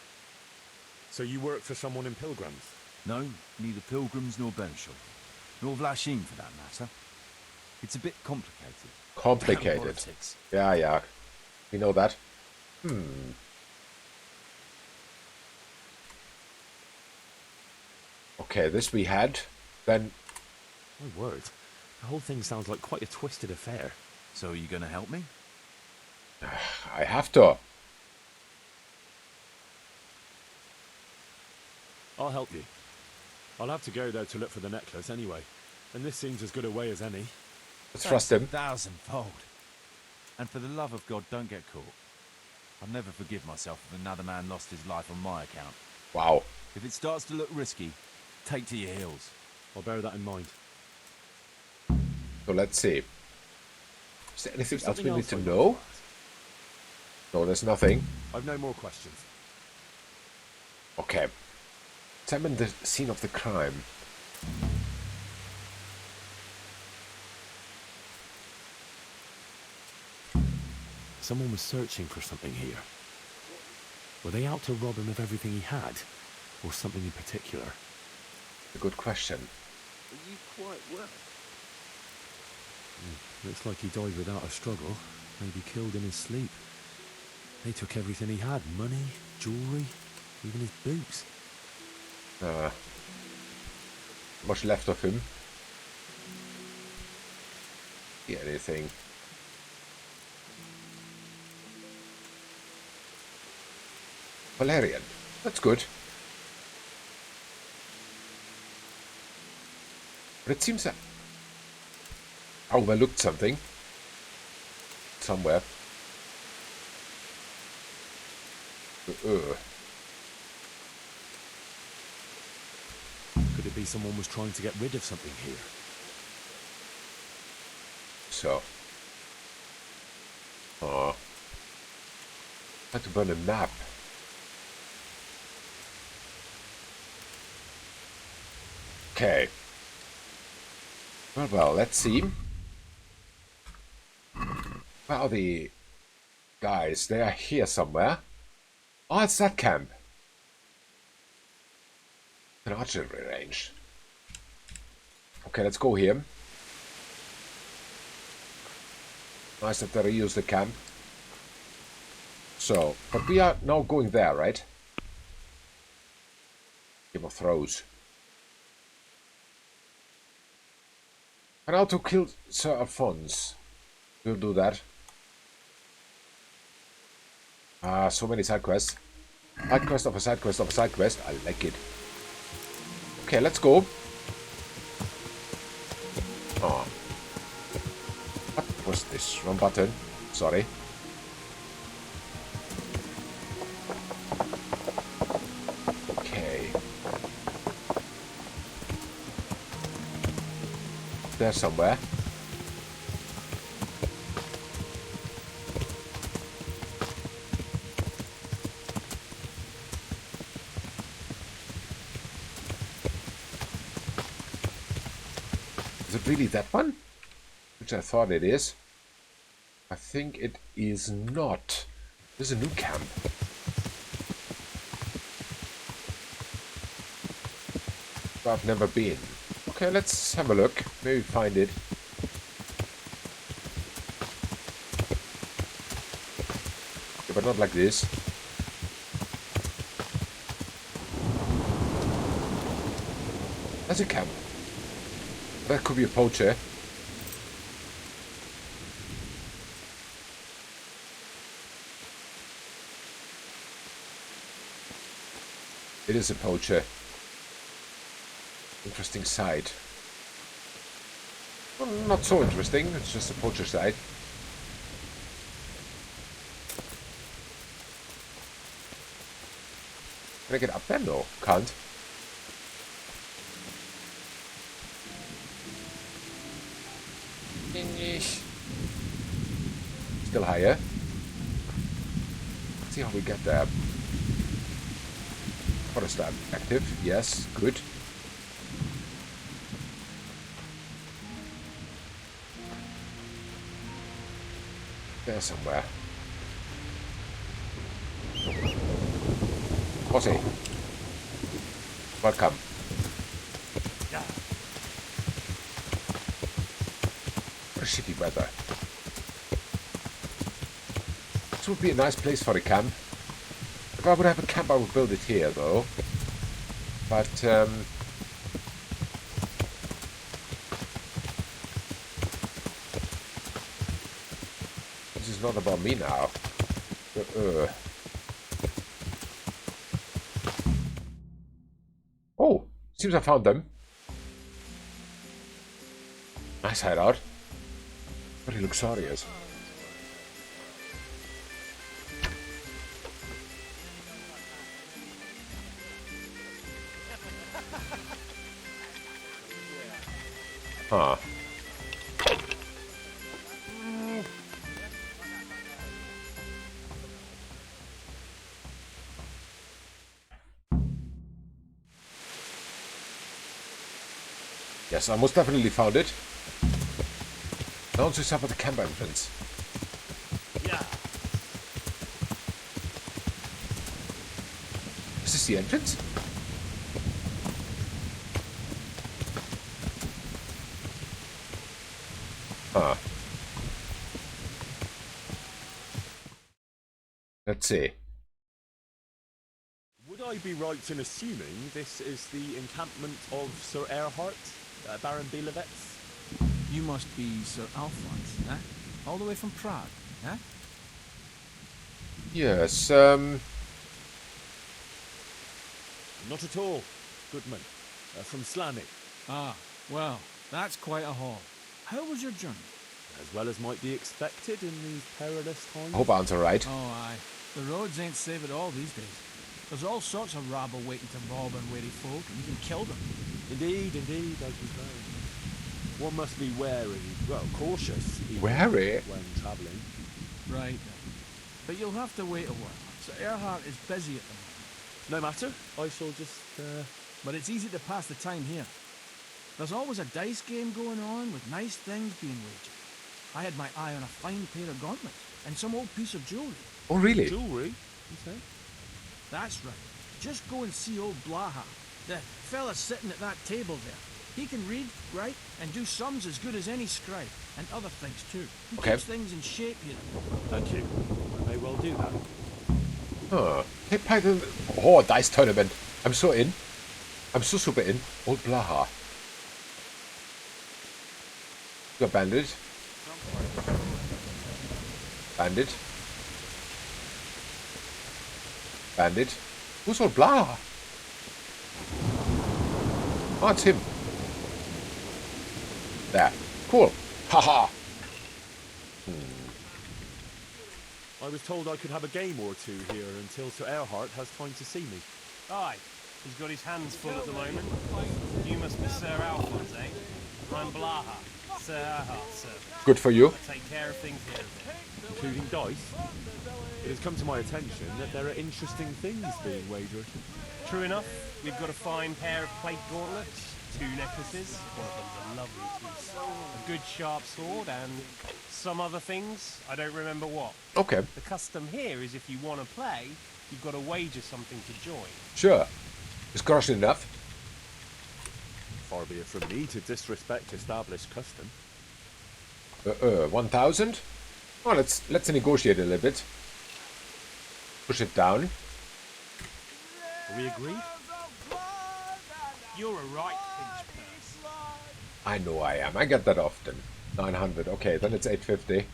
So you work for someone in Pilgrims? No, neither Pilgrims nor Benishal. Nor Vlachim, for that matter. It's a bit complicated. Complicated. Politics. Yeah. We know that. Okay, this we had. Then... My word. The whole thing sounds like quite a twisted affair. So are you going to help me? I have to. I'll help you. I'll have to go there to look for the necklace anyway. And this seems as good a way as any. Let's trust him. 1,000-fold. And for the love of God, don't get caught. I'll never forgive myself if another man lost his life on my account. Wow. If it starts to look risky, take to your heels. I'll bear that in mind. So let's see. Is there anything else we need to know? No, there's nothing. I've no more questions. Okay. Examine the scene of the crime. Someone was searching for something here. Were they out to rob him of everything he had? Or something in particular? A good question. Are you quite well? Looks like he died without a struggle. Maybe killed in his sleep. They took everything he had. Money, jewellery, even his boots. Much left of him. Yeah, anything. Valerian. That's good. But it seems that I overlooked something. Somewhere. Could it be someone was trying to get rid of something here? So. Had to burn a map. Okay. Well, let's see. Where are the guys? They are here somewhere. Oh, it's that camp. An archery range. Okay, let's go here. Nice that they reuse the camp. So, but we are now going there, right? Game of Thrones. And how to kill Sir Alphonse. We'll do that. So many side quests. Side quest of a side quest of a side quest. I like it. Okay, let's go. Oh. What was this? Wrong button. Sorry. Okay. There somewhere. Is it really that one? Which I thought it is. I think it is not. There's a new camp. I've never been. Okay, let's have a look. Maybe find it. Yeah, but not like this. That's a camp. That could be a poacher. It is a poacher. Interesting site. Well, not so interesting, it's just a poacher site. Can I get up there? No, can't. Still higher. Let's see how we get there. Forester active. Yes, good. There somewhere. Posse. Welcome. What a shitty weather. This would be a nice place for a camp. If I would have a camp, I would build it here, though. But, this is not about me now. Oh, seems I found them. Nice hideout. Very luxurious. Huh. Yes, I most definitely found it. Now to suffer the camp entrance. Yeah. Is this the entrance? Huh. Let's see. Would I be right in assuming this is the encampment of Sir Erhard, Baron Belevitz? You must be Sir Alphonse, eh? All the way from Prague, eh? Yes, Not at all, Goodman. From Slaney. Ah, well, that's quite a haul. How was your journey? As well as might be expected in these perilous times. I hope I'm right. Oh, aye. The roads ain't safe at all these days. There's all sorts of rabble waiting to rob and weary folk, and you can kill them. Indeed, indeed, I confirm. One must be wary, well, cautious. Wary? When travelling. Right then. But you'll have to wait a while. Sir Erhard is busy at the moment. No matter. I shall just, But it's easy to pass the time here. There's always a dice game going on with nice things being wagered. I had my eye on a fine pair of gauntlets and some old piece of jewellery. Oh, really? Jewellery, you say? That's right. Just go and see old Blaha, the fella sitting at that table there. He can read, write, and do sums as good as any scribe, and other things too. He keeps things in shape here. Thank you. I may well do that. Huh. Hey, Python. Oh, dice tournament. I'm so in. I'm so super in. Old Blaha. Got bandit. Bandit. Bandit. Who's old Blaha? Oh, it's him. There. Cool. Haha. I was told I could have a game or two here until Sir Erhard has time to see me. Aye. He's got his hands full at the moment. You must be Sir Alphonse, eh? I'm Blaha, Sir Erhard's servant. Good for you. I take care of things here. Including dice. It has come to my attention that there are interesting things being wagered. True enough. We've got a fine pair of plate gauntlets, 2 necklaces, one of them's a lovely piece, a good sharp sword, and some other things. I don't remember what. Okay. The custom here is if you want to play, you've got to wager something to join. Sure. Is groschen enough? Far be it from me to disrespect established custom. 1,000? Oh, let's negotiate a little bit. Push it down. Are we agreed? You're a right pinch purse. I know I am. I get that often. 900. Okay, then it's 850.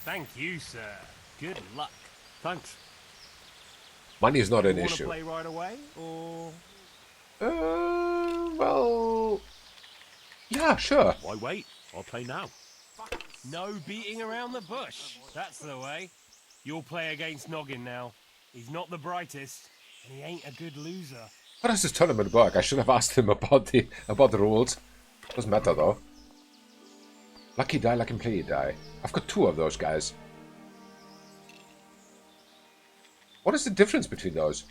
Thank you, sir. Good luck. Thanks. Money is not an You want to issue. play right away, or? Well... Yeah, sure. Why wait? I'll play now. No beating around the bush. That's the way. You'll play against Noggin now. He's not the brightest, and he ain't a good loser. How does this tournament work? I should have asked him about the rules. Doesn't matter though. Lucky die, lucky play die. I've got 2 of those guys. What is the difference between those?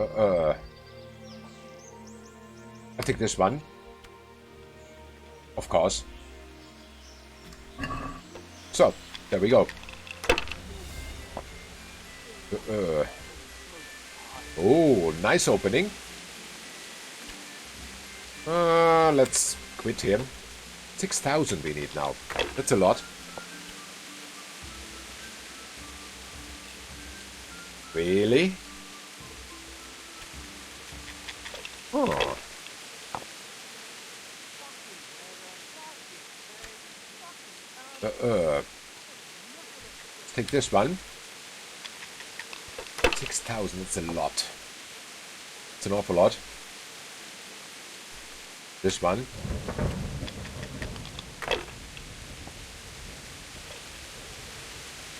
I'll take this one. Of course. So, there we go. Oh, nice opening. Let's quit him. 6,000 we need now. That's a lot. Really? Oh. Let's take this one. 6,000, that's a lot. It's an awful lot. This one.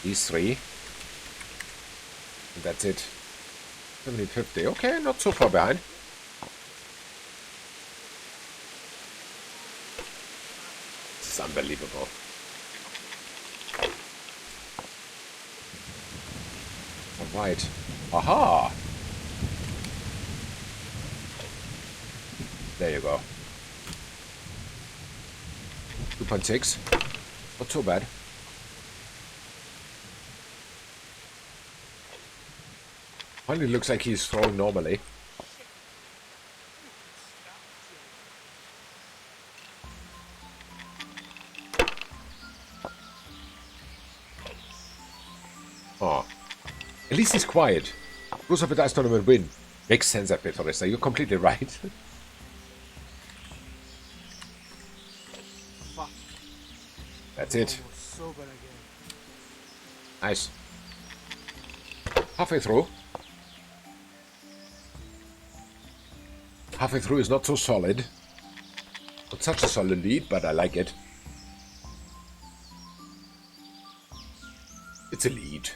These 3. And that's it. 1750. Okay, not so far behind. This is unbelievable. Alright. Aha! There you go. 2.6. Not so bad. Finally looks like he's throwing normally. Oh. At least he's quiet. Rules of the Dice Tournament win. Makes sense at Petrolista. You're completely right. That's it. Nice. Halfway through. Halfway through is not so solid. Not such a solid lead, but I like it. It's a lead.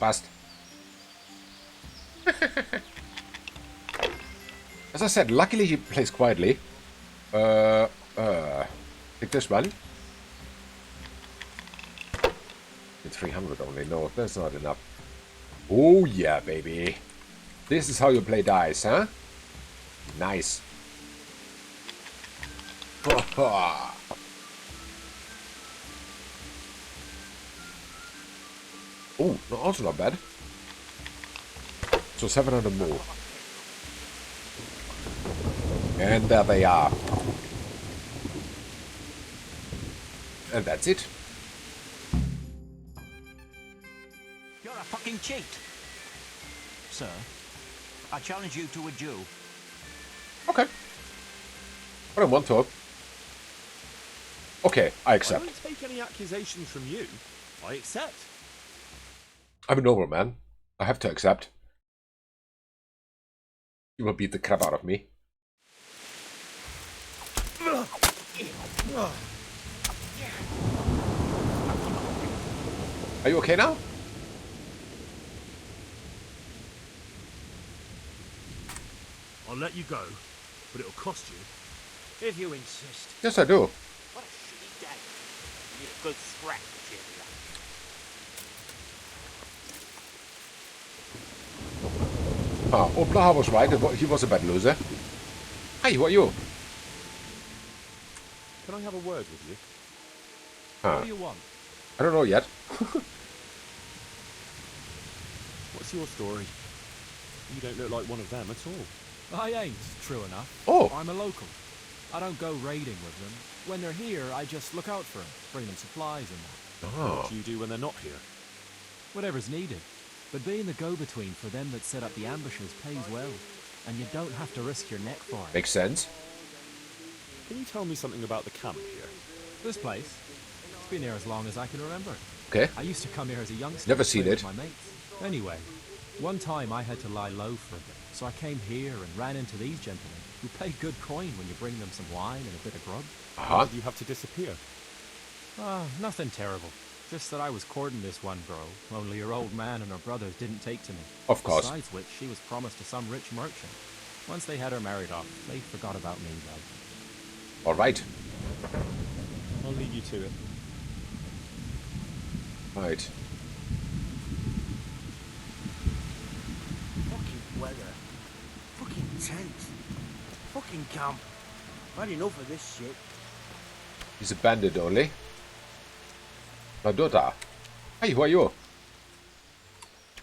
Bust. As I said, luckily he plays quietly. Take this one. 300 only. No, that's not enough. Oh yeah, baby. This is how you play dice, huh? Nice. Oh, also not bad. So 700 more. And there they are. And that's it. You're a fucking cheat. Sir, I challenge you to a duel. Okay. I don't want to. Okay, I accept. I don't take any accusations from you. I accept. I'm a noble man. I have to accept. You will beat the crap out of me. Are you okay now? I'll let you go, but it'll cost you. If you insist. Yes, I do. What a shitty day. Need a good scrap to cheer me up. Ah, oh, Blaha was right. He was a bad loser. Hi, who are you? Can I have a word with you? Huh. What do you want? I don't know yet. What's your story? You don't look like one of them at all. I ain't, true enough. Oh. I'm a local. I don't go raiding with them. When they're here, I just look out for them, bring them supplies and that. Oh. What do you do when they're not here? Whatever's needed. But being the go-between for them that set up the ambushes pays well. And you don't have to risk your neck for it. Makes sense. Can you tell me something about the camp here? This place? It's been here as long as I can remember. Okay. I used to come here as a youngster. Never seen with it. my mates. Anyway, one time I had to lie low for a bit. So I came here and ran into these gentlemen who pay good coin when you bring them some wine and a bit of grub. Why did you have to disappear? Ah, nothing terrible. Just that I was courting this one girl, only her old man and her brothers didn't take to me. Of course. Besides which, she was promised to some rich merchant. Once they had her married off, they forgot about me, though. All right. I'll leave you to it. Right. Fucking weather. Fucking tent. Fucking camp. Had enough of this shit. He's a bandit only. My daughter. Hey, who are you?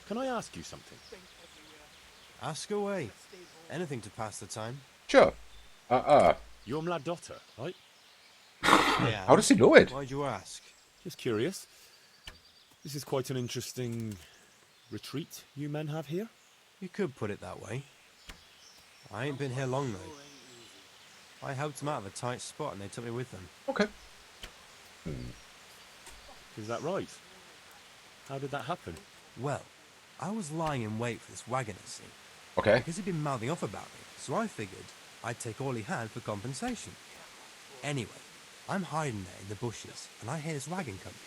Can I ask you something? Ask away. Anything to pass the time. Sure. You're my daughter, right? Yeah. How does he know it? Why'd you ask? Just curious. This is quite an interesting retreat you men have here. You could put it that way. I ain't been here long, though. I helped them out of a tight spot and they took me with them. Okay. Is that right? How did that happen? Well, I was lying in wait for this wagoner, see? Okay. Because he'd been mouthing off about me, so I figured I'd take all he had for compensation. Anyway, I'm hiding there in the bushes, and I hear this wagon coming,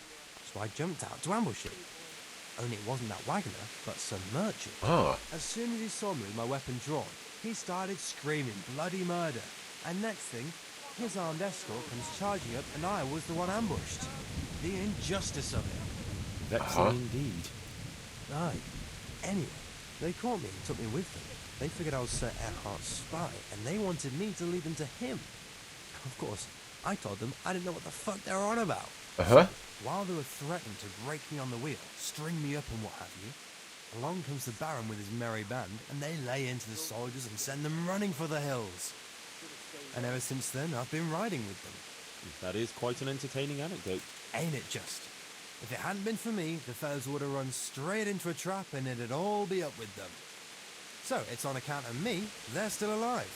so I jumped out to ambush him. Only it wasn't that wagoner, but some merchant. Ah. As soon as he saw me with my weapon drawn, he started screaming bloody murder. And next thing, his armed escort comes charging up, and I was the one ambushed. The injustice of it. Vexing indeed. Aye. Anyway, they caught me and took me with them. They figured I was Sir Erhardt's spy, and they wanted me to lead them to him. Of course, I told them I didn't know what the fuck they were on about. While they were threatening to break me on the wheel, string me up and what have you, along comes the Baron with his merry band, and they lay into the soldiers and send them running for the hills. And ever since then, I've been riding with them. That is quite an entertaining anecdote. Ain't it just? If it hadn't been for me, the fellas would have run straight into a trap and it'd all be up with them. So, it's on account of me, they're still alive.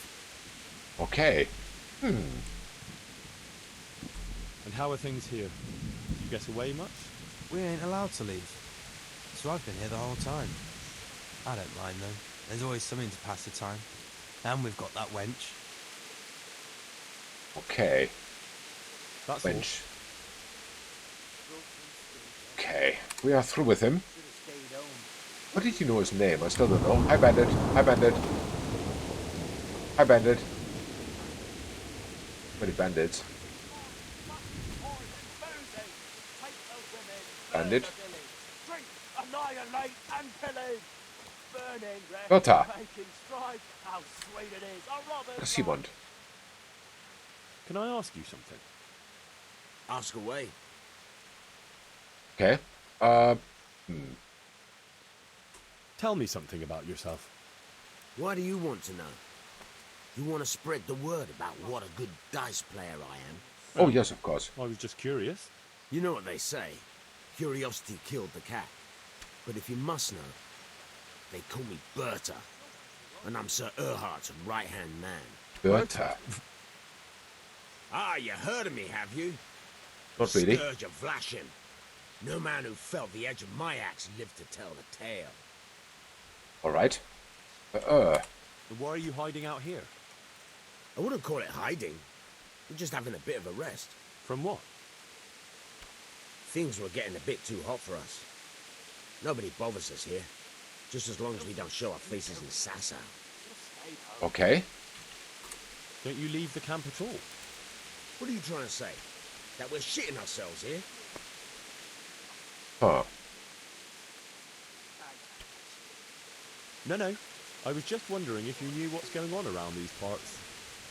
Okay. And how are things here? You get away much? We ain't allowed to leave. So I've been here the whole time. I don't mind though. There's always something to pass the time. And we've got that wench. Okay. That's wench. Okay. We are through with him. What did you know his name? I still don't know. Hi, Bandit. Hi, Bandit. Hi, Bandit. Many bandits. Bandit. Lotta. What does he want? Can I ask you something? Ask away. Okay. Tell me something about yourself. Why do you want to know? You want to spread the word about what a good dice player I am? Oh, yes, of course. I was just curious. You know what they say. Curiosity killed the cat. But if you must know, they call me Berta. And I'm Sir Erhardt's right-hand man. Berta? Ah, you heard of me, have you? Not really. Scourge of Vlashim. No man who felt the edge of my axe lived to tell the tale. Alright. Why are you hiding out here? I wouldn't call it hiding. We're just having a bit of a rest. From what? Things were getting a bit too hot for us. Nobody bothers us here. Just as long as we don't show our faces in Sasau. Okay. Don't you leave the camp at all? What are you trying to say? That we're shitting ourselves here? Huh. No. I was just wondering if you knew what's going on around these parts.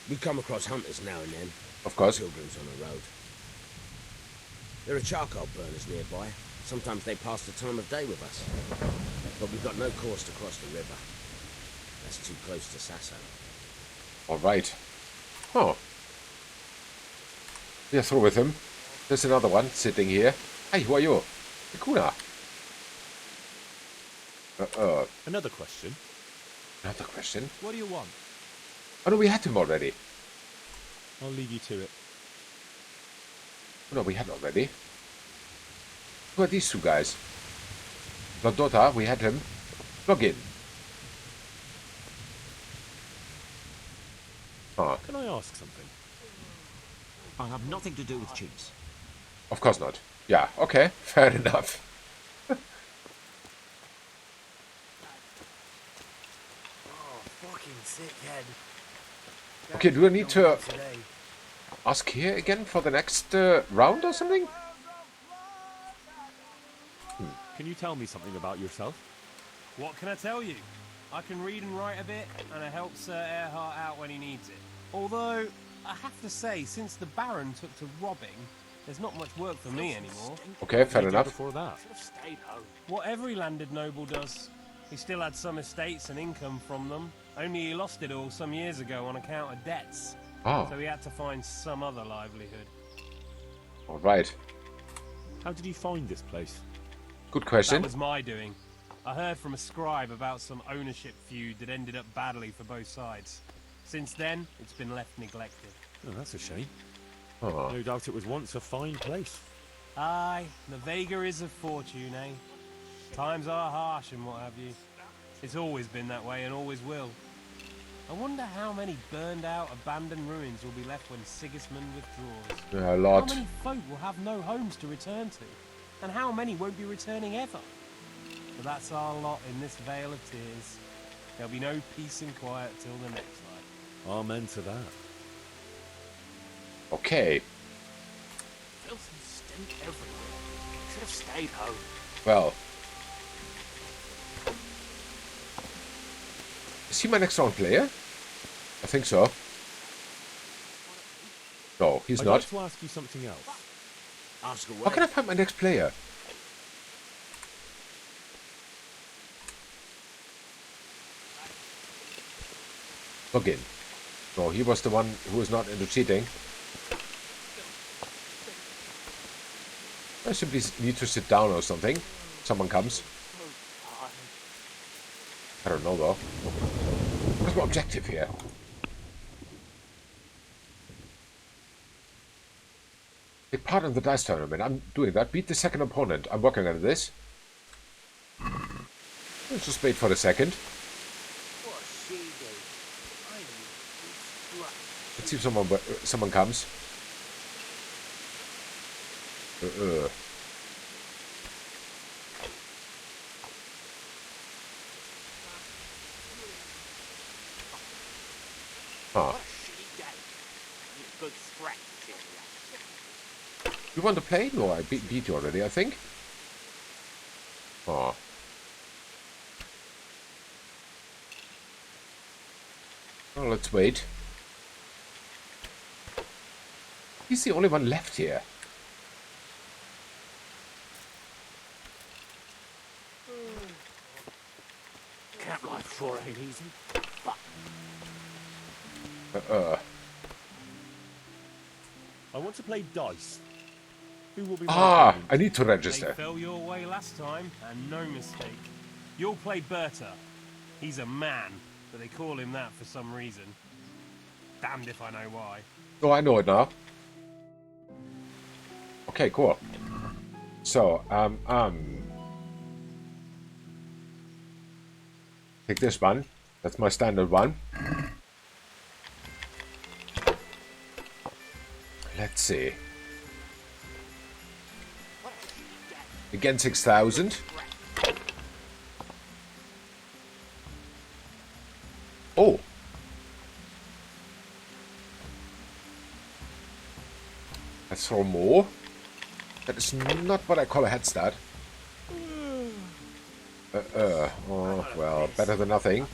We come across hunters now and then. Of course. Pilgrims on the road. There are charcoal burners nearby. Sometimes they pass the time of day with us. But we've got no course to cross the river. That's too close to Sasau. Alright. Oh. We are through with him. There's another one sitting here. Hey, who are you? Ikuna. Another question. Another question? What do you want? Oh no, we had him already. I'll leave you to it. Oh no, we had already. Who are these two guys? Landota, we had him. Log in. Huh. Can I ask something? I have nothing to do with cheats. Of course not. Yeah, okay, fair enough. Fucking sick head. Okay, do I need to ask here again for the next round or something? Can you tell me something about yourself? What can I tell you? I can read and write a bit, and I help Sir Erhard out when he needs it. Although, I have to say, since the Baron took to robbing, there's not much work for me anymore. Okay, fair enough. Before that. What every landed noble does. He still had some estates and income from them, only he lost it all some years ago on account of debts. Ah. So he had to find some other livelihood. Alright. How did you find this place? Good question. That was my doing. I heard from a scribe about some ownership feud that ended up badly for both sides. Since then, it's been left neglected. Oh, that's a shame. Oh. No doubt it was once a fine place. Aye, the vagaries of fortune, eh? Times are harsh and what have you. It's always been that way and always will. I wonder how many burned out, abandoned ruins will be left when Sigismund withdraws. Yeah, a lot. How many folk will have no homes to return to? And how many won't be returning ever? But that's our lot in this vale of tears. There'll be no peace and quiet till the next life. Amen to that. Okay. Filth and stink everywhere. Should have stayed home. Well. Is he my next round player? I think so. No, he's I'd not. like to ask you something else. Ask away. How can I find my next player? Log in. No, he was the one who was not into cheating. I simply need to sit down or something. Someone comes. I don't know though. What's my objective here? Take part in the dice tournament. I'm doing that. Beat the second opponent. I'm working on this. Let's just wait for a second. Let's see if someone comes. Huh. You want to play? No, I beat you already, I think. Oh. Well, let's wait. He's the only one left here. Camp life sure ain't easy. Fuck. I want to play dice. Who will be I need to register. They fell your way last time, and no mistake. You'll play Berta. He's a man, but they call him that for some reason. Damned if I know why. Oh, I know it now. Okay, cool. So, take this one. That's my standard one. Let's see. Again, 6,000. Oh. Let's throw more. That is not what I call a head start. Oh, well, better than nothing.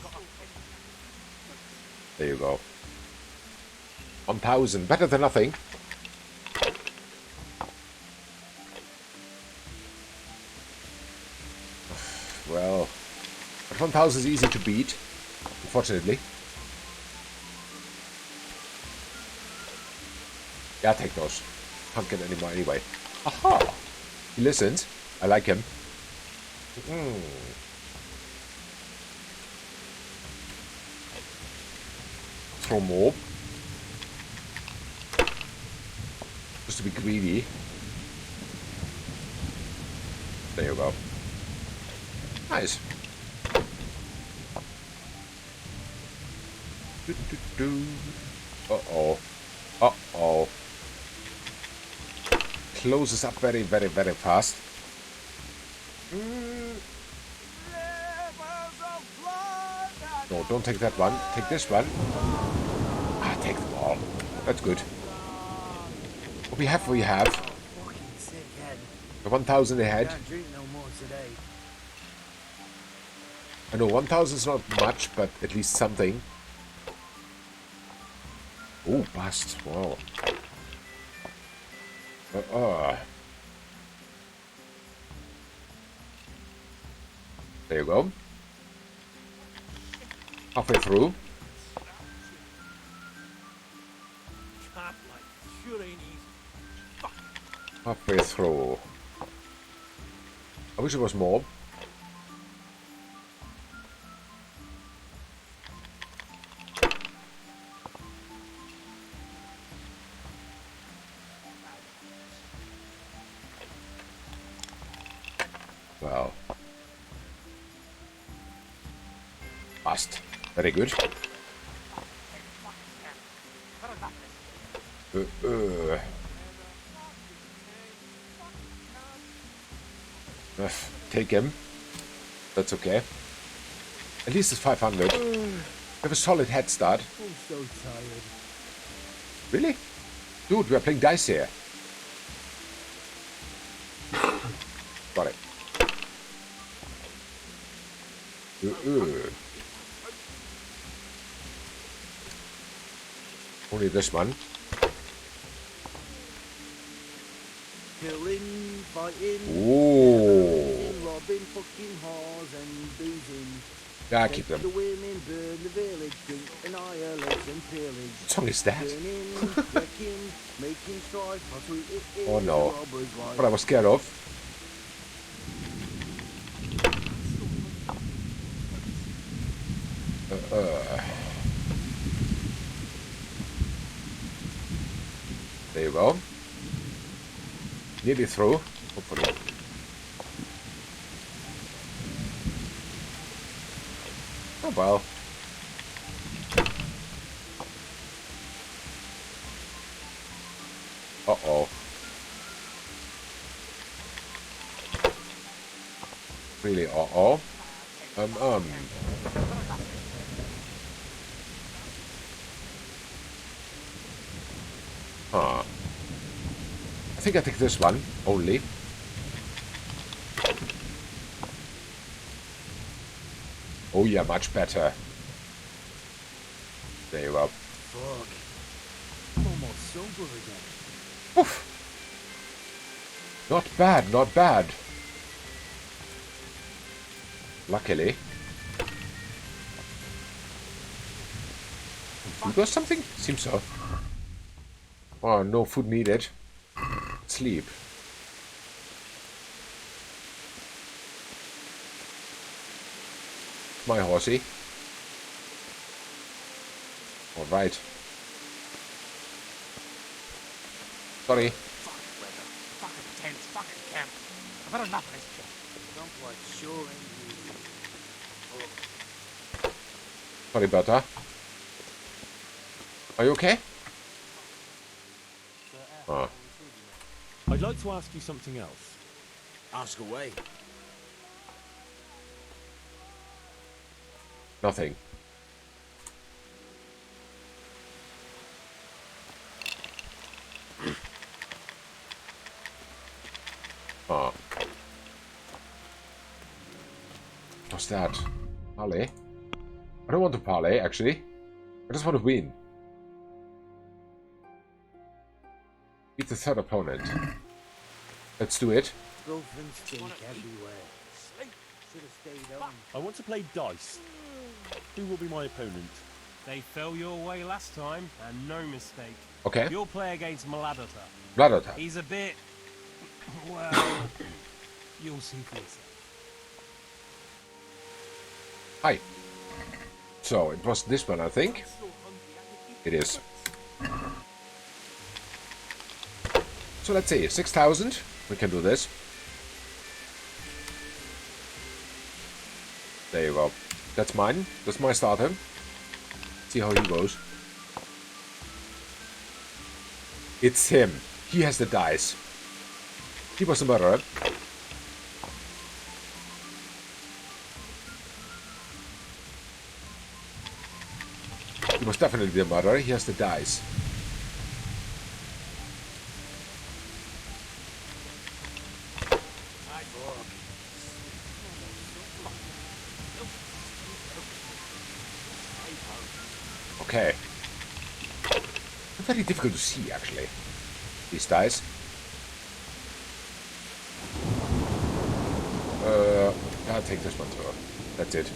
There you go. 1,000, better than nothing. Well, but 1,000 is easy to beat, unfortunately. Yeah, take those. Can't get any more anyway. Aha! He listens. I like him. Throw more. Just to be greedy. There you go. Nice. Uh-oh. Uh-oh. closes up very, very, very fast. No, don't take that one. Take this one. Ah, take them all. That's good. What we have. The 1,000 ahead. Can't drink no more today. I know 1,000 is not much, but at least something. Oh, bust. Wow. There you go. Halfway through. Halfway through. I wish it was more. Well. Bust. Very good. Take him. That's okay. At least it's 500. We have a solid head start. I'm so tired. Really? Dude, we're playing dice here. Got it. Only this one. Killing, fighting, robbing fucking whores and boozing. Yeah, keep them. The women burn the village, drink, annihilate and pillage. What song is that? Burning, wrecking, making strife, how sweet it is. Oh no. Robbers' life. What I was scared of. There you go. Nearly through, hopefully. Oh well. Uh-oh. Really uh-oh. Huh. I think I take this one only. Oh yeah, much better. There you go. Fuck. I'm almost sober again. Oof. Not bad, not bad. Luckily. Food or something? Seems so. Oh, no food needed. Sleep. My horsey. Alright. Sorry. Fucking weather, fucking tents, fucking camp. I've had enough of this shit. Don't quite sure ain't easy. Sorry about that. Are you okay? Oh. I'd like to ask you something else. Ask away. Nothing. Oh. What's that? Parley? I don't want to parley, actually. I just want to win. Beat the third opponent. Let's do it. Girlfriends stink everywhere. Should have stayed home. I want to play dice. Who will be my opponent? They fell your way last time, and no mistake. Okay. You'll play against Mladota. Mladota. He's a bit... well... you'll see for yourself. Hi. So, it was this one, I think. It is. So let's see, 6,000. We can do this. There you go. That's mine. That's my starter. See how he goes. It's him. He has the dice. He was the murderer. He was definitely the murderer. He has the dice. Okay. Very difficult to see, actually. These dice. I'll take this one too. That's it.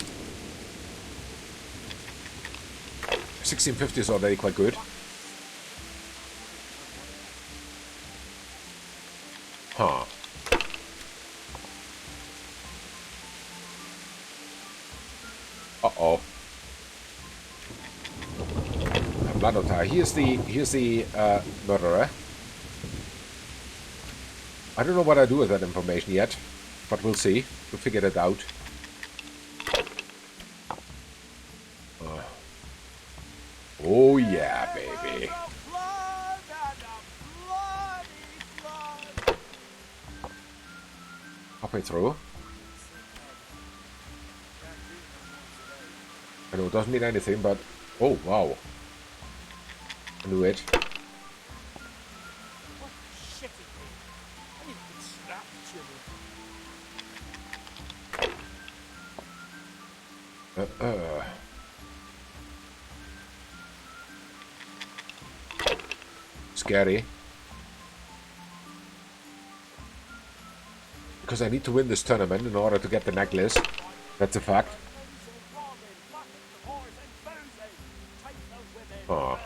1650 is already quite good. Huh. Uh-oh. Blood. Here's the murderer. I don't know what I do with that information yet, but we'll see. We'll figure it out. Oh yeah, baby. Halfway through. I know it doesn't mean anything, but oh wow. I knew it. Scary. Because I need to win this tournament in order to get the necklace. That's a fact. Oh.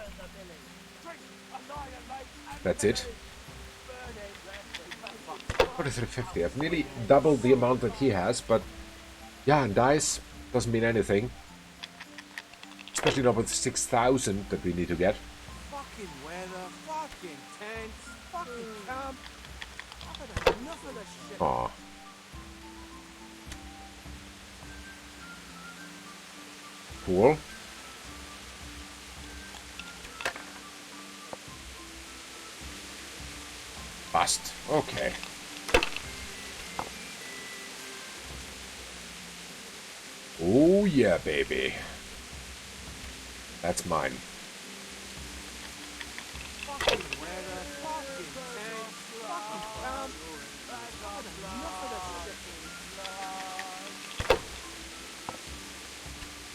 That's it. 4350. I've nearly doubled the amount that he has, but yeah, and dice doesn't mean anything. Especially not with 6,000 that we need to get. Fucking weather, fucking tents, fucking camp. I've had enough of this shit. Aw. Cool. Bust. Okay. Oh yeah, baby. That's mine. Fucking weather, fucking tents, fucking camp. I've had enough of this shit.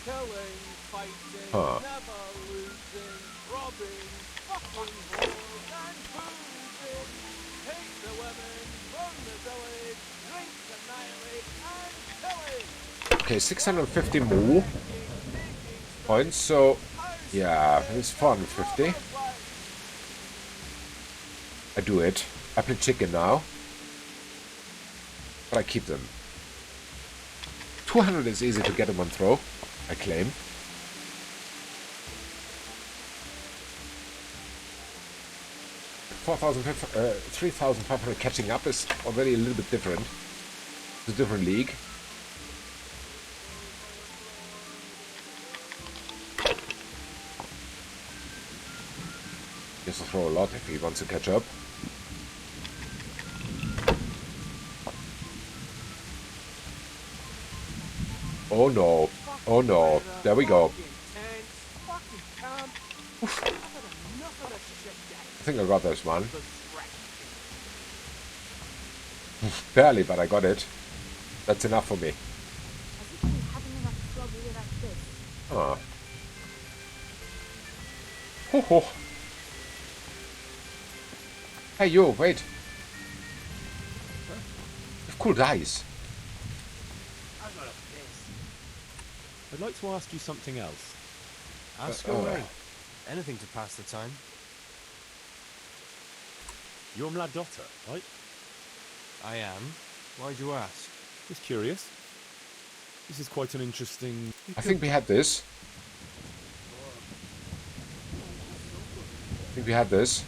Killing, fighting, never losing, robbing, fucking whores and boozing. Take the women from the village, drink, annihilate, and pillage. Okay, 650 more points, so yeah, it's 450. I do it. I play chicken now. But I keep them. 200 is easy to get in one throw, I claim. $4,500, 3,500 catching up is already a little bit different. It's a different league. He has to throw a lot if he wants to catch up. Oh no. Oh no. There we go. Oof. I think I got this one. Barely, but I got it. That's enough for me. Ah. Ho ho. Hey you, wait. You've cool dice. I'd like to ask you something else. Ask away. Anything to pass the time. You're Mladotta, right? I am. Why'd you ask? Just curious. This is quite an interesting... I think we had this. I think we had this.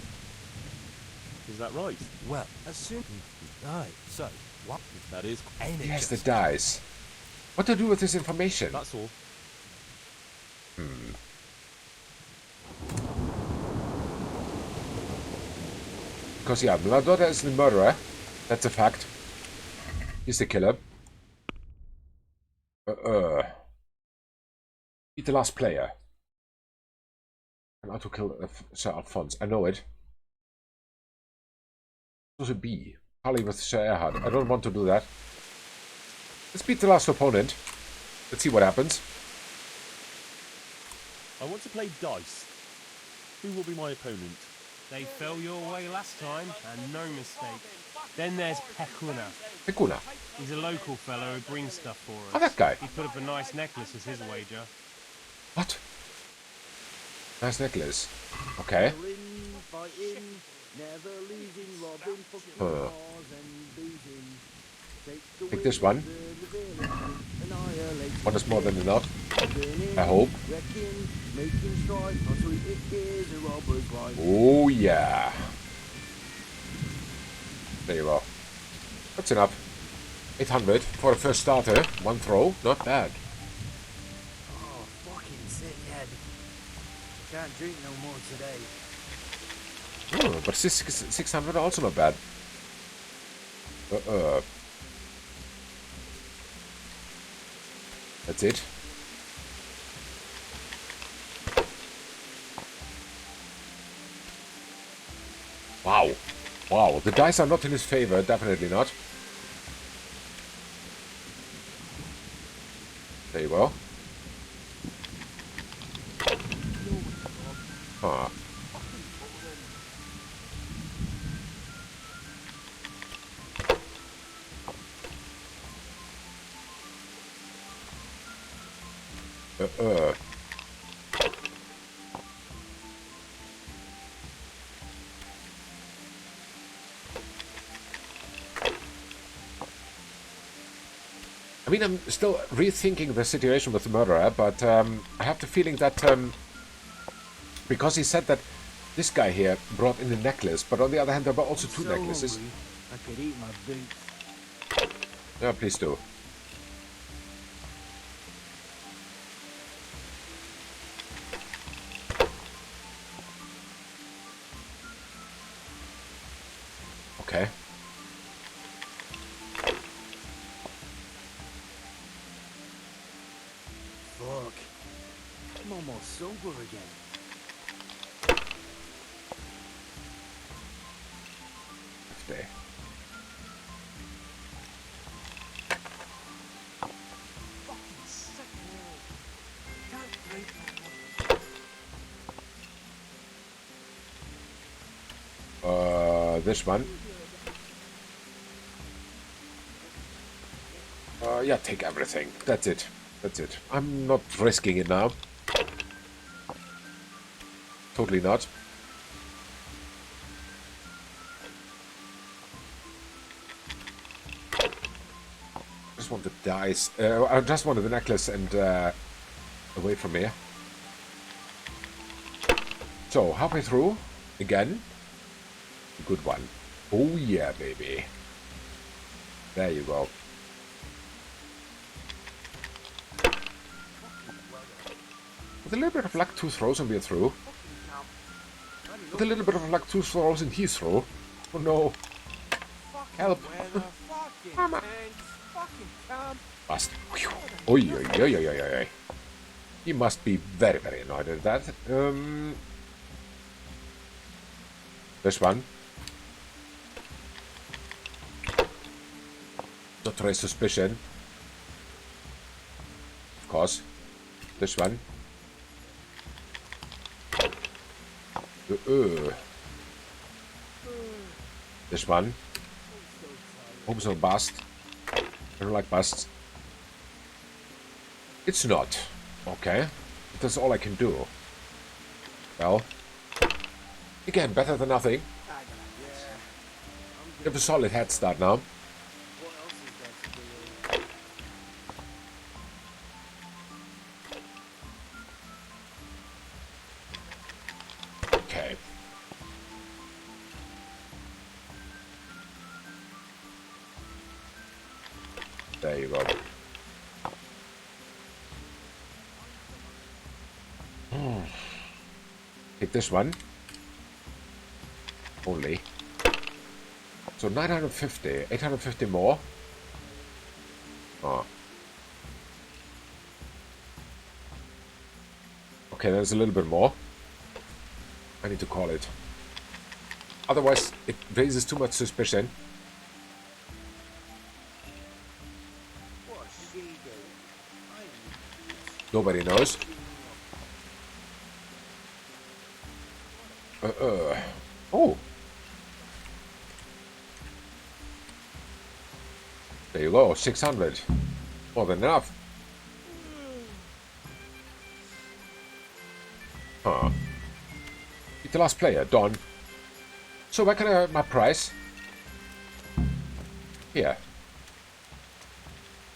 Is that right? Well, as soon... Aye, so, what? That is... Yes, the dice. What to do with this information? That's all. Because yeah, Mladotta is the murderer. That's a fact. He's the killer. Beat the last player. And auto kill Sir Alphonse. I know it. It was a B. Harley with Sir Erhard. I don't want to do that. Let's beat the last opponent. Let's see what happens. I want to play dice. Who will be my opponent? They fell your way last time, and no mistake. Then there's Pekuna. Pekuna. He's a local fellow who brings stuff for us. Oh, that guy. He put up a nice necklace as his wager. What? Nice necklace. Okay. Take this one. One is more than enough. I hope. Oh yeah. There you go. That's enough. 800 for a first starter. One throw. Not bad. Oh, fucking sick head. Can't drink no more today. Oh, but 600 also not bad. That's it. Wow. Wow, the dice are not in his favor, definitely not. There you go. Huh. I mean, I'm still rethinking the situation with the murderer, but I have the feeling that because he said that this guy here brought in a necklace, but on the other hand, there were also two necklaces. Hungry, I could eat my boots. Yeah, please do. Okay. Fuck. I'm almost sober again. Day. Fucking sick, man. Can't drink no more. This one. Yeah, take everything. That's it. That's it. I'm not risking it now. Totally not. Just want the dice. I just wanted the necklace and away from here. So, halfway through. Again. A good one. Oh yeah, baby. There you go. With a little bit of luck, 2 throws and we're through. With a little bit of luck, 2 throws and he's through. Oh no. Help. Mama. Bust. Oi, oi, oi, oi, oi, oi. He must be very, very annoyed at that. This one. Not to raise suspicion. Of course. This one. This one. Hope it's not bust. I don't like busts. It's not. Okay. That's all I can do. Well. Again, better than nothing. We have a solid head start now. Okay. There you go. Take this one. Only. So 950, 850 more. Oh. Okay, there's a little bit more. I need to call it. Otherwise, it raises too much suspicion. Nobody knows. Oh. There you go, 600. More than enough. Huh. Beat the last player, done. So where can I have my prize? Here.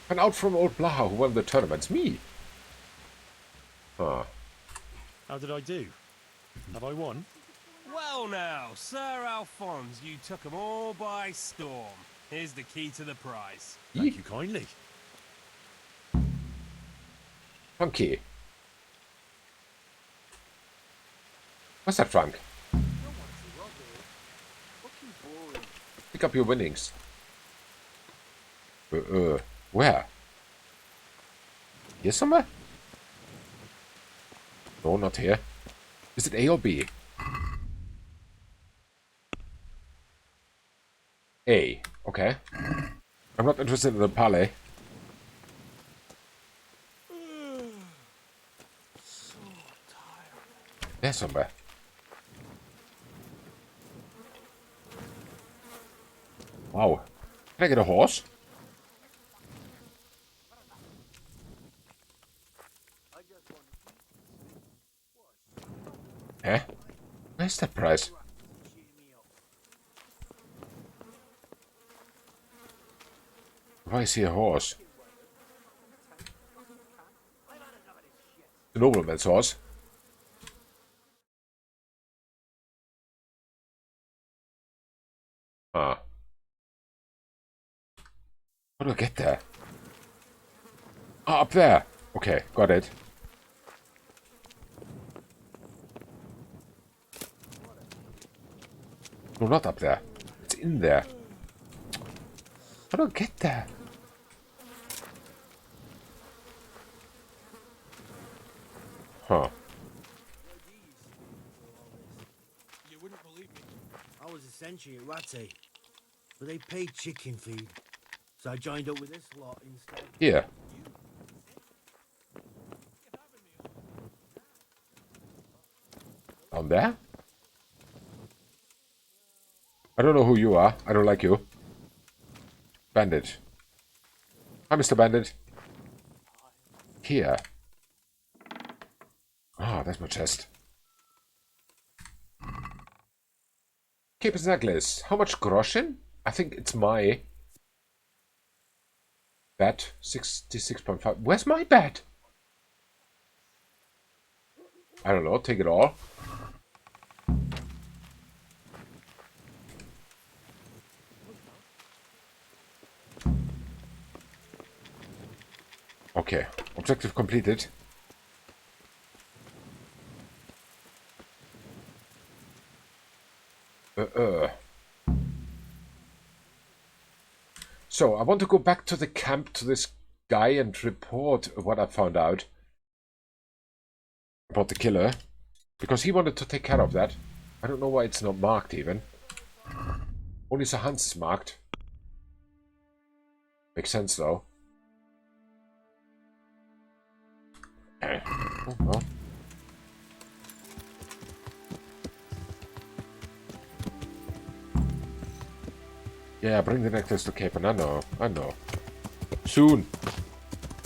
Find out from old Blaha who won the tournaments. Me. Huh. How did I do? Have I won? Well now, Sir Alphonse, you took them all by storm. Here's the key to the prize. Thank you kindly. Funky. What's that, Frank? Pick up your winnings. Where? Here somewhere? No, not here. Is it A or B? A. Okay. I'm not interested in the parlay. There somewhere. Wow. Can I get a horse? Huh? Where's that price? Why is he a horse? The nobleman's horse. Ah. How do I get there? Ah, up there. Okay, got it. No, not up there. It's in there. How do I get there? Huh. You wouldn't believe me. I was a sentry at Ratty, but they paid chicken feed, so I joined up with this lot instead. Here. Down there? I don't know who you are. I don't like you. Bandit. Hi, Mr. Bandit. Here. Ah, that's my chest. Capon's necklace. How much groschen? I think it's my bet. 66.5. Where's my bet? I don't know. Take it all. Okay. Objective completed. So, I want to go back to the camp to this guy and report what I found out about the killer. Because he wanted to take care of that. I don't know why it's not marked even. Only Sir Hans is marked. Makes sense though. Oh, well. Yeah, bring the necklace to Capon. I know. Soon.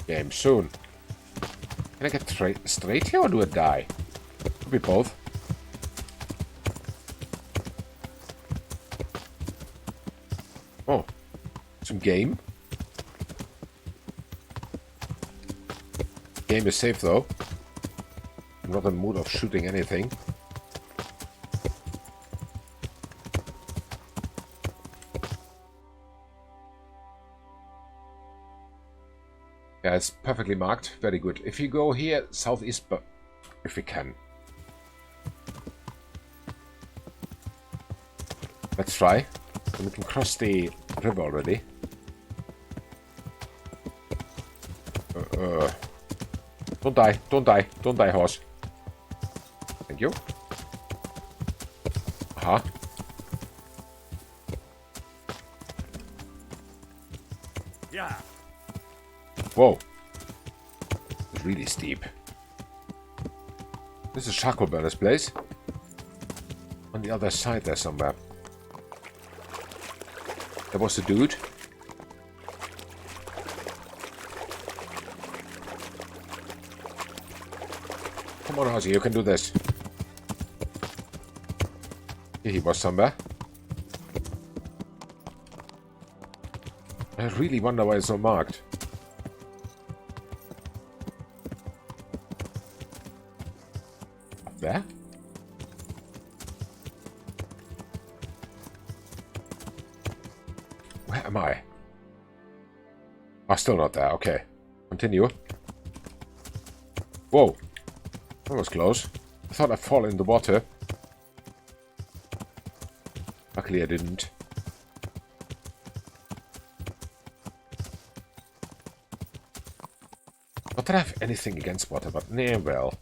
Game, soon. Can I get straight here or do I die? Could be both. Oh. Some game. Game is safe though. I'm not in the mood of shooting anything. Yeah, it's perfectly marked. Very good. If you go here, southeast, but if we can. Let's try. And we can cross the river already. Don't die, don't die, don't die, horse. Thank you. Aha. Yeah. Whoa. It's really steep. This is charcoal burner's place. On the other side there somewhere. There was a dude. Come on, Ozzy, you can do this. Here he was somewhere. I really wonder why it's so marked. Up there? Where am I? Oh, still not there. Okay. Continue. Whoa. That was close. I thought I'd fall in the water. Luckily I didn't. Not that I have anything against water, but nah, well.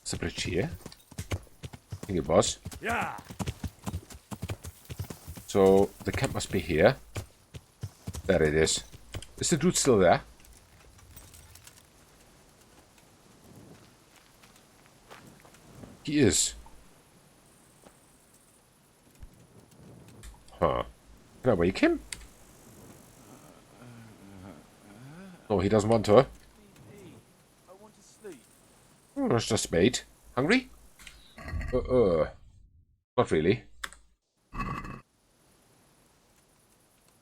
There's a bridge here. I think it was. Yeah. So the camp must be here. There it is. Is the dude still there? He is. Huh. Can I wake him? No, he doesn't want to. I want to sleep. Oh, it's just bait. Hungry? Not really.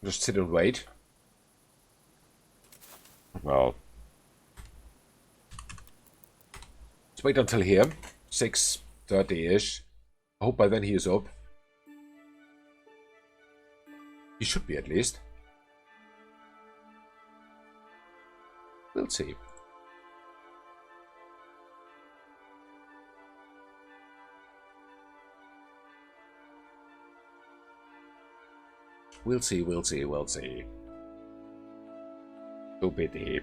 Just sit and wait. Well. Let's wait until here. 6:30-ish. I hope by then he is up. He should be, at least. We'll see. We'll see, we'll see, we'll see. Too pity.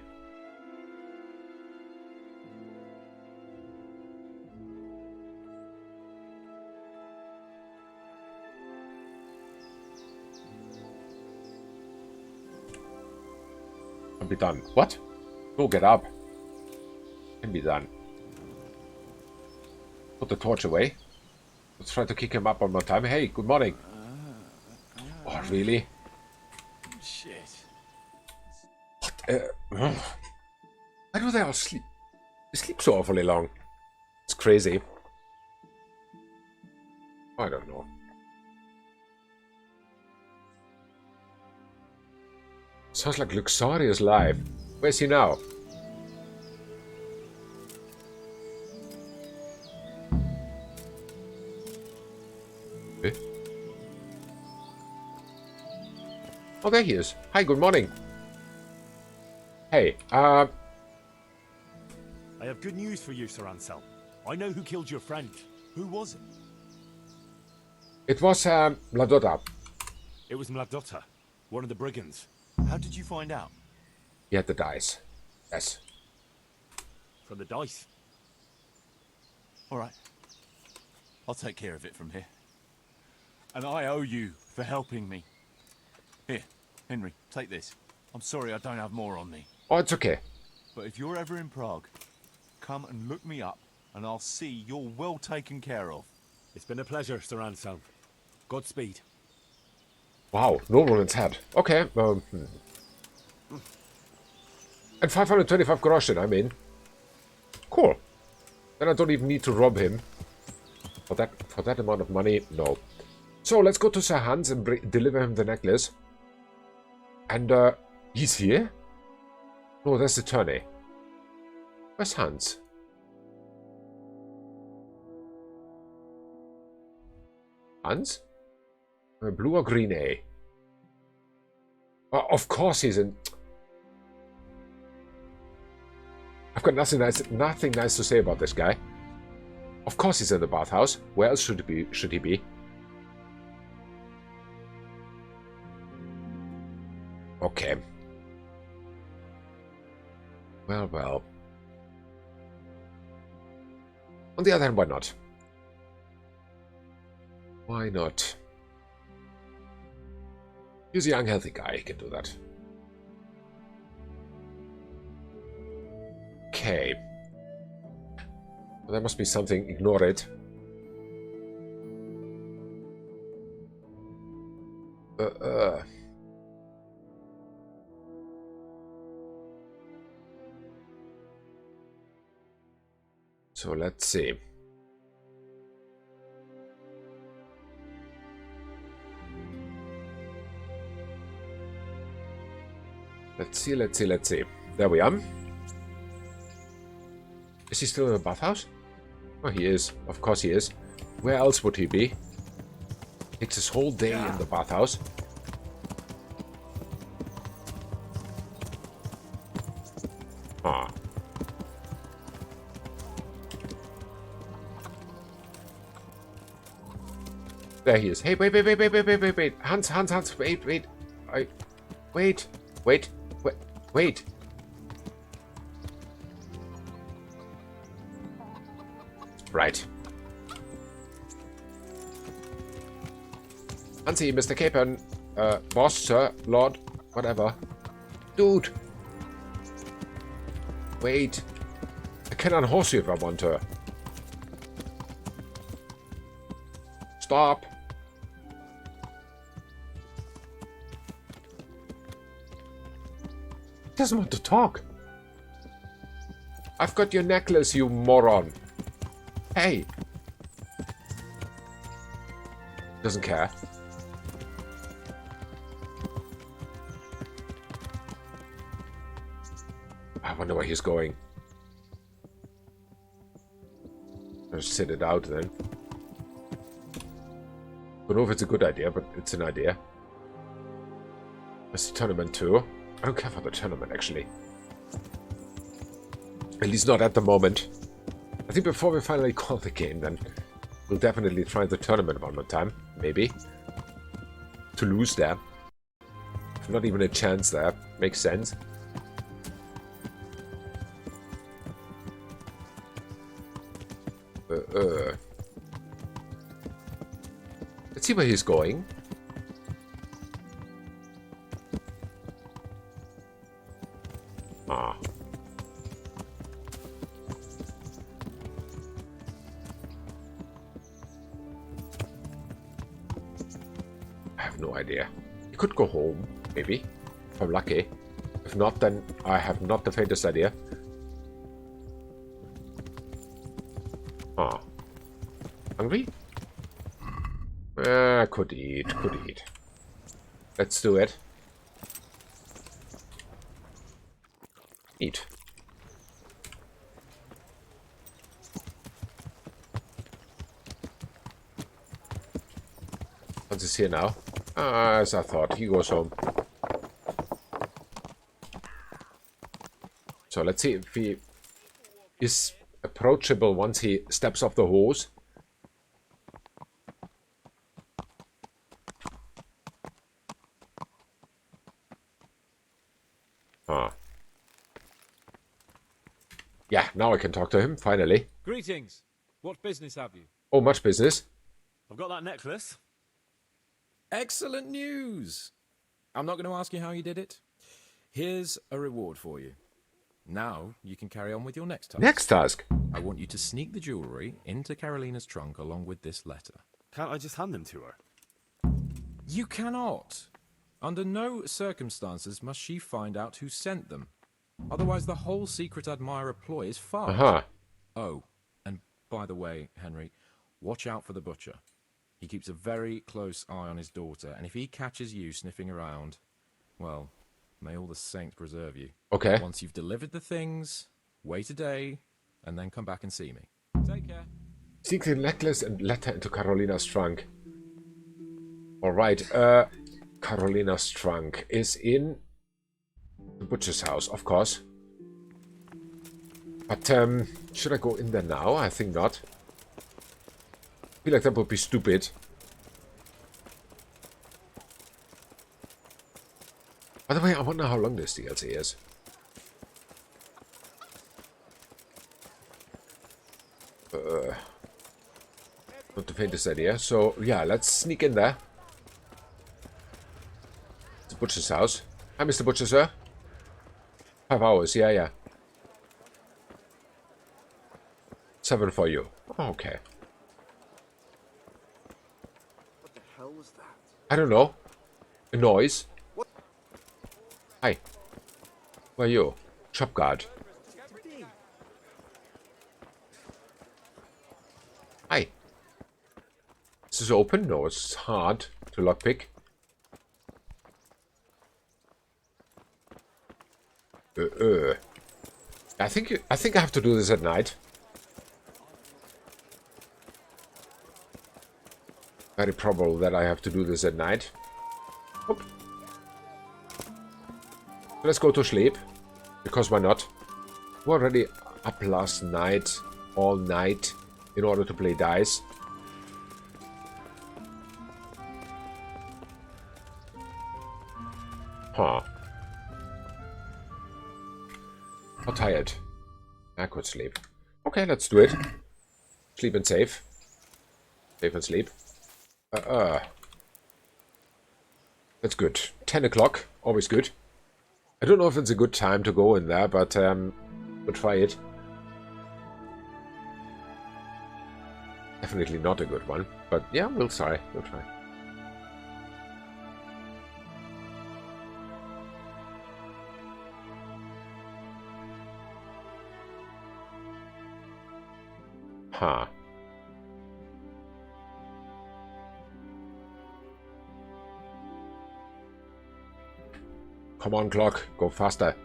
Can be done. What? Go get up. Can be done. Put the torch away. Let's try to kick him up one more time. Hey, good morning. Oh, really? Shit. What? Why do they all sleep? They sleep so awfully long. It's crazy. I don't know. Sounds like luxurious life. Where's he now? Eh? Oh, there he is. Hi, good morning. Hey, I have good news for you, Sir Anselm. I know who killed your friend. Who was it? It was, Mladotta. It was Mladotta, one of the brigands. How did you find out? He had the dice. Yes. From the dice? All right. I'll take care of it from here. And I owe you for helping me. Here, Henry, take this. I'm sorry I don't have more on me. Oh, it's okay. But if you're ever in Prague, come and look me up, and I'll see you're well taken care of. It's been a pleasure, Sir Anselm. Godspeed. Wow, no woman's head. Okay, And 525 groschen, I mean. Cool. Then I don't even need to rob him. For that amount of money, no. So, let's go to Sir Hans and deliver him the necklace. And, he's here? No, that's the tourney. Where's Hans? Hans? Blue or green A? Of course he's in... I've got nothing nice to say about this guy. Of course he's in the bathhouse. Where else should he be? Okay. Well, well. On the other hand, why not? Why not? He's a young, healthy guy. He can do that. Okay. Well, there must be something. Ignore it. So let's see. Let's see. There we are. Is he still in the bathhouse? Oh, he is. Of course he is. Where else would he be? Takes his whole day in the bathhouse. Ah. There he is. Hey, wait. Hans, wait. Wait. Right. Hansi, Mr. Capon, boss, sir, lord, whatever. Dude! Wait. I can unhorse you if I want to. Stop. He doesn't want to talk. I've got your necklace, you moron. Hey. Doesn't care. I wonder where he's going. Just sit it out then. Don't know if it's a good idea, but it's an idea. There's the tournament too. I don't care for the tournament actually. At least not at the moment. I think before we finally call the game, then we'll definitely try the tournament one more time. Maybe. To lose there. Not even a chance there. Makes sense. Let's see where he's going. Ah. I have no idea. He could go home, maybe. If I'm lucky. If not, then I have not the faintest idea. Ah. Hungry? Could eat. Let's do it. Eat. Hans is here now. As I thought, he goes home. So let's see if he is approachable once he steps off the horse. Ah. Yeah, now I can talk to him, finally. Greetings. What business have you? Oh, much business. I've got that necklace. Excellent news. I'm not going to ask you how you did it. Here's a reward for you. Now you can carry on with your next task. Next task? I want you to sneak the jewellery into Carolina's trunk along with this letter. Can't I just hand them to her? You cannot. Under no circumstances must she find out who sent them. Otherwise the whole secret admirer ploy is farce. Uh-huh. Oh, and by the way, Henry, watch out for the butcher. He keeps a very close eye on his daughter, and if he catches you sniffing around, well, may all the saints preserve you. Okay. Once you've delivered the things, wait a day, and then come back and see me. Take care. Sneak the necklace and letter into Carolina's trunk. Alright, Carolina's trunk is in the butcher's house, of course. But, should I go in there now? I think not. feel like that would be stupid. By the way, I wonder how long this DLC is. Not the faintest idea. So, yeah, let's sneak in there. The butcher's house. Hi, Mr. Butcher, sir. 5 hours, yeah. 7 for you. Okay. What the hell was that? I don't know. A noise. What? Hi. Where are you? Shop guard. Hi. Is this open? No, it's hard to lockpick. I think I have to do this at night. Very probable that I have to do this at night. Oop. Let's go to sleep. Because why not? We're already up last night, all night, in order to play dice. Huh. How tired. I could sleep. Okay, let's do it. Sleep and save. Save and sleep. That's good. 10 o'clock. Always good. I don't know if it's a good time to go in there, but we'll try it. Definitely not a good one. But yeah, we'll try. We'll try. Huh. Come on, clock. Go faster.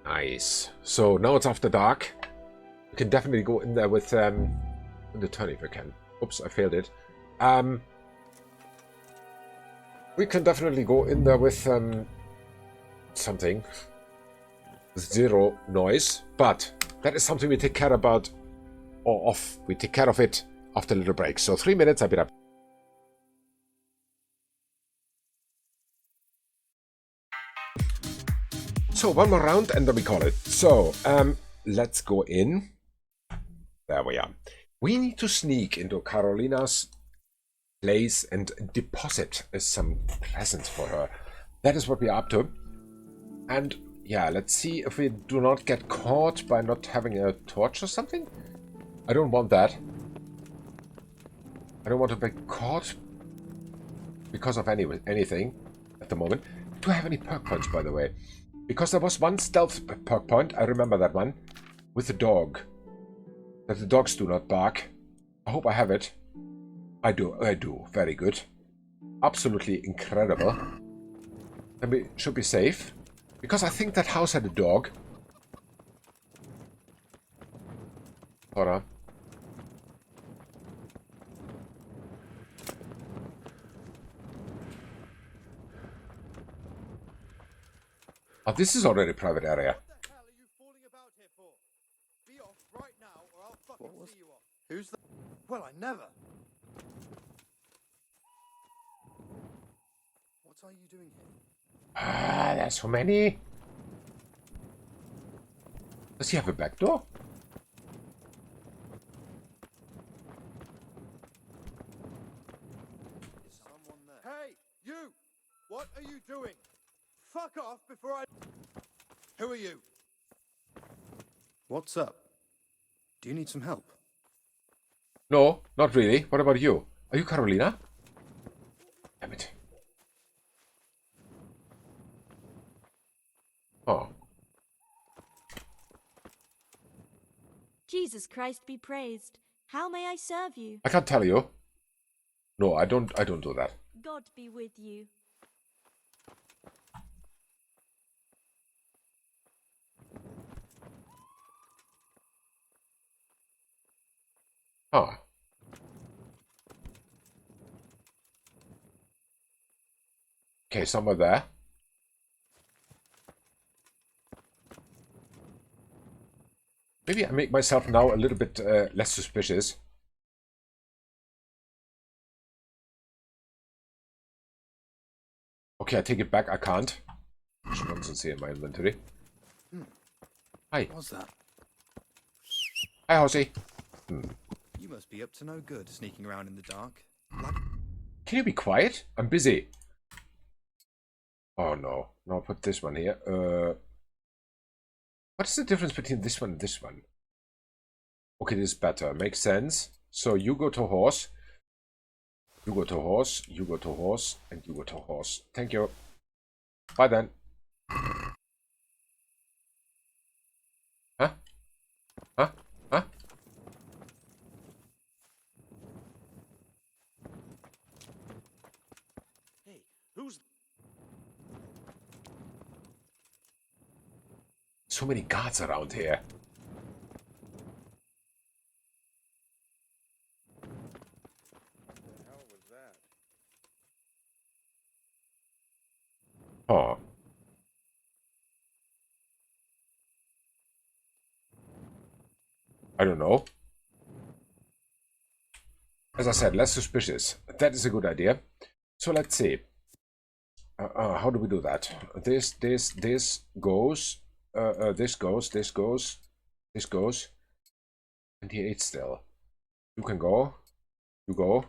Nice. So now it's after dark. We can definitely go in there with the turn if I can. Oops, I failed it. We can definitely go in there with something. 0 noise. But that is something we take care about or off. We take care of it after a little break. So 3 minutes, I'll be up. So one more round and then we call it. So let's go in. There we are. We need to sneak into Carolina's place and deposit some presents for her. That is what we are up to. And yeah, let's see if we do not get caught by not having a torch or something. I don't want that. I don't want to be caught because of anything at the moment. Do I have any perk points, by the way? Because there was one stealth perk point, I remember that one, with the dog. That the dogs do not bark. I hope I have it. I do. Very good. Absolutely incredible. And we should be safe. Because I think that house had a dog. Hold on. Oh, this is already a private area. Who's the... Well, I never. What are you doing here? Ah, there's so many. Does he have a back door? Is someone there? Hey, you! What are you doing? Fuck off before I... Who are you? What's up? Do you need some help? No, not really. What about you? Are you Carolina? Damn it. Oh. Jesus Christ be praised. How may I serve you? I can't tell you. No, I don't do that. God be with you. Ah. Okay, somewhere there. Maybe I make myself now a little bit less suspicious. Okay, I take it back. I can't. There's nonsense here in my inventory. Hi. What's that? Hi, Horsey. You must be up to no good, sneaking around in the dark. Can you be quiet? I'm busy. Oh no. No, I'll put this one here. What is the difference between this one and this one? Okay, this is better. Makes sense. So you go to horse. You go to horse. You go to horse. And you go to horse. Thank you. Bye then. Huh? Huh? Huh? Hey, who's... So many guards around here. Oh. I don't know. As I said, less suspicious. That is a good idea. So let's see. How do we do that? This goes. This goes. This goes. This goes. 28 still. You can go. You go.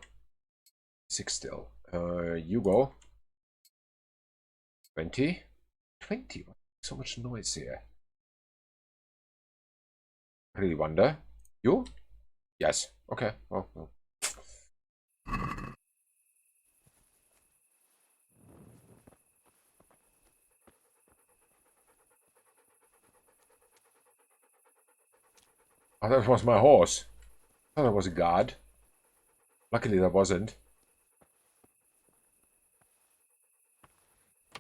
6 still. You go. 20. 20. So much noise here. I really wonder. You? Yes. Okay. Oh. Oh, that was my horse. I thought that was a guard. Luckily, that wasn't.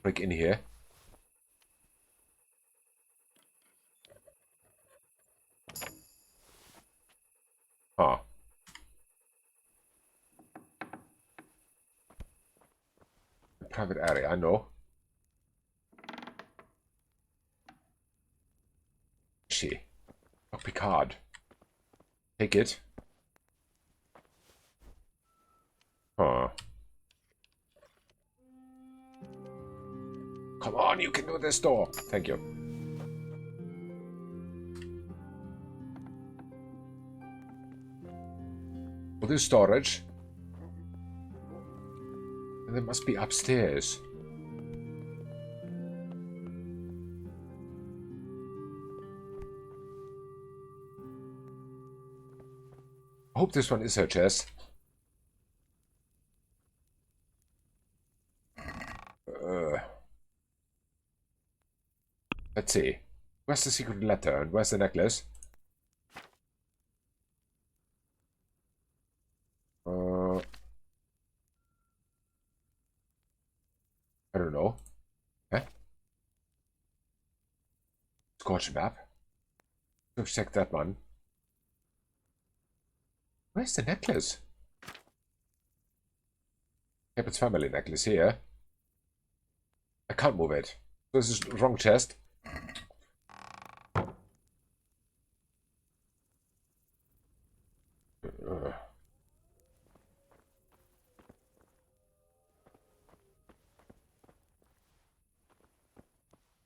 Break in here. Huh. Private area, I know. She. Oh, Picard. Take it. Huh. Come on, you can do this door. Thank you. Well, this storage. And it must be upstairs. I hope this one is her chest. Let's see. Where's the secret letter and where's the necklace? I don't know. Huh? Scorch map. Let's check that one. Where's the necklace? Capon's family necklace here. I can't move it. This is wrong chest.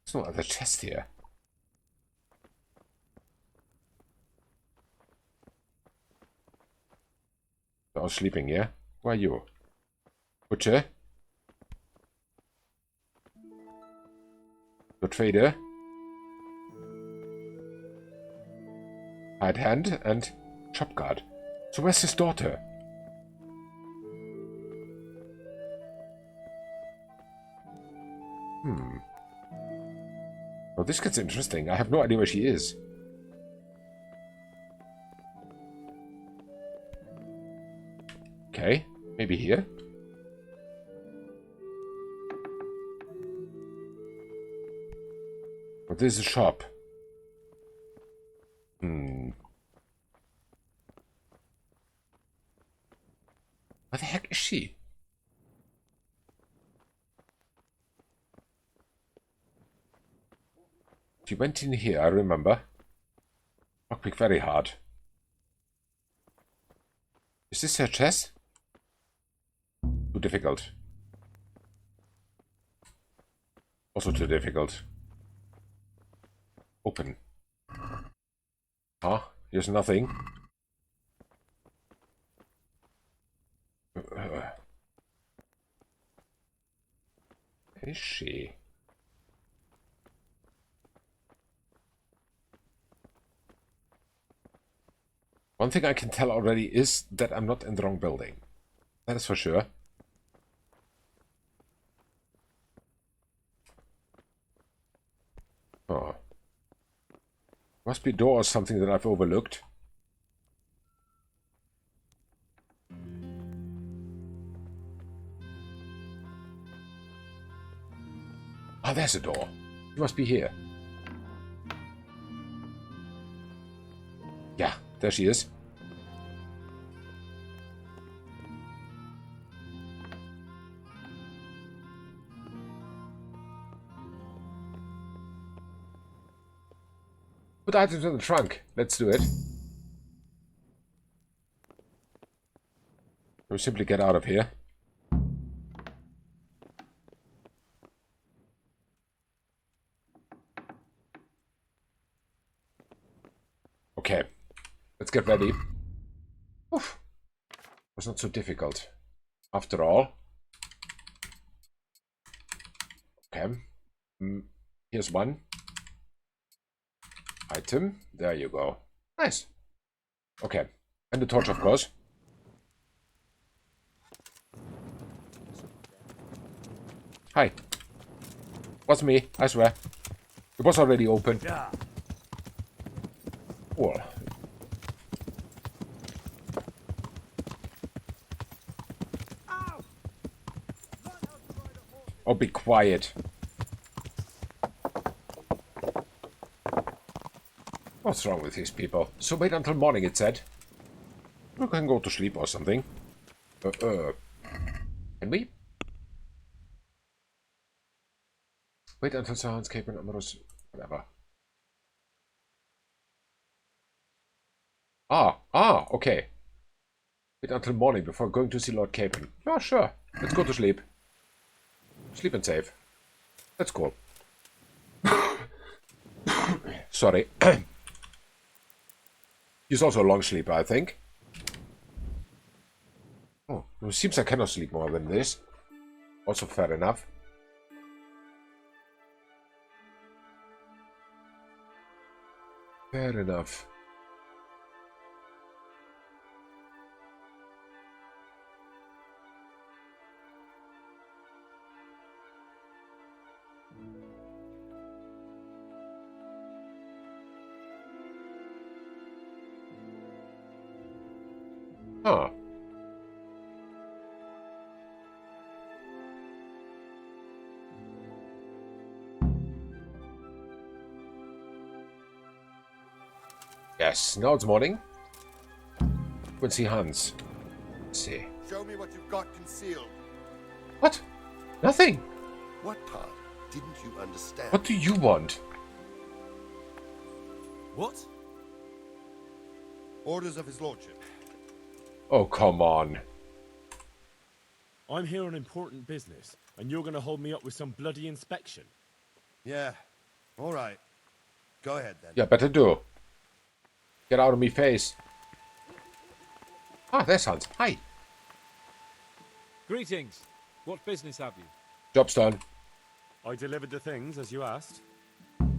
There's no other chest here. I was sleeping, yeah? Who are you? Butcher? The trader? Hired hand and shop guard. So where's his daughter? Well, this gets interesting. I have no idea where she is. Okay, maybe here. But this is a shop. Where the heck is she? She went in here, I remember. Oh, lockpick very hard. Is this her chest? Too difficult. Also too difficult. Open. Huh? Here's nothing. Is she? One thing I can tell already is that I'm not in the wrong building. That is for sure. Oh. Must be a door or something that I've overlooked. Ah, there's a door. She must be here. Yeah, there she is. Put items in the trunk. Let's do it. We'll simply get out of here. Okay. Let's get ready. Oof. It was not so difficult. After all. Okay. Here's one. Item. There you go. Nice. Okay. And the torch, of course. Hi. Was me, I swear. It was already open. Well. Oh, be quiet. What's wrong with these people? So wait until morning, it said. We can go to sleep or something. Can we? Wait until sounds, Capon, Amorous, whatever. Okay. Wait until morning before going to see Lord Capon. Yeah, sure. Let's go to sleep. Sleep and save. That's cool. Sorry. He's also a long sleeper, I think. Oh, it seems I cannot sleep more than this. Also fair enough. Fair enough. Huh. Yes, now it's morning. Go and see Hans. Let's see. Show me what you've got concealed. What? Nothing. What part didn't you understand? What do you want? What? Orders of his lordship. Oh, come on. I'm here on important business, and you're going to hold me up with some bloody inspection. Yeah. All right. Go ahead, then. Yeah, better do. Get out of me face. Ah, there's Hans. Hi. Greetings. What business have you? Job's done. I delivered the things, as you asked.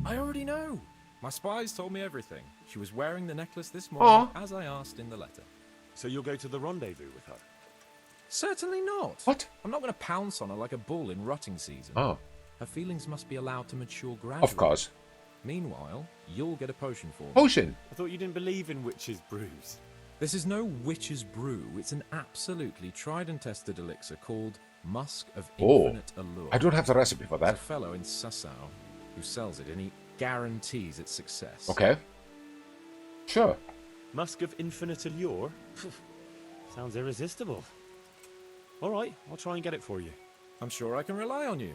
I already know. My spies told me everything. She was wearing the necklace this morning, as I asked in the letter. So you'll go to the rendezvous with her? Certainly not. What? I'm not going to pounce on her like a bull in rutting season. Oh. Her feelings must be allowed to mature gradually. Of course. Meanwhile, you'll get a potion for me. Potion? I thought you didn't believe in witches' brews. This is no witch's brew. It's an absolutely tried and tested elixir called Musk of Infinite Allure. I don't have the recipe for that. There's a fellow in Sassau who sells it, and he guarantees its success. Okay. Sure. Musk of Infinite Allure? Sounds irresistible. All right, I'll try and get it for you. I'm sure I can rely on you.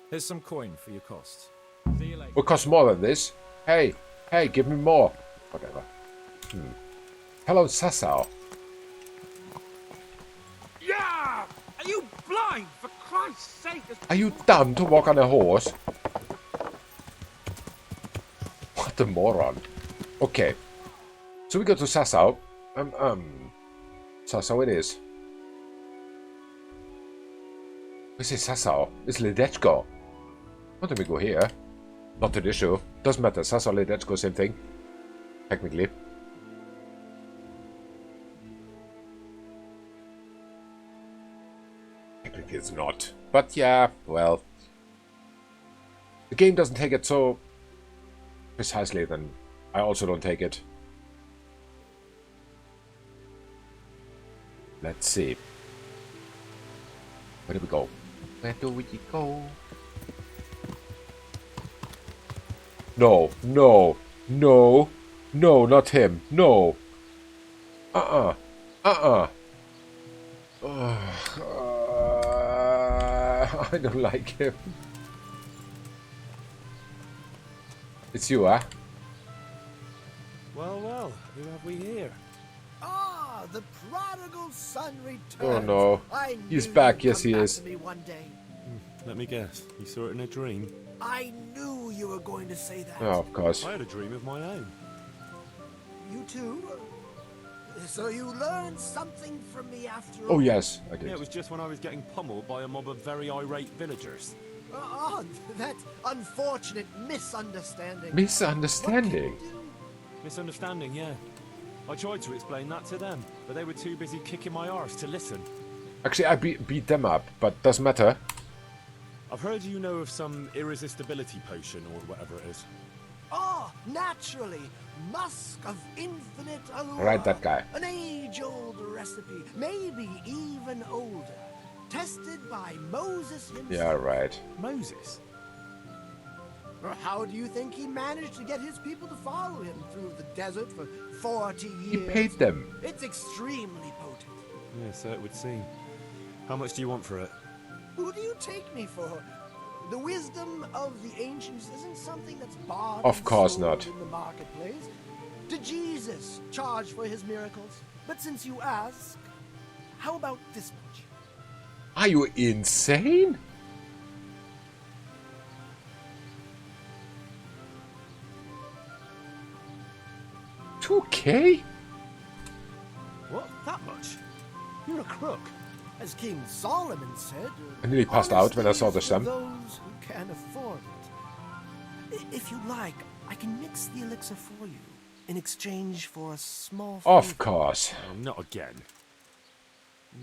Here's some coin for your costs. Will cost more than this. Hey, give me more. Whatever. Hello, Sassau. Yeah! Are you blind? For Christ's sake! Are you dumb to walk on a horse? What a moron. Okay. So we go to Sassau. Sassau it is. We say Sassau. It's Ledechko. Why don't we go here? Not to this show. Doesn't matter. Sassau, Ledechko, same thing. Technically. Technically it's not. But yeah, well. The game doesn't take it so precisely, then I also don't take it. Let's see. Where do we go? Where do we go? No, no, no, no, not him. No. I don't like him. It's you, huh? Well, well, who have we here? Ah, the prodigal son returns. Oh no. I He's knew back, you'd yes come he back is. to me one day. Let me guess. You saw it in a dream? I knew you were going to say that. Oh, of course. I had a dream of my own. You too? So you learned something from me after all? Oh yes, I did. Yeah, it was just when I was getting pummeled by a mob of very irate villagers. Oh, that unfortunate misunderstanding. Misunderstanding? Misunderstanding, yeah. I tried to explain that to them, but they were too busy kicking my arse to listen. Actually, I beat them up, but doesn't matter. I've heard you know of some irresistibility potion or whatever it is. Oh, naturally. Musk of infinite allure. Right, that guy. An age-old recipe, maybe even older. Tested by Moses himself. Yeah, right. Moses? How do you think he managed to get his people to follow him through the desert for 40 years? He paid them. It's extremely potent. Yeah, so it would seem. How much do you want for it? Who do you take me for? The wisdom of the ancients isn't something that's bought Of and course sold not. in the marketplace. Did Jesus charge for his miracles? But since you ask, how about this much? Are you insane? $2K? What? That much? You're a crook. As King Solomon said, I nearly passed out when I saw the honesty is sum. for those who can afford it. If you like, I can mix the elixir for you in exchange for a small favor. Of course. Oh, not again.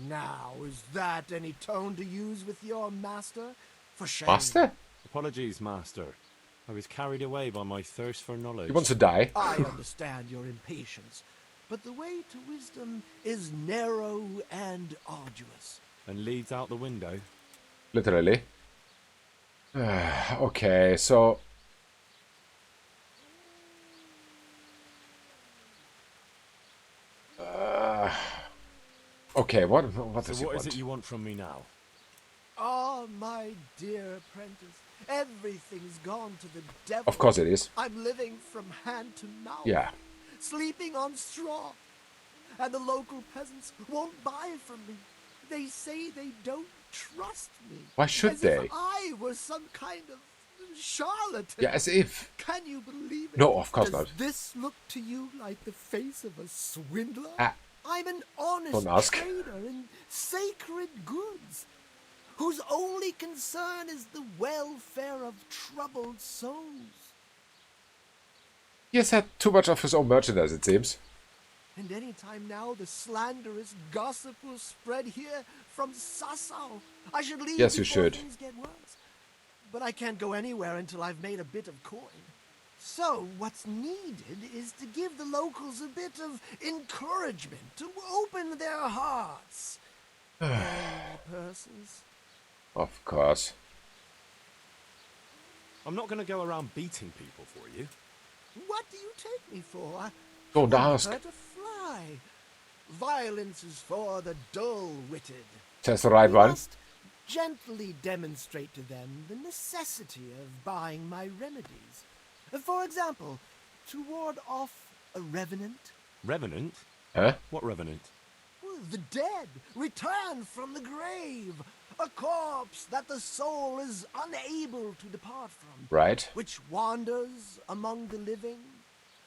Now, is that any tone to use with your master? For shame. Master? Apologies, master. I was carried away by my thirst for knowledge. He wants to die. I understand your impatience, but the way to wisdom is narrow and arduous. And leads out the window. Literally. Okay, so... okay, what does So he what want? is it you want from me now? Oh, my dear apprentice, everything's gone to the devil. Of course it is. I'm living from hand to mouth. Yeah. Sleeping on straw. And the local peasants won't buy from me. They say they don't trust me. Why should as they? If I was some kind of charlatan. Yeah, as if. Can you believe it? No, of course Does not. this look to you like the face of a swindler? Ah. I'm an honest Don't ask. trader in sacred goods, whose only concern is the welfare of troubled souls. He has had too much of his own merchandise, it seems. And any time now the slanderous gossip will spread here from Sassau. I should leave Yes, you before should. things get worse. But I can't go anywhere until I've made a bit of coin. So what's needed is to give the locals a bit of encouragement, to open their hearts and purses. Of course. I'm not going to go around beating people for you. What do you take me for? Don't ask. Hurt a fly. Violence is for the dull-witted. Says the right We one. must gently demonstrate to them the necessity of buying my remedies. For example, to ward off a revenant, Revenant? Huh? What revenant? The dead return from the grave. A corpse that the soul is unable to depart from. Right. Which wanders among the living,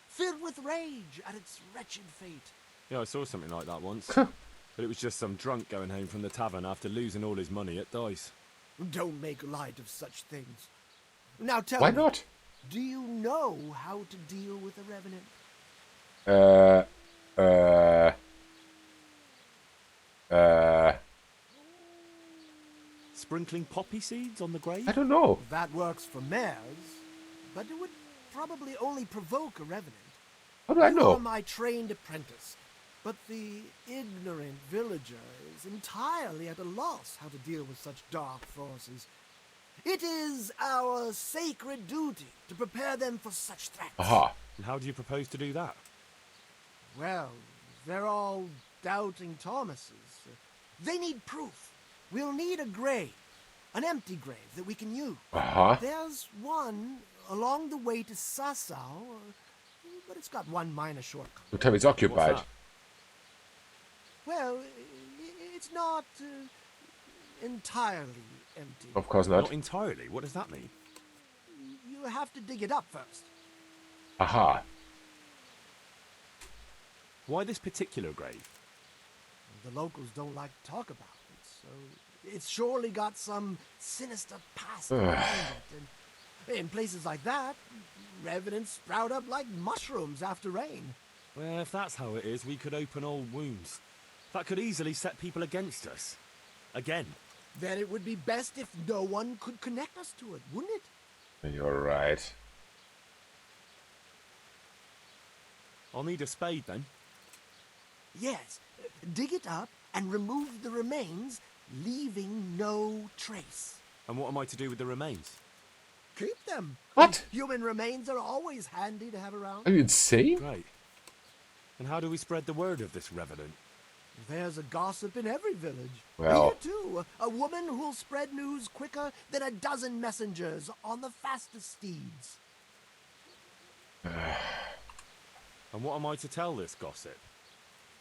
filled with rage at its wretched fate. Yeah, I saw something like that once. But it was just some drunk going home from the tavern after losing all his money at dice. Don't make light of such things. Now tell Why me, not? do you know how to deal with a revenant? Sprinkling poppy seeds on the grave? I don't know. That works for mares, but it would probably only provoke a revenant. How do I You know? are my trained apprentice, but the ignorant villager is entirely at a loss how to deal with such dark forces. It is our sacred duty to prepare them for such threats. Aha. And how do you propose to do that? Well, they're all doubting Thomases. They need proof. We'll need a grave, an empty grave that we can use. There's one along the way to Sassau, but it's got one minor shortcut. You tell me it's occupied. Well, it's not entirely empty. Of course not. Not entirely. What does that mean? You have to dig it up first. Aha. Why this particular grave? The locals don't like to talk about it, so it's surely got some sinister past behind it. And in places like that, revenants sprout up like mushrooms after rain. Well, if that's how it is, we could open old wounds. That could easily set people against us. Again. Then it would be best if no one could connect us to it, wouldn't it? You're right. I'll need a spade then. Yes, dig it up and remove the remains, leaving no trace. And what am I to do with the remains? Keep them. What? Human remains are always handy to have around. Are you insane? Right. And how do we spread the word of this revenant? There's a gossip in every village. Well. Here too, a woman who'll spread news quicker than a dozen messengers on the fastest steeds. And what am I to tell this gossip?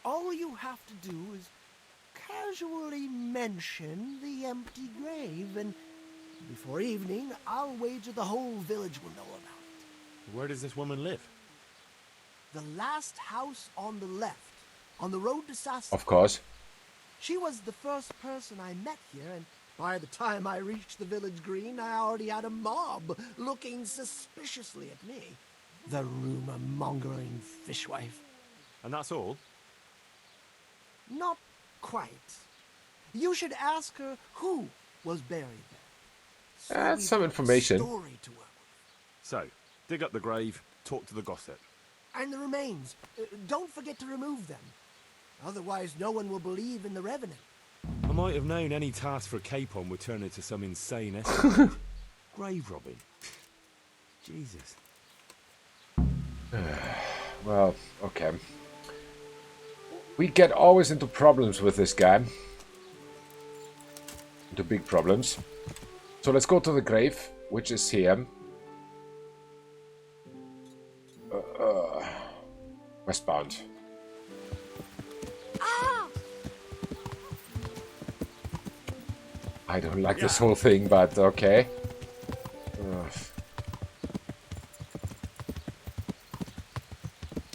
All you have to do is casually mention the empty grave, and before evening, I'll wager the whole village will know about it. Where does this woman live? The last house on the left, on the road to Sassau. Of course. She was the first person I met here, and by the time I reached the village green, I already had a mob looking suspiciously at me. The rumor-mongering fishwife. And that's all? Not quite. You should ask her who was buried there. So That's some information. Story to work with. So, dig up the grave, talk to the gossip. And the remains. Don't forget to remove them. Otherwise, no one will believe in the revenant. I might have known any task for Capon would turn into some insane escapade. Grave robbing. Jesus. Well, okay. We get always into problems with this guy. Into big problems. So let's go to the grave, which is here. Westbound. I don't like this whole thing, but okay.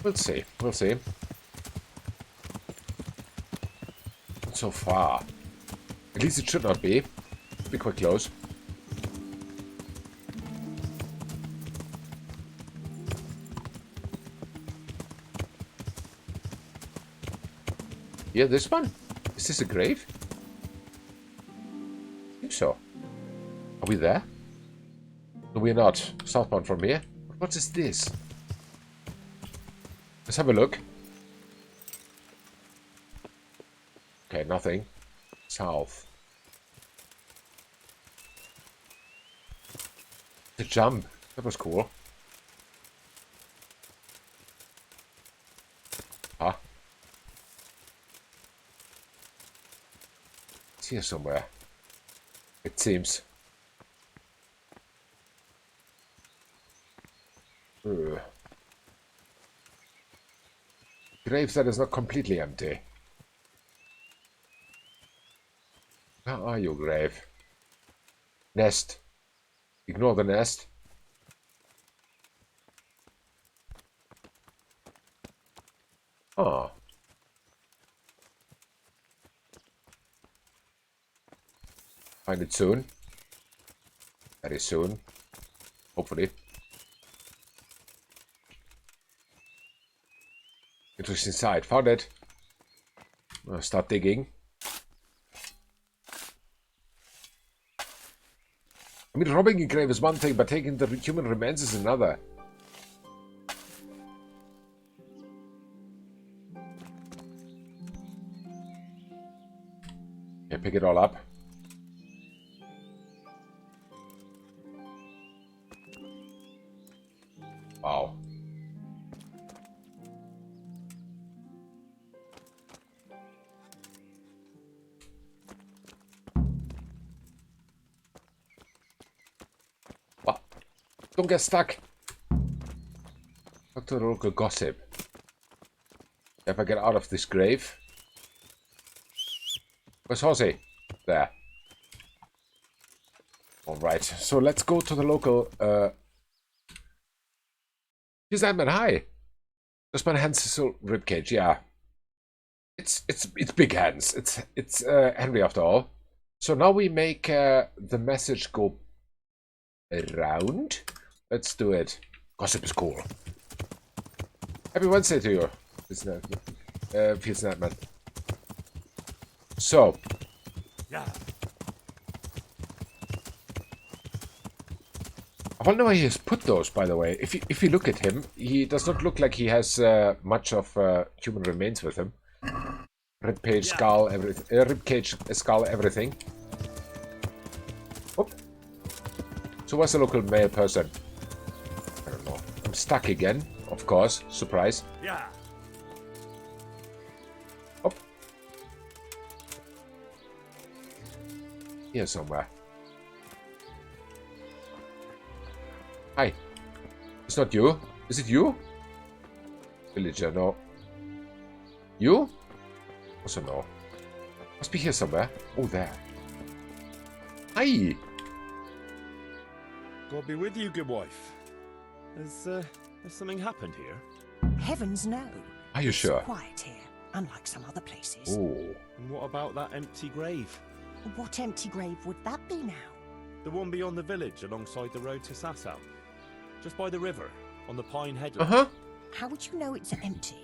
We'll see. We'll see. So far. At least it should not be. Be quite close. Yeah, this one? Is this a grave? I think so. Are we there? No, we're not. Southbound from here. What is this? Let's have a look. Okay, nothing. South. The jump. That was cool. Huh? It's here somewhere. It seems. Could grave that is not completely empty. Where are you, grave? Nest. Ignore the nest. Oh. Find it soon. Very soon. Hopefully. Interesting site. Found it. I'll start digging. I mean, robbing a grave is one thing, but taking the human remains is another. Okay, pick it all up. Wow. What? Don't get stuck. Talk to the local gossip. If I get out of this grave. Where's Horsey? There. Alright, so let's go to the local, Here's Ant-Man, hi! That's my Hansel ribcage, yeah. It's big hands. It's Henry after all. So now we make the message go around. Let's do it. Gossip is cool. Happy Wednesday to you. It's not Ant-Man. So. Yeah. I wonder why he has put those, by the way. If you look at him, he does not look like he has much of human remains with him. Ribcage, skull, everything. Ribcage, skull, everything. Oh. So what's the local male person? I don't know. I'm stuck again, of course. Surprise. Yeah. Oh. Here somewhere. Hi. It's not you. Is it you? Villager, no. You? Also no. Must be here somewhere. Oh, there. Hi. God be with you, good wife. Has something happened here? Heavens no. Are you sure? It's quiet here, unlike some other places. Oh. And what about that empty grave? What empty grave would that be now? The one beyond the village, alongside the road to Sasau. Just by the river, on the pine headland. Uh-huh. How would you know it's empty?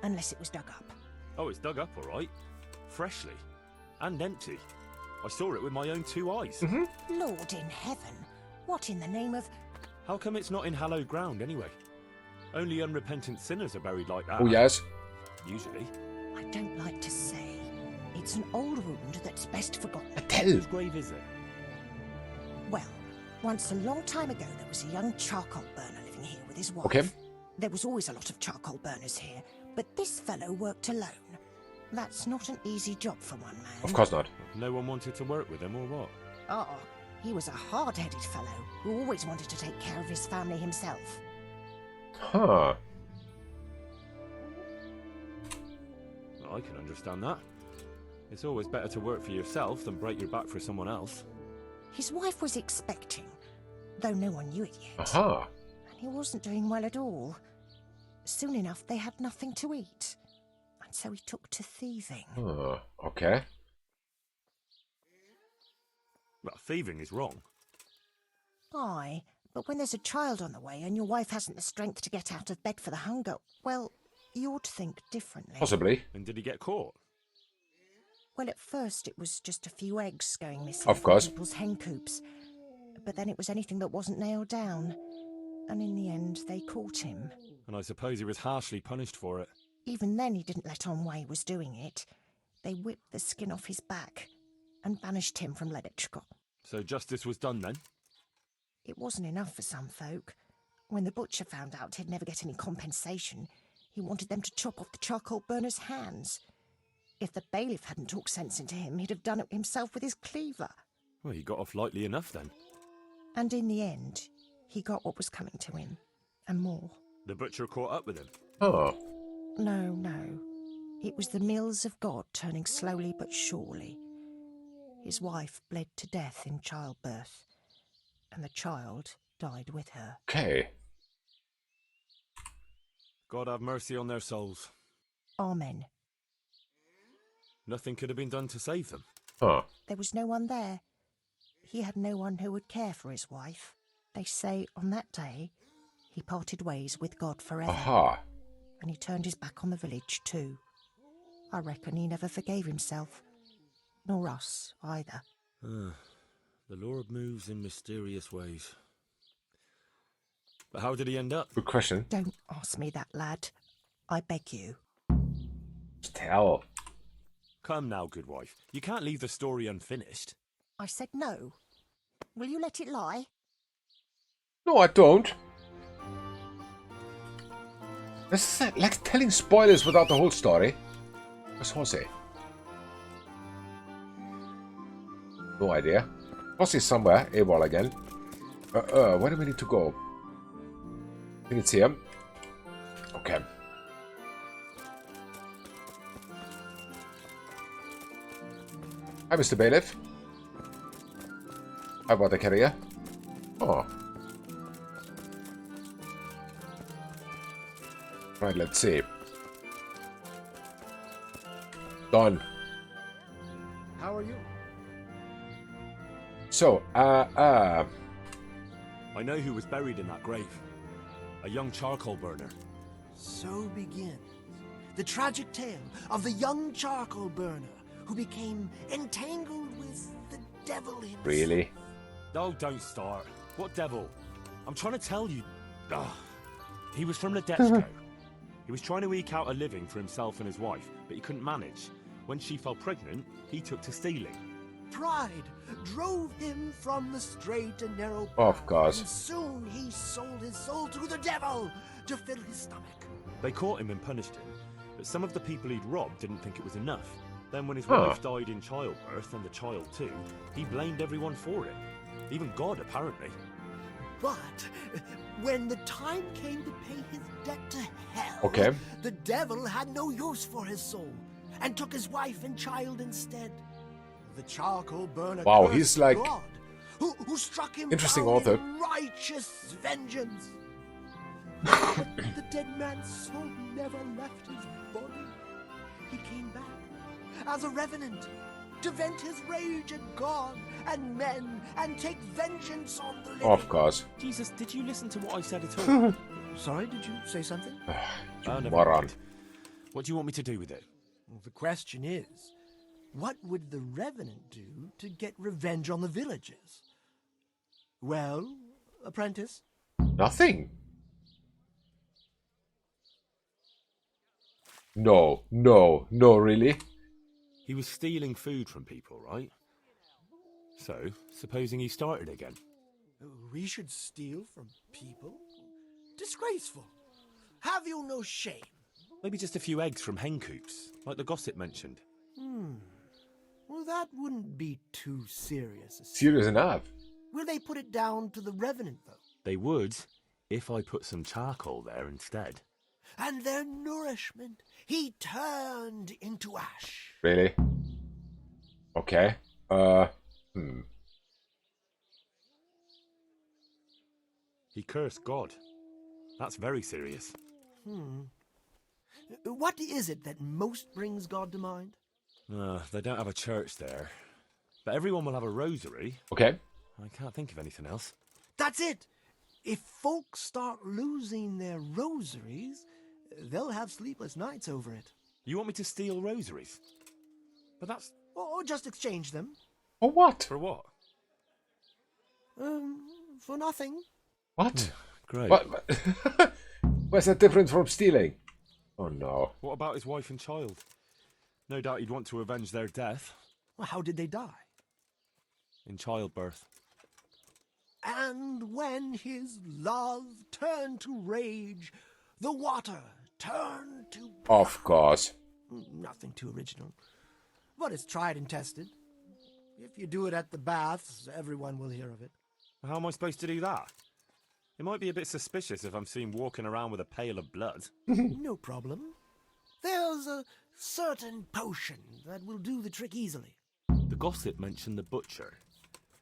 Unless it was dug up. Oh, it's dug up, all right. Freshly. And empty. I saw it with my own 2 eyes. Lord in heaven, what in the name of... How come it's not in hallowed ground, anyway? Only unrepentant sinners are buried like that. Oh, yes. Usually. I don't like to say. It's an old wound that's best forgotten. Whose grave is it? Well, once a long time ago, there was a young charcoal burner living here with his wife. Okay. There was always a lot of charcoal burners here, but this fellow worked alone. That's not an easy job for one man. Of course not. No one wanted to work with him, or what? Oh, he was a hard-headed fellow who always wanted to take care of his family himself. Huh. I can understand that. It's always better to work for yourself than break your back for someone else. His wife was expecting, though no one knew it yet. Aha. And he wasn't doing well at all. Soon enough, they had nothing to eat. And so he took to thieving. Oh, okay. Well, thieving is wrong. Aye, but when there's a child on the way and your wife hasn't the strength to get out of bed for the hunger, well, you ought to think differently. Possibly. And did he get caught? Well, at first it was just a few eggs going missing Of course. from people's hen coops. But then it was anything that wasn't nailed down. And in the end, they caught him. And I suppose he was harshly punished for it. Even then, he didn't let on why he was doing it. They whipped the skin off his back and banished him from Ledetchko. So justice was done then? It wasn't enough for some folk. When the butcher found out he'd never get any compensation, he wanted them to chop off the charcoal burner's hands. If the bailiff hadn't talked sense into him, he'd have done it himself with his cleaver. Well, he got off lightly enough then. And in the end, he got what was coming to him, and more. The butcher caught up with him. Oh. No, no. It was the mills of God turning slowly but surely. His wife bled to death in childbirth, and the child died with her. Okay. God have mercy on their souls. Amen. Nothing could have been done to save them. Huh. There was no one there. He had no one who would care for his wife. They say on that day he parted ways with God forever. Aha. And he turned his back on the village too. I reckon he never forgave himself. Nor us, either. The Lord moves in mysterious ways. But how did he end up? Good question. Don't ask me that, lad. I beg you. Tell. Come now, good wife. You can't leave the story unfinished. I said no. Will you let it lie? No, I don't. That's like telling spoilers without the whole story. Where's Jose? No idea. Jose's somewhere. AWOL again. Where do we need to go? I think it's here. Okay. Hi, Mr. Bailiff. How about the carrier? Oh. Right, let's see. Done. How are you? So, I know who was buried in that grave. A young charcoal burner. So begins the tragic tale of the young charcoal burner who became entangled with the devil himself. Really? Oh, don't start. What devil? I'm trying to tell you. Ugh. He was from Ledetchko. He was trying to eke out a living for himself and his wife, but he couldn't manage. When she fell pregnant, he took to stealing. Pride drove him from the straight and narrow path. Of course. And soon he sold his soul to the devil to fill his stomach. They caught him and punished him, but some of the people he'd robbed didn't think it was enough. Then when his Huh. wife died in childbirth, and the child too, he blamed everyone for it. Even God, apparently. But when the time came to pay his debt to hell, Okay. the devil had no use for his soul and took his wife and child instead. The charcoal burner Wow, cursed he's like- God, who struck him Interesting down author. in righteous vengeance. But the dead man's soul never left his body. He came back as a revenant to vent his rage at God and men and take vengeance on the living. Of course. Jesus, did you listen to what I said at all? Sorry, did you say something? Never moron. mind. What do you want me to do with it? Well, the question is, what would the revenant do to get revenge on the villagers? Well, apprentice? Nothing. No, no, no, really? He was stealing food from people, right? So, supposing he started again. We should steal from people? Disgraceful. Have you no shame? Maybe just a few eggs from hen coops, like the gossip mentioned. Well, that wouldn't be too serious. Serious enough. Will they put it down to the revenant, though? They would, if I put some charcoal there instead. And their nourishment he turned into ash. Really? Okay. He cursed God. That's very serious. What is it that most brings God to mind? They don't have a church there. But everyone will have a rosary. Okay. I can't think of anything else. That's it. If folks start losing their rosaries, they'll have sleepless nights over it. You want me to steal rosaries? But that's... Or just exchange them. For what? For what? For nothing. What? Great. What? Where's that different from stealing? Oh no. What about his wife and child? No doubt he'd want to avenge their death. Well, how did they die? In childbirth. And when his love turned to rage, the water turned to... Of course. Nothing too original. But it's tried and tested. If you do it at the baths, everyone will hear of it. How am I supposed to do that? It might be a bit suspicious if I'm seen walking around with a pail of blood. No problem. There's a certain potion that will do the trick easily. The gossip mentioned the butcher.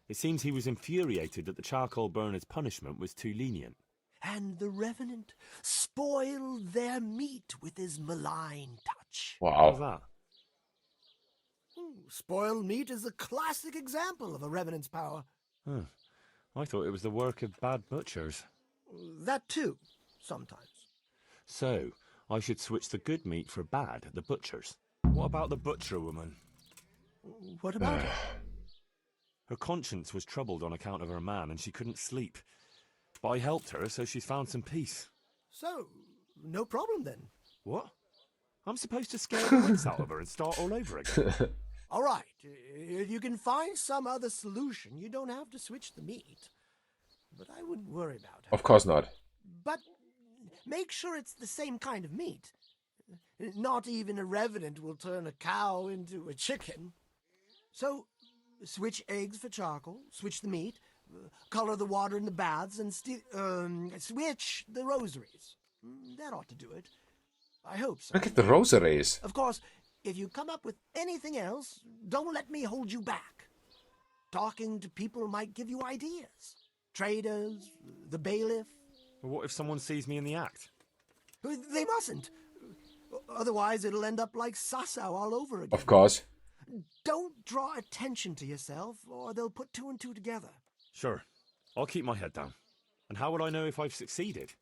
It seems he was infuriated that the charcoal burner's punishment was too lenient. And the Revenant spoiled their meat with his malign touch. Wow. How's that? Spoiled meat is a classic example of a Revenant's power. Huh. I thought it was the work of bad butchers. That too, sometimes. So, I should switch the good meat for bad at the butcher's. What about the butcher woman? What about her? Her conscience was troubled on account of her man, and she couldn't sleep. But I helped her, so she's found some peace. So, no problem then. What? I'm supposed to scare the wits out of her and start all over again? All right, if you can find some other solution, you don't have to switch the meat. But I wouldn't worry about her. Of course not. But make sure it's the same kind of meat. Not even a Revenant will turn a cow into a chicken. So, switch eggs for charcoal, switch the meat, color the water in the baths, and switch the rosaries. That ought to do it. I hope so. Look at the rosaries. Of course, if you come up with anything else, don't let me hold you back. Talking to people might give you ideas. Traders, the bailiff. What if someone sees me in the act? They mustn't. Otherwise, it'll end up like Sasau all over again. Of course. Don't draw attention to yourself, or they'll put two and two together. Sure. I'll keep my head down. And how would I know if I've succeeded?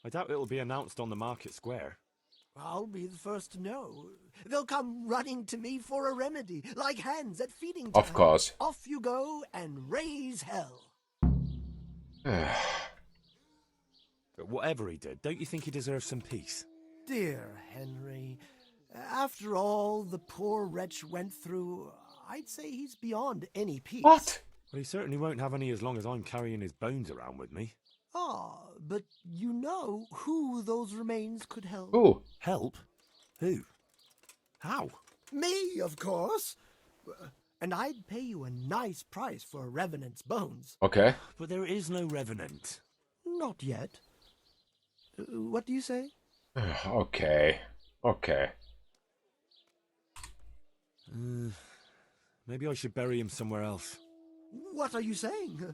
I doubt it'll be announced on the market square. I'll be the first to know. They'll come running to me for a remedy, like hens at feeding time. Of course. Off you go and raise hell. But whatever he did, don't you think he deserves some peace? Dear Henry, after all the poor wretch went through, I'd say he's beyond any peace. What? Well, he certainly won't have any as long as I'm carrying his bones around with me. Ah, but you know who those remains could help. Who? Help? Who? How? Me, of course. And I'd pay you a nice price for a Revenant's bones. Okay. But there is no Revenant. Not yet. What do you say? Okay. Okay. Maybe I should bury him somewhere else. What are you saying?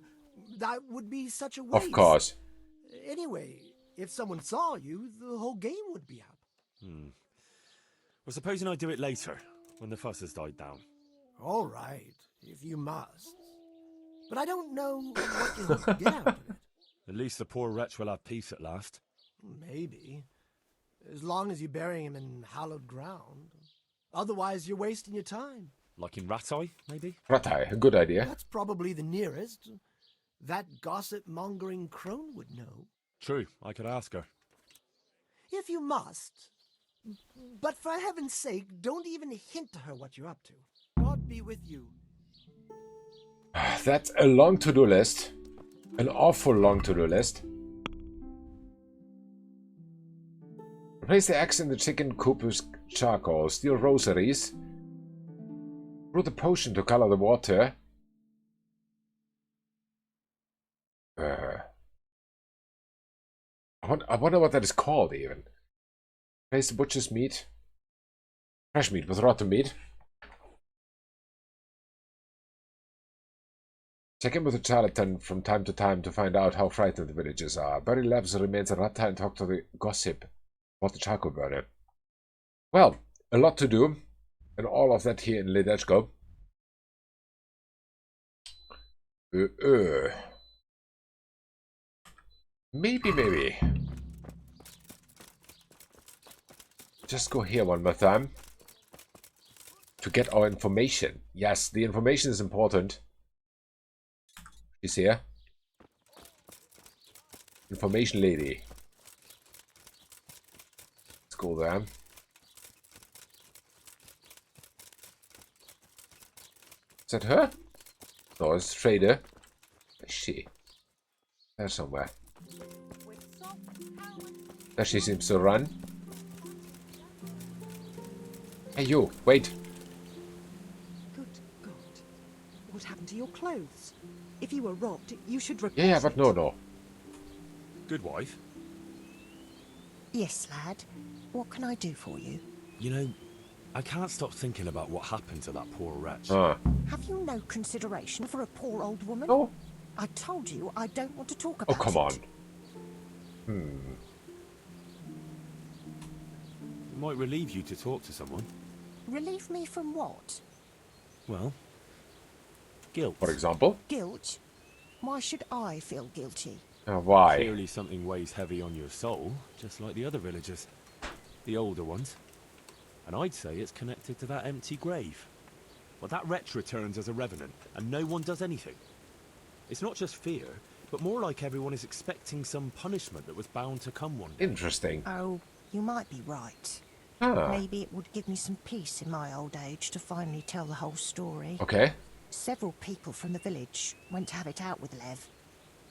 That would be such a waste. Of course. Anyway, if someone saw you, the whole game would be up. Well, supposing I do it later, when the fuss has died down. All right, if you must. But I don't know what you hope to get out of it. At least the poor wretch will have peace at last. Maybe. As long as you bury him in hallowed ground. Otherwise, you're wasting your time. Like in Ratai, maybe? Ratai, a good idea. That's probably the nearest. That gossip-mongering crone would know. True, I could ask her. If you must. But for heaven's sake, don't even hint to her what you're up to. God be with you. That's a long to-do list. An awful long to-do list. Replace the eggs in the chicken coop with charcoal. Steal rosaries. Brew the potion to color the water. I wonder what that is called, even. Replace the butcher's meat. Fresh meat with rotten meat. Check in with the charlatan from time to time to find out how frightened the villagers are. Bury Labs remains in Ratta and talk to the gossip about the charcoal burner. Well, a lot to do. And all of that here in Ledechko. Maybe. Just go here one more time. To get our information. Yes, the information is important. She's here. Information lady. Let's go there. Is that her? No, it's Trader. Where is she? There somewhere. There she seems to run. Hey you, wait. Good God. What happened to your clothes? If you were robbed, you should report Yeah, but no. Good wife. Yes, lad. What can I do for you? You know, I can't stop thinking about what happened to that poor wretch. Have you no consideration for a poor old woman? No. I told you I don't want to talk Oh, about come on. It might relieve you to talk to someone. Relieve me from what? Well, guilt. For example? Guilt? Why should I feel guilty? Why? Clearly something weighs heavy on your soul, just like the other villagers. The older ones. And I'd say it's connected to that empty grave. Well, that wretch returns as a revenant, and no one does anything. It's not just fear, but more like everyone is expecting some punishment that was bound to come one day. Interesting. Oh, you might be right. Maybe it would give me some peace in my old age to finally tell the whole story. Okay. Several people from the village went to have it out with Lev,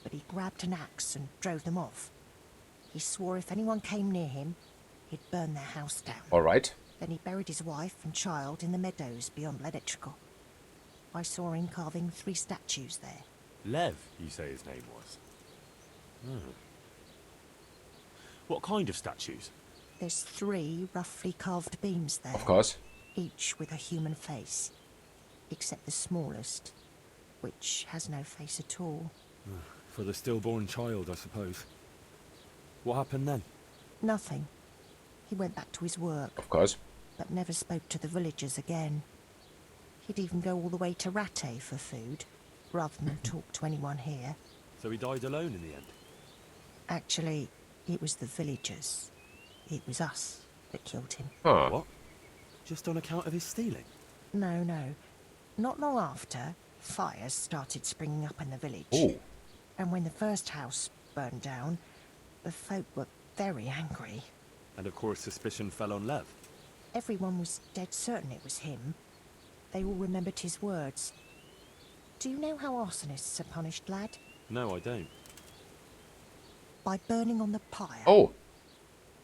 but he grabbed an axe and drove them off. He swore if anyone came near him, he'd burn their house down. All right. Then he buried his wife and child in the meadows beyond Ledechko. I saw him carving 3 statues there. Lev, you say his name was? What kind of statues? There's 3 roughly carved beams there. Of course. Each with a human face. Except the smallest, which has no face at all. For the stillborn child, I suppose. What happened then? Nothing. He went back to his work. Of course. But never spoke to the villagers again. He'd even go all the way to Ratte for food, rather than talk to anyone here. So he died alone in the end? Actually, it was the villagers. It was us that killed him. What? Just on account of his stealing? No. Not long after, fires started springing up in the village. Ooh. And when the first house burned down, the folk were very angry. And of course suspicion fell on Lev. Everyone was dead certain it was him. They all remembered his words. Do you know how arsonists are punished, lad? No, I don't. By burning on the pyre. Oh.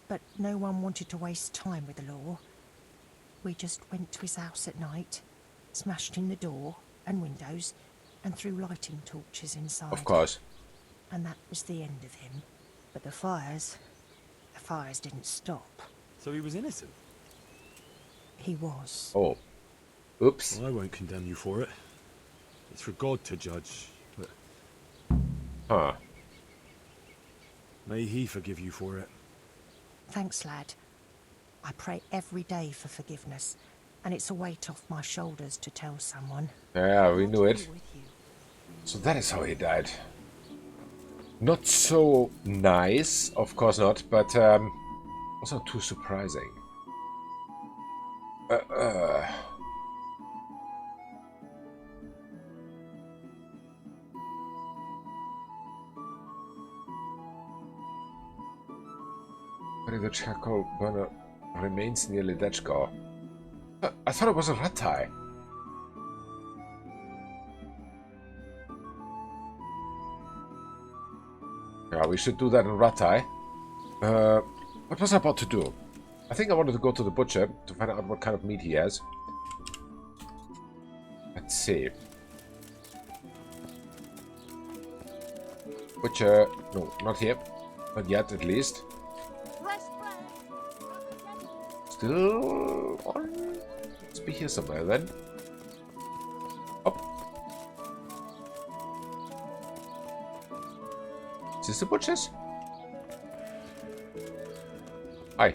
But no one wanted to waste time with the law. We just went to his house at night, smashed in the door and windows, and threw lighting torches inside. Of course. And that was the end of him. But the fires didn't stop. So he was innocent? He was. Oh. Oops. Well, I won't condemn you for it. It's for God to judge, but... May he forgive you for it. Thanks, lad. I pray every day for forgiveness, and it's a weight off my shoulders to tell someone. Yeah, we knew it. So that is how he died. Not so nice, of course not, but also too surprising. The charcoal burner remains near Ledechko. I thought it was a Ratai. Yeah, we should do that in Ratai. What was I about to do? I think I wanted to go to the butcher to find out what kind of meat he has. Let's see. Butcher... No, not here. Not yet, at least. Still on? Let's be here somewhere then. Up. Is this the butchers? Hi.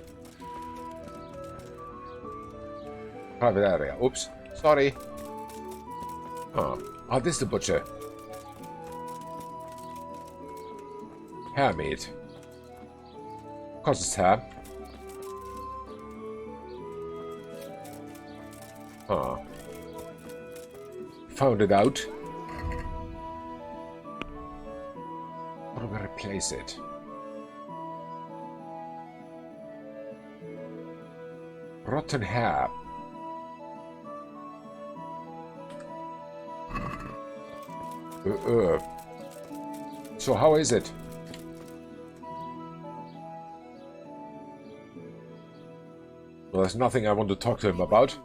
Private area. Oops. Sorry. Oh, this is the butcher. Hair meat. Of course it's hair. Found it out. How do we replace it? Rotten hair. So how is it? Well, there's nothing I want to talk to him about.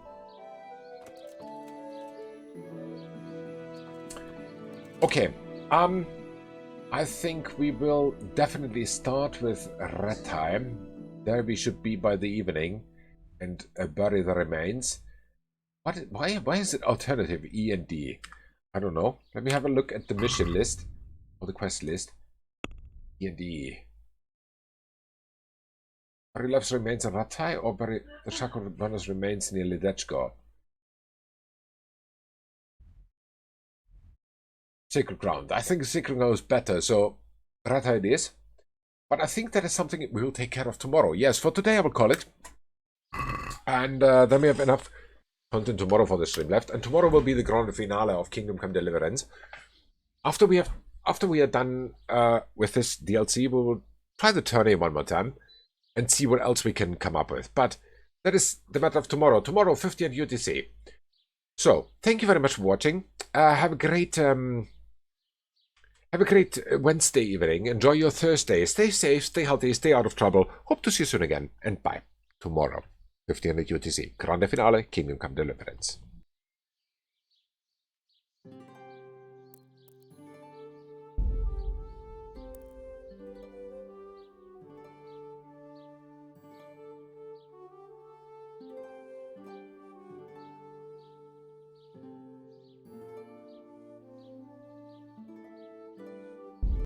Okay, I think we will definitely start with Red Time. There we should be by the evening and bury the remains. Why is it alternative E and D? I don't know. Let me have a look at the mission list or the quest list. E and D. Bury Love's remains in Ratai or bury the charcoal burner's remains near Lidechko? Sacred Ground. I think Sacred Ground is better, so Ratai it is. But I think that is something we will take care of tomorrow. Yes, for today I will call it. And then we have enough content tomorrow for the stream left. And tomorrow will be the grand finale of Kingdom Come Deliverance. After we are done with this DLC, we will try the tourney one more time and see what else we can come up with. But that is the matter of tomorrow. Tomorrow, 50 at UTC. So, thank you very much for watching. Have a great Wednesday evening. Enjoy your Thursday. Stay safe, stay healthy, stay out of trouble. Hope to see you soon again. And bye. Tomorrow, 50 at UTC. Grande Finale, Kingdom Come Deliverance.